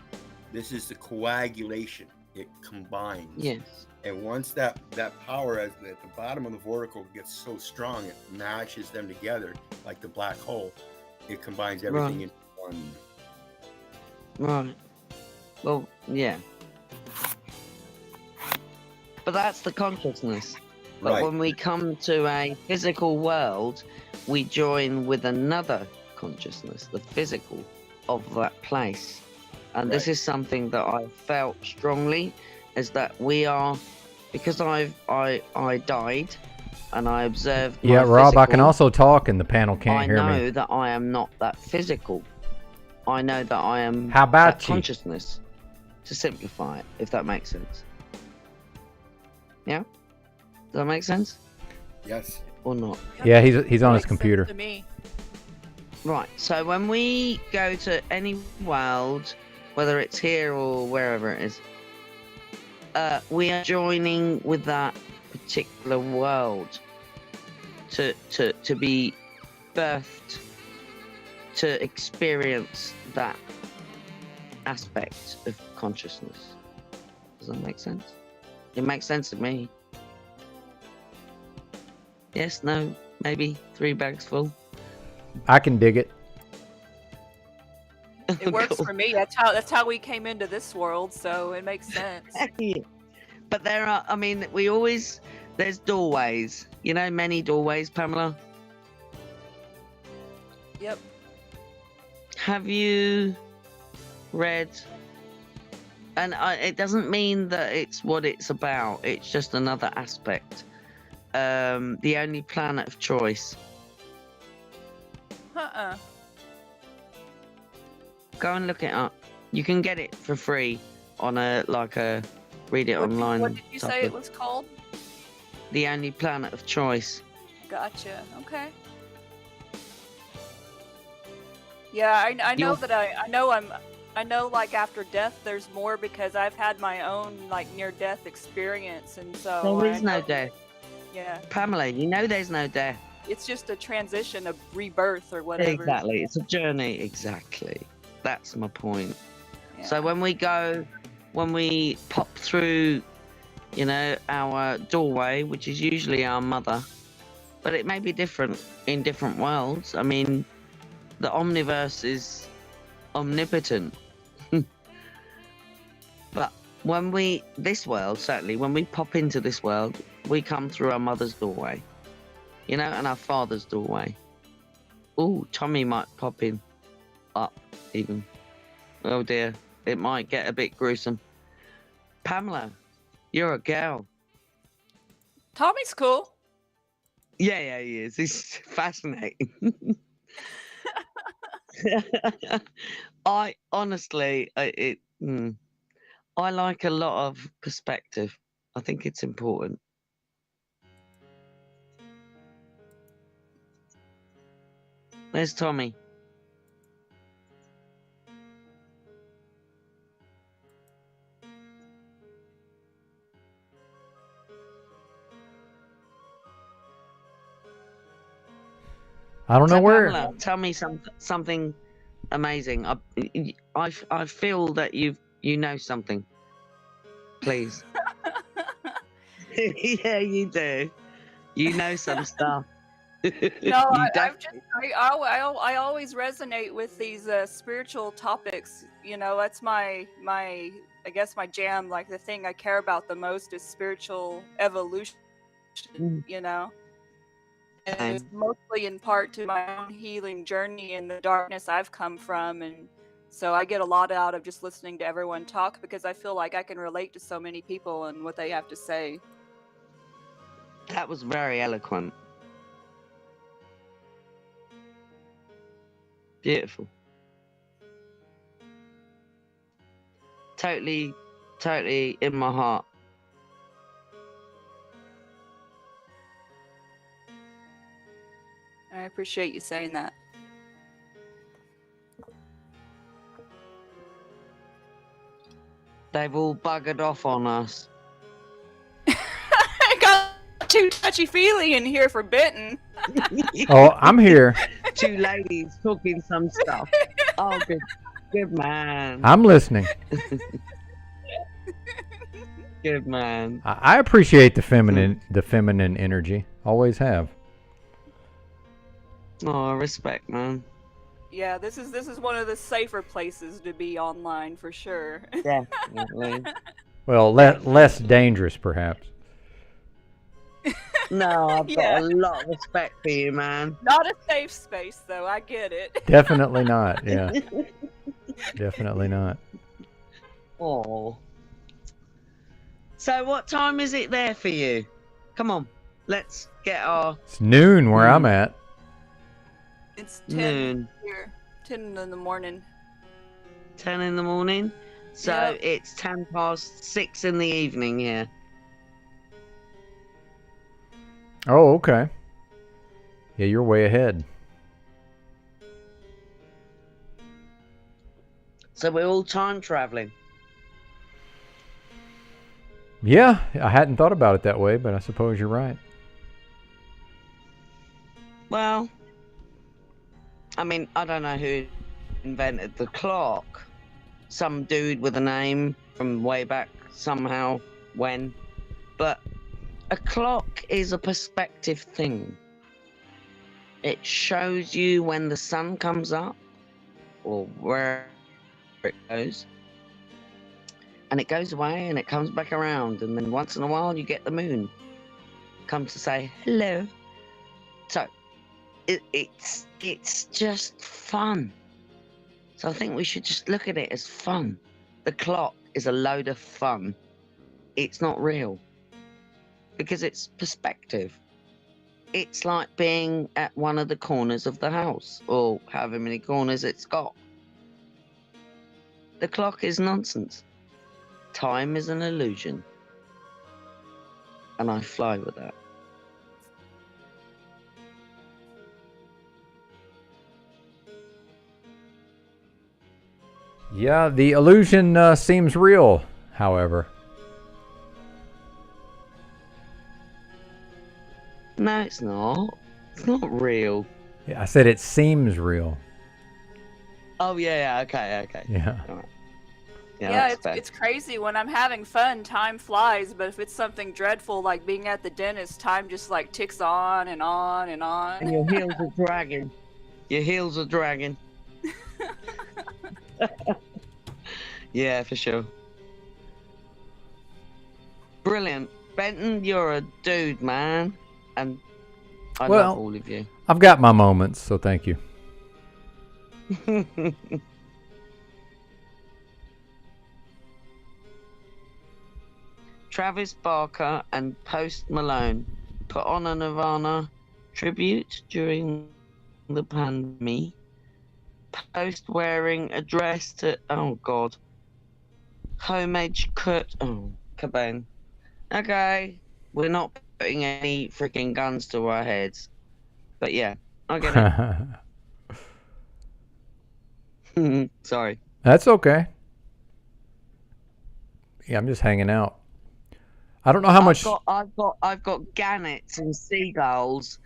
This is the coagulation. It combines. Yes. And once that power at the bottom of the vortical gets so strong, it matches them together like the black hole. It combines everything into one. Right. Well, yeah. But that's the consciousness. But Right. when we come to a physical world, we join with another consciousness, the physical of that place. And this is something that I felt strongly, is that we are, because I died and I observed my Yeah, Rob, I can physical, also talk and the panel can't hear I know me. that I am not that physical. I know that I am How about that you? consciousness, to simplify it, if that makes sense. Yeah? Does that make sense? Yes. Or not? Yeah, he's on his computer. To me. Right, so when we go to any world, whether it's here or wherever it is, we are joining with that particular world to be birthed, to experience that aspect of consciousness. Does that make sense? It makes sense to me. Yes, no, maybe 3 bags full. I can dig it. It works for me. That's how we came into this world, so it makes sense. But there are, I mean, there's doorways. You know, many doorways, Pamela. Yep. Have you read? And it doesn't mean that it's what it's about. It's just another aspect. The Only Planet of Choice. Go and look it up. You can get it for free on read it online. What did you type say it of- was called? The Only Planet of Choice. Gotcha. Okay. Yeah, I know that I know like after death there's more because I've had my own like near death experience, and so There I is no know- death. Yeah. Pamela, you know there's no death. It's just a transition of rebirth or whatever. Exactly. It's a journey. Exactly. That's my point. So when we pop through, you know, our doorway, which is usually our mother, but it may be different in different worlds. I mean, the omniverse is omnipotent. But this world, certainly, when we pop into this world, we come through our mother's doorway, you know, and our father's doorway. Ooh, Tommy might pop in, up even. Oh dear, it might get a bit gruesome. Pamela, you're a girl. Tommy's cool. Yeah, he is. He's fascinating. I honestly, I like a lot of perspective. I think it's important. There's Tommy. I don't know So, where. Pamela, tell me something amazing. I feel that you know something. Please. Yeah, you do. You know some stuff. No, You I always resonate with these spiritual topics. You know, that's my I guess my jam. Like the thing I care about the most is spiritual evolution. You know, and it's mostly in part to my own healing journey and the darkness I've come from, and so I get a lot out of just listening to everyone talk because I feel like I can relate to so many people and what they have to say. That was very eloquent. Beautiful. Totally in my heart. I appreciate you saying that. They've all buggered off on us. not too touchy-feely in here for Benton. Oh, I'm here. Two ladies talking some stuff. Oh, good man. I'm listening. Good man. I appreciate the feminine energy. Always have. Oh, respect, man. Yeah, this is one of the safer places to be online for sure. Definitely. Well, less dangerous, perhaps. No, I've got a lot of respect for you, man. Not a safe space, though. I get it. Definitely not. Yeah. Definitely not. Oh. So what time is it there for you? Come on, let's get our... It's noon where I'm at. It's 10 Noon. here. 10 in the morning. 10 in the morning? So Yep. it's 10 past 6 in the evening here. Oh, okay. Yeah, you're way ahead. So we're all time traveling. Yeah, I hadn't thought about it that way, but I suppose you're right. Well, I mean, I don't know who invented the clock. Some dude with a name from way back somehow, when. But a clock is a perspective thing. It shows you when the sun comes up or where it goes. And it goes away and it comes back around, and then once in a while you get the moon come to say hello. So it's just fun. So I think we should just look at it as fun. The clock is a load of fun. It's not real because it's perspective. It's like being at one of the corners of the house, or however many corners it's got. The clock is nonsense. Time is an illusion. And I fly with that. Yeah, the illusion seems real, however. No, it's not. It's not real. Yeah, I said it seems real. Oh, yeah, okay. Yeah. All right. Yeah, that's fair. it's crazy. When I'm having fun, time flies. But if it's something dreadful like being at the dentist, time just like ticks on and on and on. And your heels are dragging. Your heels are dragging. Yeah, for sure. Brilliant. Benton, you're a dude, man. And I love all of you. I've got my moments, so thank you. Travis Barker and Post Malone put on a Nirvana tribute during the pandemic. Post wearing a dress to, oh god, homage Kurt, oh, Cobain. Okay, we're not putting any freaking guns to our heads. But yeah, I get it. Sorry. That's okay. Yeah, I'm just hanging out. I don't know how much. I've got gannets and seagulls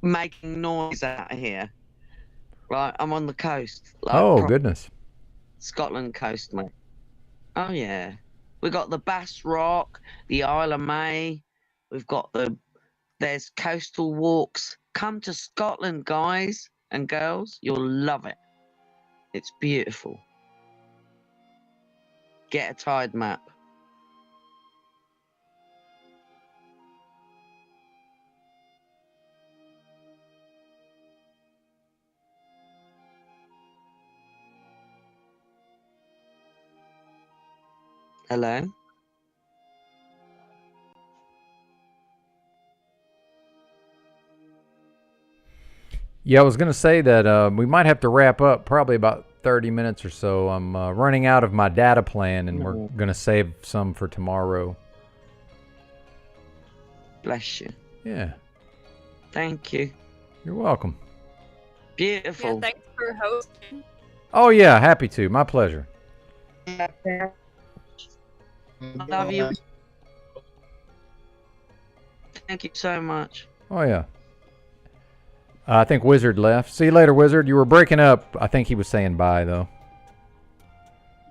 making noise out here. Right, I'm on the coast. Like, Oh, goodness. Scotland coast, mate. Oh yeah, we got the Bass Rock, the Isle of May. We've got there's coastal walks. Come to Scotland, guys and girls. You'll love it. It's beautiful. Get a tide map. Hello? Yeah, I was going to say that we might have to wrap up probably about 30 minutes or so. I'm running out of my data plan, and we're going to save some for tomorrow. Bless you. Yeah. Thank you. You're welcome. Beautiful. Yeah, thanks for hosting. Oh, yeah, happy to. My pleasure. Love you. Thank you so much. Oh, yeah. I think Wizard left. See you later, Wizard. You were breaking up. I think he was saying bye, though.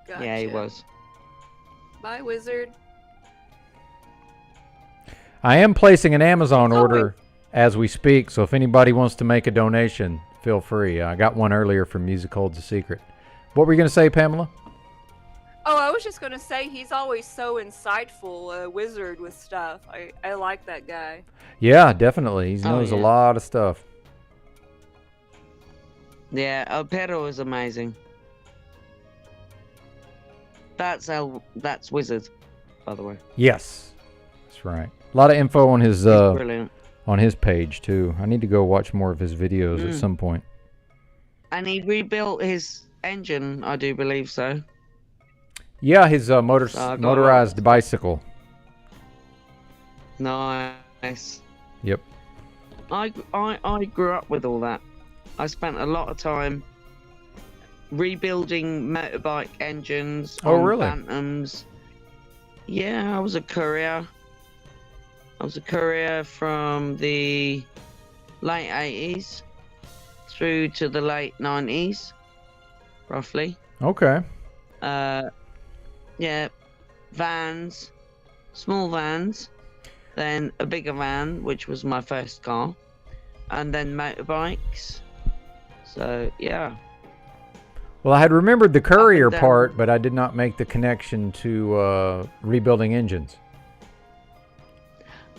Gotcha. Yeah, he was. Bye, Wizard. I am placing an Amazon order as we speak, so if anybody wants to make a donation, feel free. I got one earlier from Music Holds a Secret. What were you going to say, Pamela? Oh, I was just going to say he's always so insightful, Wizard, with stuff. I like that guy. Yeah, definitely. He knows a lot of stuff. Yeah, Pedro is amazing. That's Wizard, by the way. Yes, that's right. A lot of info on his brilliant. On his page too. I need to go watch more of his videos at some point. And he rebuilt his engine, I do believe so. Yeah, his motorized bicycle. Nice. Yep. I grew up with all that. I spent a lot of time rebuilding motorbike engines on Bantams. Yeah, I was a courier. From the late 80s through to the late 90s, roughly. Okay. Yeah, vans, small vans, then a bigger van, which was my first car, and then motorbikes. So, yeah. Well, I had remembered the courier part, but I did not make the connection to rebuilding engines.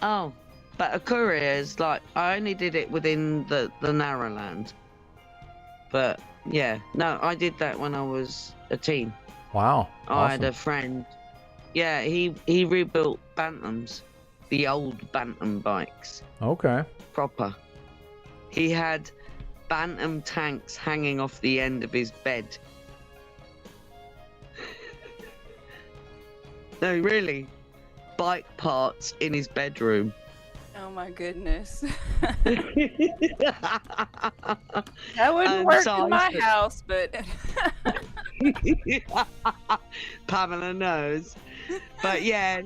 Oh, but a courier is like, I only did it within the narrow land. But, yeah, no, I did that when I was a teen. Wow. I had a friend. Yeah, he rebuilt Bantams, the old Bantam bikes. Okay. Proper. He had Bantam tanks hanging off the end of his bed. No, really. Bike parts in his bedroom. Oh my goodness. That wouldn't work in my house, but Pamela knows. But yeah,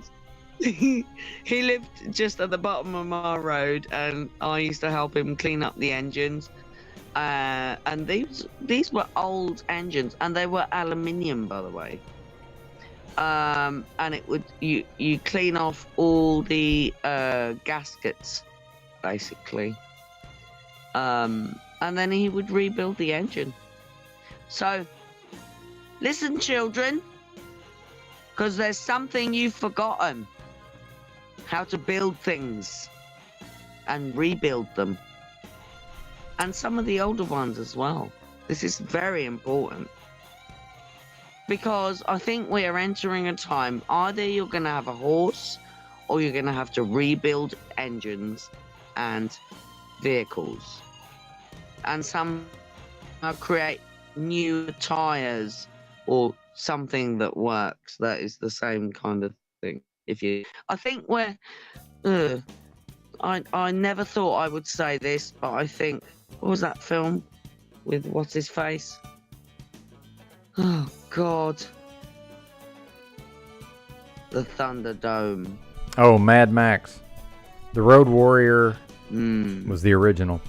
he lived just at the bottom of my road, and I used to help him clean up the engines. And these were old engines, and they were aluminium, by the way. And it would you clean off all the gaskets, basically. And then he would rebuild the engine. So, listen, children, because there's something you've forgotten: how to build things and rebuild them, and some of the older ones as well. This is very important. Because I think we are entering a time, either you're going to have a horse or you're going to have to rebuild engines and vehicles. And somehow create new tyres or something that works. That is the same kind of thing. I think we're... I never thought I would say this, but I think... What was that film with what's-his-face? Oh, God. The Thunderdome. Oh, Mad Max. The Road Warrior was the original.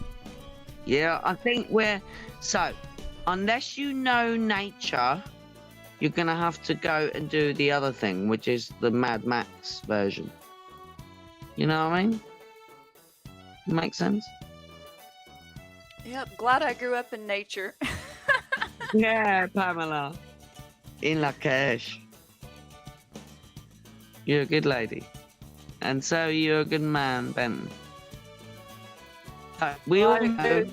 Yeah, I think we're... So, unless you know nature, you're going to have to go and do the other thing, which is the Mad Max version. You know what I mean? Make sense? Yep, glad I grew up in nature. Yeah, Pamela. In La Cache. You're a good lady. And so you're a good man, Ben. We all know.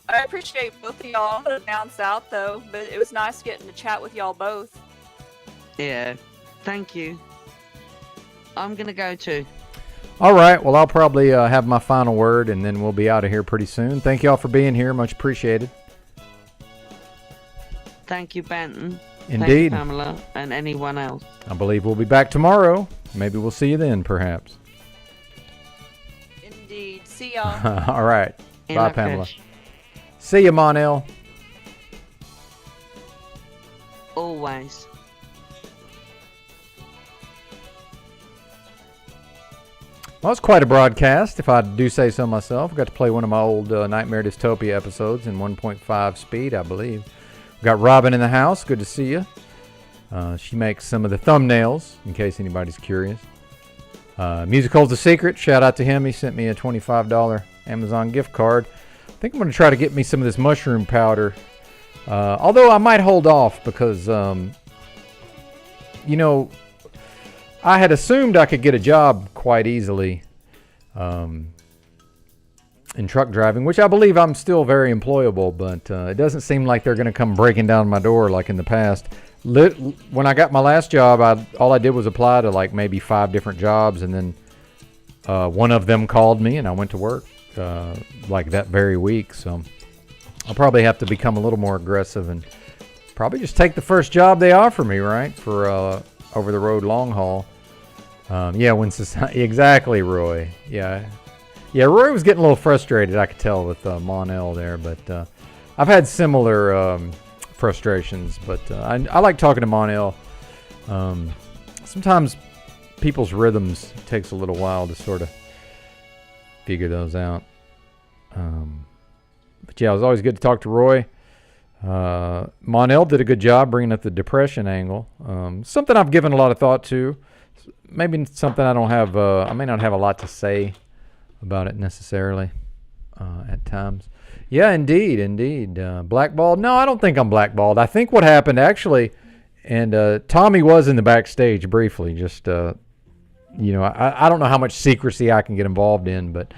I appreciate both of y'all down south, though, but it was nice getting to chat with y'all both. Yeah, thank you. I'm going to go too. All right, well, I'll probably have my final word, and then we'll be out of here pretty soon. Thank you all for being here. Much appreciated. Thank you, Benton. Indeed. Thank you, Pamela, and anyone else. I believe we'll be back tomorrow. Maybe we'll see you then, perhaps. Indeed. See y'all. All right. In Bye, La Pamela. Cache. See you, Monel. Always. Well, it's quite a broadcast, if I do say so myself. I got to play one of my old Nightmare Dystopia episodes in 1.5 speed, I believe. We got Robin in the house. Good to see you. She makes some of the thumbnails, in case anybody's curious. Musical's a Secret. Shout out to him. He sent me a $25 Amazon gift card. I think I'm going to try to get me some of this mushroom powder. Although I might hold off because, you know, I had assumed I could get a job quite easily in truck driving, which I believe I'm still very employable, but it doesn't seem like they're going to come breaking down my door like in the past. When I got my last job, all I did was apply to like maybe 5 different jobs, and then one of them called me, and I went to work like that very week. So I'll probably have to become a little more aggressive and probably just take the first job they offer me, right, for over the road long haul. Yeah, when society, exactly, Roy. Yeah, Roy was getting a little frustrated, I could tell, with Monel there, but I've had similar frustrations, but I like talking to Monel. Sometimes people's rhythms takes a little while to sort of figure those out. But yeah, it was always good to talk to Roy. Monel did a good job bringing up the depression angle. Something I've given a lot of thought to. Maybe something I don't have. I may not have a lot to say about it necessarily at times. Yeah, indeed. Blackballed? No, I don't think I'm blackballed. I think what happened actually, and Tommy was in the backstage briefly. Just you know, I don't know how much secrecy I can get involved in, but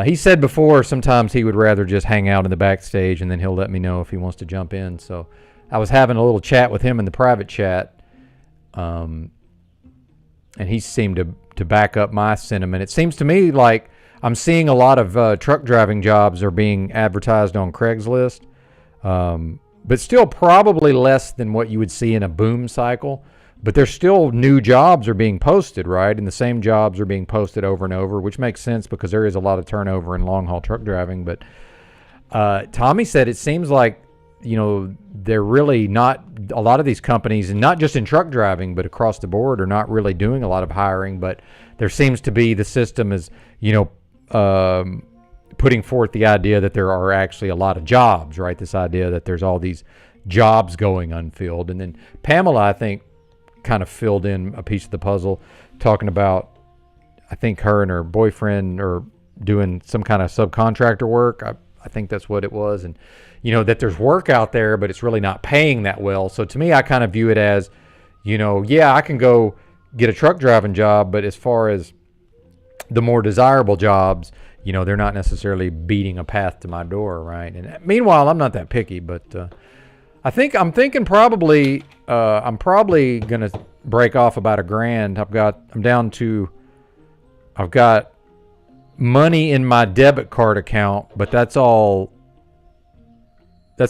he said before sometimes he would rather just hang out in the backstage and then he'll let me know if he wants to jump in. So I was having a little chat with him in the private chat, and he seemed to back up my sentiment. It seems to me like I'm seeing a lot of truck driving jobs are being advertised on Craigslist, but still probably less than what you would see in a boom cycle. But there's still new jobs are being posted, right? And the same jobs are being posted over and over, which makes sense because there is a lot of turnover in long-haul truck driving. But Tommy said it seems like, you know, they're really not, a lot of these companies, and not just in truck driving, but across the board, are not really doing a lot of hiring. But there seems to be, the system is, you know, putting forth the idea that there are actually a lot of jobs, right? This idea that there's all these jobs going unfilled. And then Pamela, I think, kind of filled in a piece of the puzzle, talking about, I think her and her boyfriend are doing some kind of subcontractor work. I think that's what it was. And, you know, that there's work out there, but it's really not paying that well. So to me, I kind of view it as, you know, yeah, I can go get a truck driving job, but as far as the more desirable jobs, you know, they're not necessarily beating a path to my door, right? And meanwhile, I'm not that picky, but I'm thinking probably I'm probably gonna break off about $1,000. I've got money in my debit card account, but that's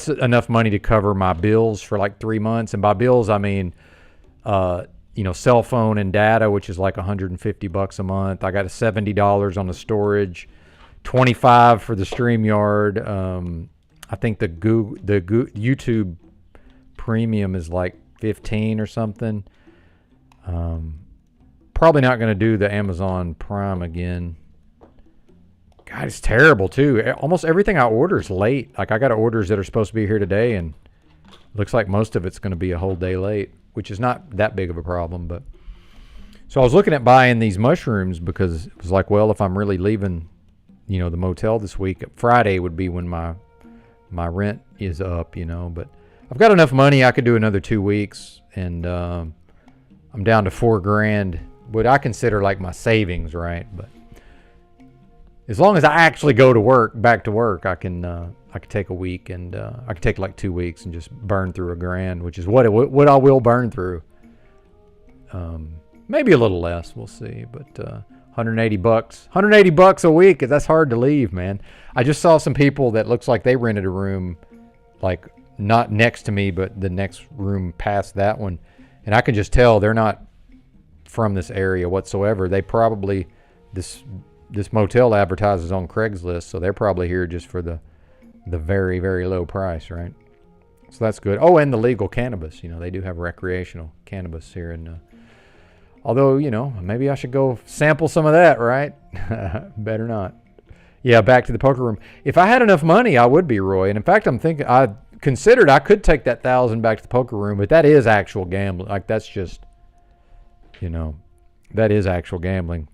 enough money to cover my bills for like 3 months. And by bills, I mean, you know, cell phone and data, which is like $150 a month. I got $70 on the storage, $25 for the StreamYard. I think the YouTube Premium is like $15 or something. Probably not going to do the Amazon Prime again. God, it's terrible too. Almost everything I order is late. Like I got orders that are supposed to be here today, and looks like most of it's going to be a whole day late, which is not that big of a problem. But so I was looking at buying these mushrooms because it was like, well, if I'm really leaving, you know, the motel this week, Friday would be when my rent is up, you know. But I've got enough money. I could do another 2 weeks, and I'm down to $4,000, what I consider like my savings, right? But as long as I actually go to work, back to work, I can take a week, and I can take like 2 weeks and just burn through $1,000, which is what I will burn through. Maybe a little less, we'll see. But $180 a week, that's hard to leave, man. I just saw some people that looks like they rented a room, like not next to me, but the next room past that one, and I can just tell they're not from this area whatsoever. They probably, this motel advertises on Craigslist, so they're probably here just for the very, very low price, right? So that's good. Oh, and the legal cannabis. You know, they do have recreational cannabis here in Although, you know, maybe I should go sample some of that, right? Better not. Yeah, back to the poker room. If I had enough money, I would be, Roy. And in fact, I considered I could take that $1,000 back to the poker room, but that is actual gambling. Like, that's just, you know, that is actual gambling.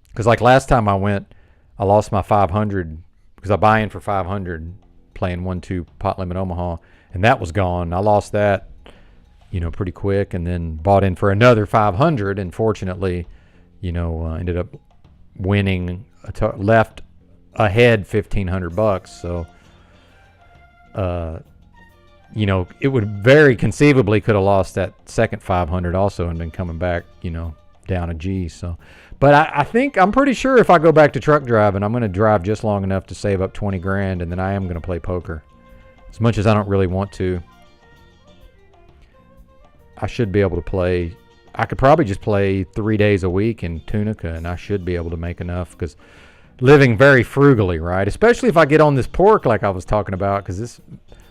Because like last time I went, I lost my 500 because I buy in for 500 playing 1-2 pot limit Omaha, and that was gone. I lost that, you know, pretty quick, and then bought in for another 500, and fortunately, you know, ended up winning, left ahead $1,500. So, you know, it would very conceivably could have lost that second 500 also and been coming back, you know, down a G. So, but I think I'm pretty sure if I go back to truck driving, I'm going to drive just long enough to save up 20 grand, and then I am going to play poker. As much as I don't really want to, I should be able to play. I could probably just play 3 days a week in Tunica, and I should be able to make enough, because living very frugally, right? Especially if I get on this pork like I was talking about, because this,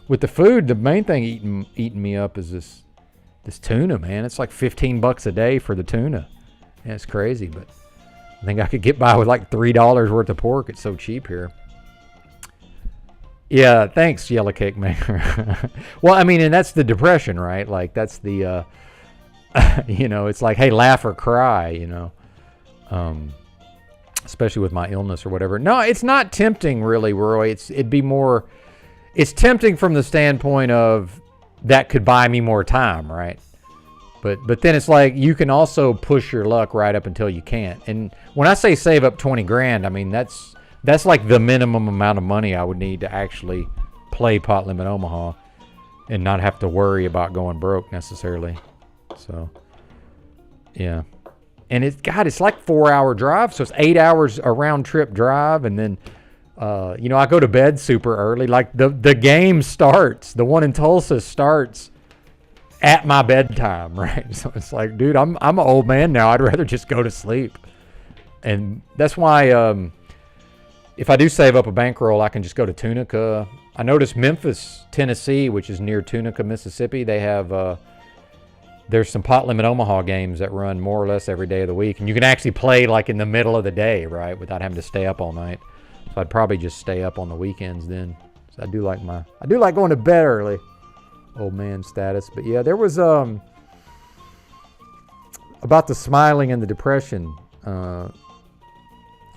with the food, the main thing eating me up is this tuna, man. It's like $15 a day for the tuna. Yeah, it's crazy, but I think I could get by with like $3 worth of pork. It's so cheap here. Yeah, thanks, Yellow Cake Maker. Well, I mean, and that's the depression, right? Like, that's the, you know, it's like, hey, laugh or cry, you know, especially with my illness or whatever. No, it's not tempting, really, Roy. It'd be more, it's tempting from the standpoint of that could buy me more time, right? But then it's like you can also push your luck right up until you can't. And when I say save up 20 grand, I mean that's like the minimum amount of money I would need to actually play Pot Limit Omaha and not have to worry about going broke necessarily. So, yeah. And it's like 4-hour drive, so it's 8 hours a round trip drive, and then you know, I go to bed super early. Like the game starts, the one in Tulsa starts at my bedtime, right? So it's like, dude, I'm an old man now. I'd rather just go to sleep. And that's why if I do save up a bankroll, I can just go to Tunica. I noticed Memphis, Tennessee, which is near Tunica, Mississippi, they have there's some Pot Limit Omaha games that run more or less every day of the week, and you can actually play like in the middle of the day, right, without having to stay up all night. So I'd probably just stay up on the weekends then. So I do like going to bed early. Old man status. But yeah, there was about the smiling and the depression. I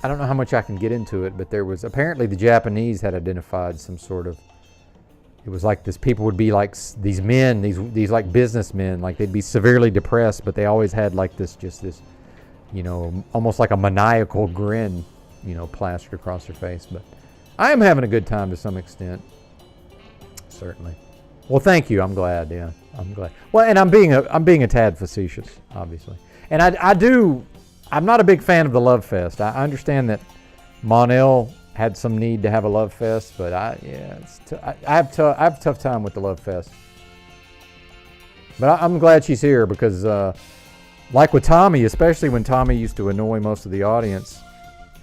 don't know how much I can get into it, but there was apparently the Japanese had identified some sort of, it was like this, people would be like these men, these like businessmen, like they'd be severely depressed, but they always had like this, you know, almost like a maniacal grin, you know, plastered across their face. But I am having a good time to some extent, certainly. Well, thank you. I'm glad. Yeah, I'm glad. Well, and I'm being a tad facetious, obviously. And I'm not a big fan of the Love Fest. I understand that Monel had some need to have a Love Fest, but I have a tough time with the Love Fest. But I'm glad she's here because, like with Tommy, especially when Tommy used to annoy most of the audience,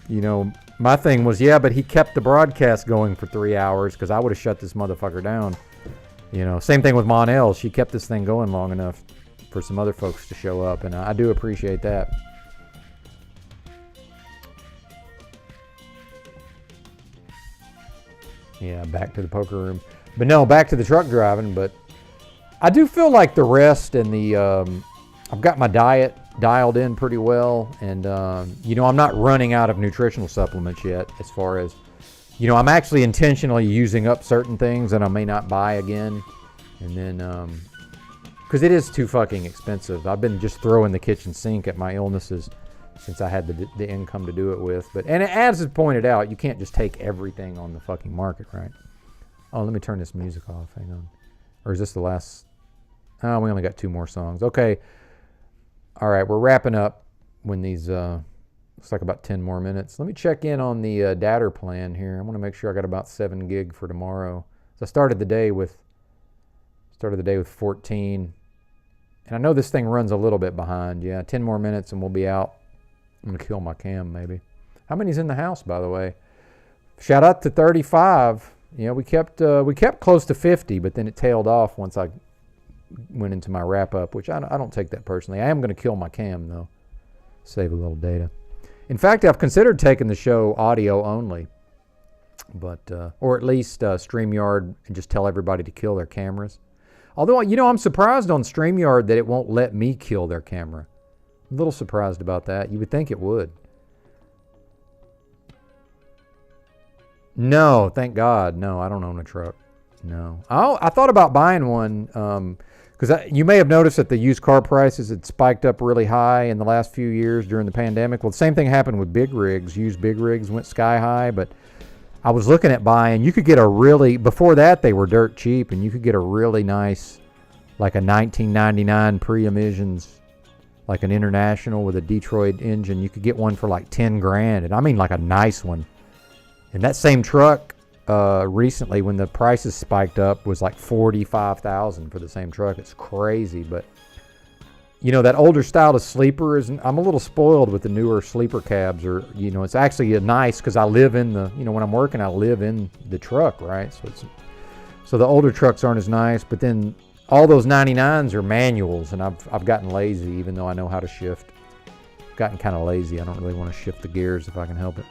you know, my thing was, yeah, but he kept the broadcast going for 3 hours because I would have shut this motherfucker down. You know, same thing with Monel. She kept this thing going long enough for some other folks to show up, and I do appreciate that. Yeah, back to the poker room. But no, back to the truck driving. But I do feel like the rest and the I've got my diet dialed in pretty well, and you know, I'm not running out of nutritional supplements yet. As far as, you know, I'm actually intentionally using up certain things that I may not buy again, and then because it is too fucking expensive. I've been just throwing the kitchen sink at my illnesses since I had the income to do it with. But and as is pointed out, you can't just take everything on the fucking market, right? Oh, let me turn this music off. Hang on. Or is this the last? Oh, we only got 2 more songs. Okay. All right, we're wrapping up when these, looks like about 10 more minutes. Let me check in on the data plan here. I want to make sure I got about 7 gig for tomorrow. So I started the day with 14. And I know this thing runs a little bit behind. Yeah, 10 more minutes and we'll be out. I'm going to kill my cam maybe. How many's in the house, by the way? Shout out to 35. You know, we kept close to 50, but then it tailed off once I went into my wrap-up, which I don't take that personally. I am going to kill my cam, though. Save a little data. In fact, I've considered taking the show audio only, but or at least StreamYard, and just tell everybody to kill their cameras. Although, I'm surprised on StreamYard that it won't let me kill their camera. I'm a little surprised about that. You would think it would. No, thank God. No, I don't own a truck. No. I thought about buying one because you may have noticed that the used car prices had spiked up really high in the last few years during the pandemic. Well, the same thing happened with big rigs. Used big rigs went sky high, but I was looking at buying. You could get before that they were dirt cheap, and you could get a really nice, like a 1999 pre-emissions, like an International with a Detroit engine. You could get one for like 10 grand, and I mean like a nice one. And that same truck recently, when the prices spiked up, was like $45,000 for the same truck. It's crazy, but that older style of sleeper I'm a little spoiled with the newer sleeper cabs, or it's actually nice because I live in the when I'm working, I live in the truck, right? So the older trucks aren't as nice, but then all those 99s are manuals, and I've gotten lazy, even though I know how to shift. I've gotten kind of lazy. I don't really want to shift the gears if I can help it.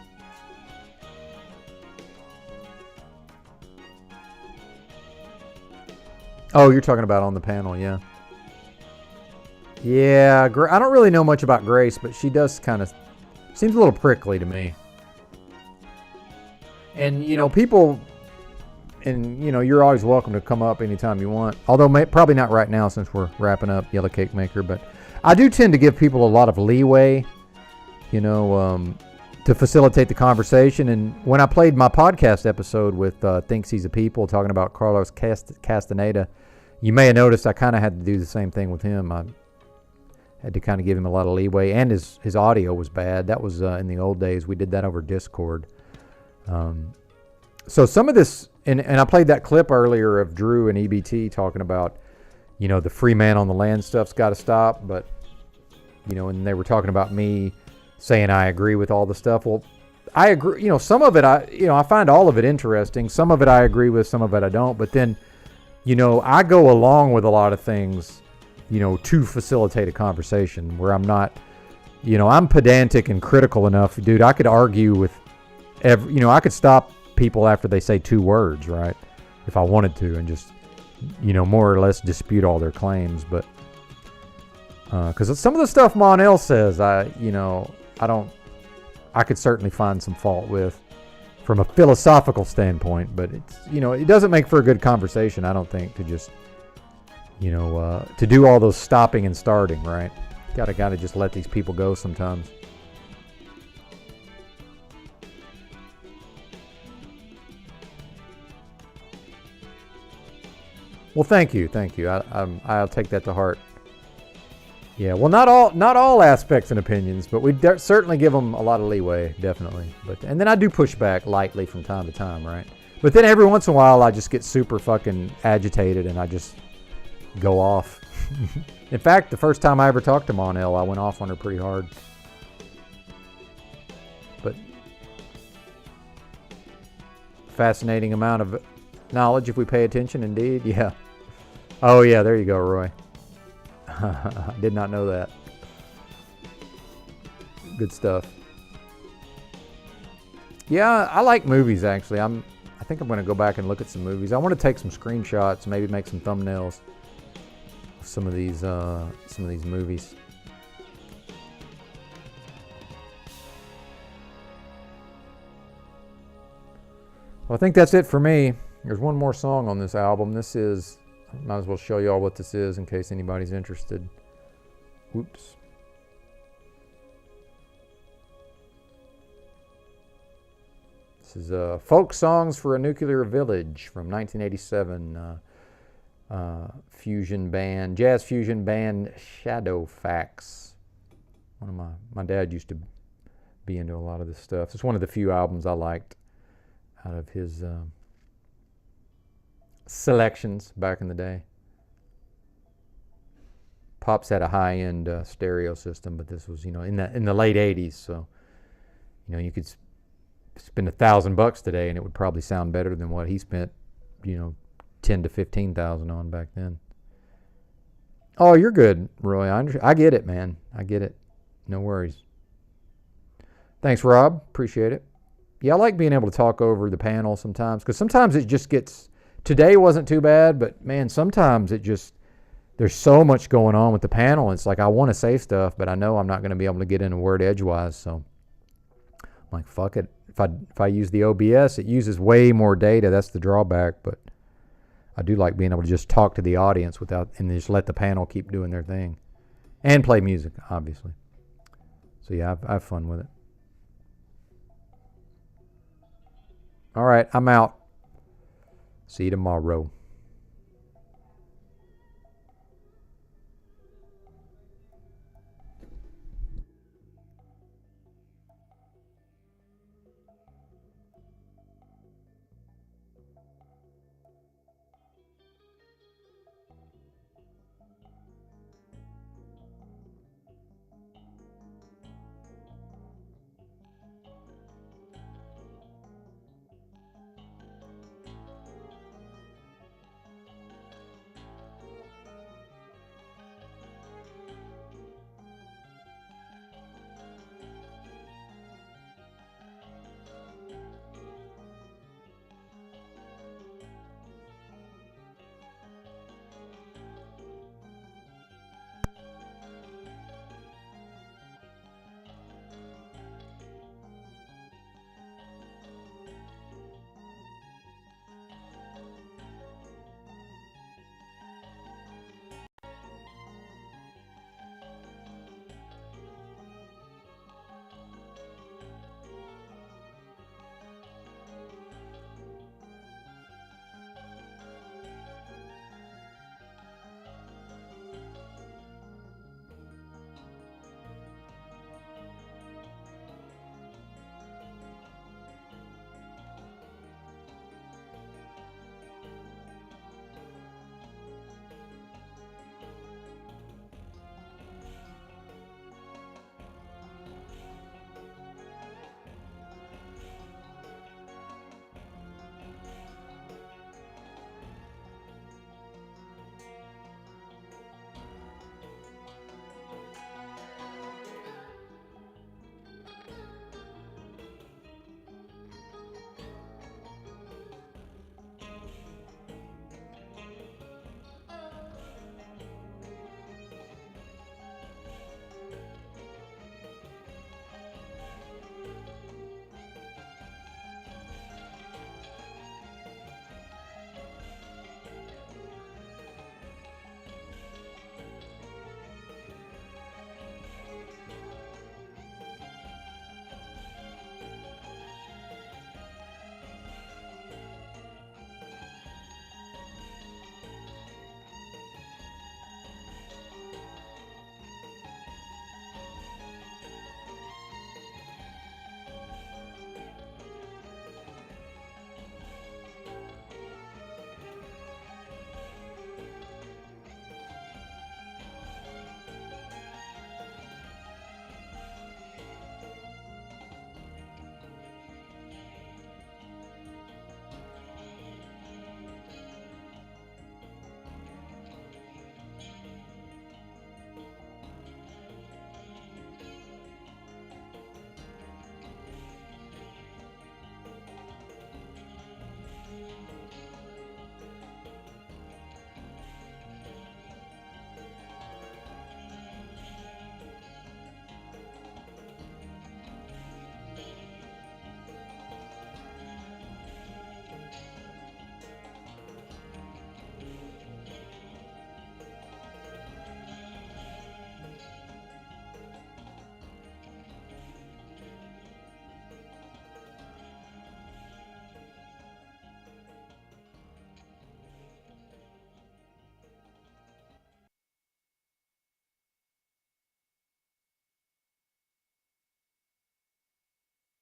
Oh, you're talking about on the panel, yeah. Yeah, I don't really know much about Grace, but she does kind of seems a little prickly to me. And, people, and, you're always welcome to come up anytime you want. Although probably not right now since we're wrapping up Yellow Cake Maker, but I do tend to give people a lot of leeway, to facilitate the conversation. And when I played my podcast episode with Thinks He's a People, talking about Carlos Castaneda, you may have noticed I kind of had to do the same thing with him. I had to kind of give him a lot of leeway, and his audio was bad. That was in the old days. We did that over Discord. So some of this, and I played that clip earlier of Drew and EBT talking about, the free man on the land stuff's got to stop. But, and they were talking about me saying I agree with all the stuff. Well, I agree. Some of it, I find all of it interesting. Some of it I agree with, some of it I don't. But then, I go along with a lot of things, to facilitate a conversation where I'm not, I'm pedantic and critical enough. Dude, I could argue with I could stop people after they say 2 words, right? If I wanted to, and just, more or less dispute all their claims. But, because some of the stuff Monel says, I could certainly find some fault with from a philosophical standpoint, but it's, it doesn't make for a good conversation, I don't think, to just, to do all those stopping and starting, right? Gotta just let these people go sometimes. Well, thank you. I'll take that to heart. Yeah, well, not all aspects and opinions, but we certainly give them a lot of leeway, definitely. And then I do push back lightly from time to time, right? But then every once in a while, I just get super fucking agitated and I just go off. In fact, the first time I ever talked to Monel, I went off on her pretty hard. But fascinating amount of knowledge if we pay attention, indeed. Yeah. Oh yeah, there you go, Roy. I did not know that. Good stuff. Yeah, I like movies actually. I think I'm going to go back and look at some movies. I want to take some screenshots, maybe make some thumbnails of some of these movies. Well, I think that's it for me. There's one more song on this album. This is, might as well show you all what this is in case anybody's interested. Whoops. This is Folk Songs for a Nuclear Village from 1987. Fusion band, jazz fusion band Shadow Fax. One of my dad used to be into a lot of this stuff. It's one of the few albums I liked out of his selections back in the day. Pops had a high-end stereo system, but this was, in the late 80s, so, you could spend $1,000 today and it would probably sound better than what he spent, $10,000 to $15,000 on back then. Oh, you're good, Roy. I get it, man. I get it. No worries. Thanks, Rob. Appreciate it. Yeah, I like being able to talk over the panel sometimes, because sometimes it just gets, today wasn't too bad, but man, sometimes it just, there's so much going on with the panel. It's like I want to say stuff, but I know I'm not going to be able to get in a word edgewise. So I'm like, fuck it. If I use the OBS, it uses way more data. That's the drawback. But I do like being able to just talk to the audience without, and just let the panel keep doing their thing, and play music, obviously. So yeah, I have fun with it. All right, I'm out. See you tomorrow.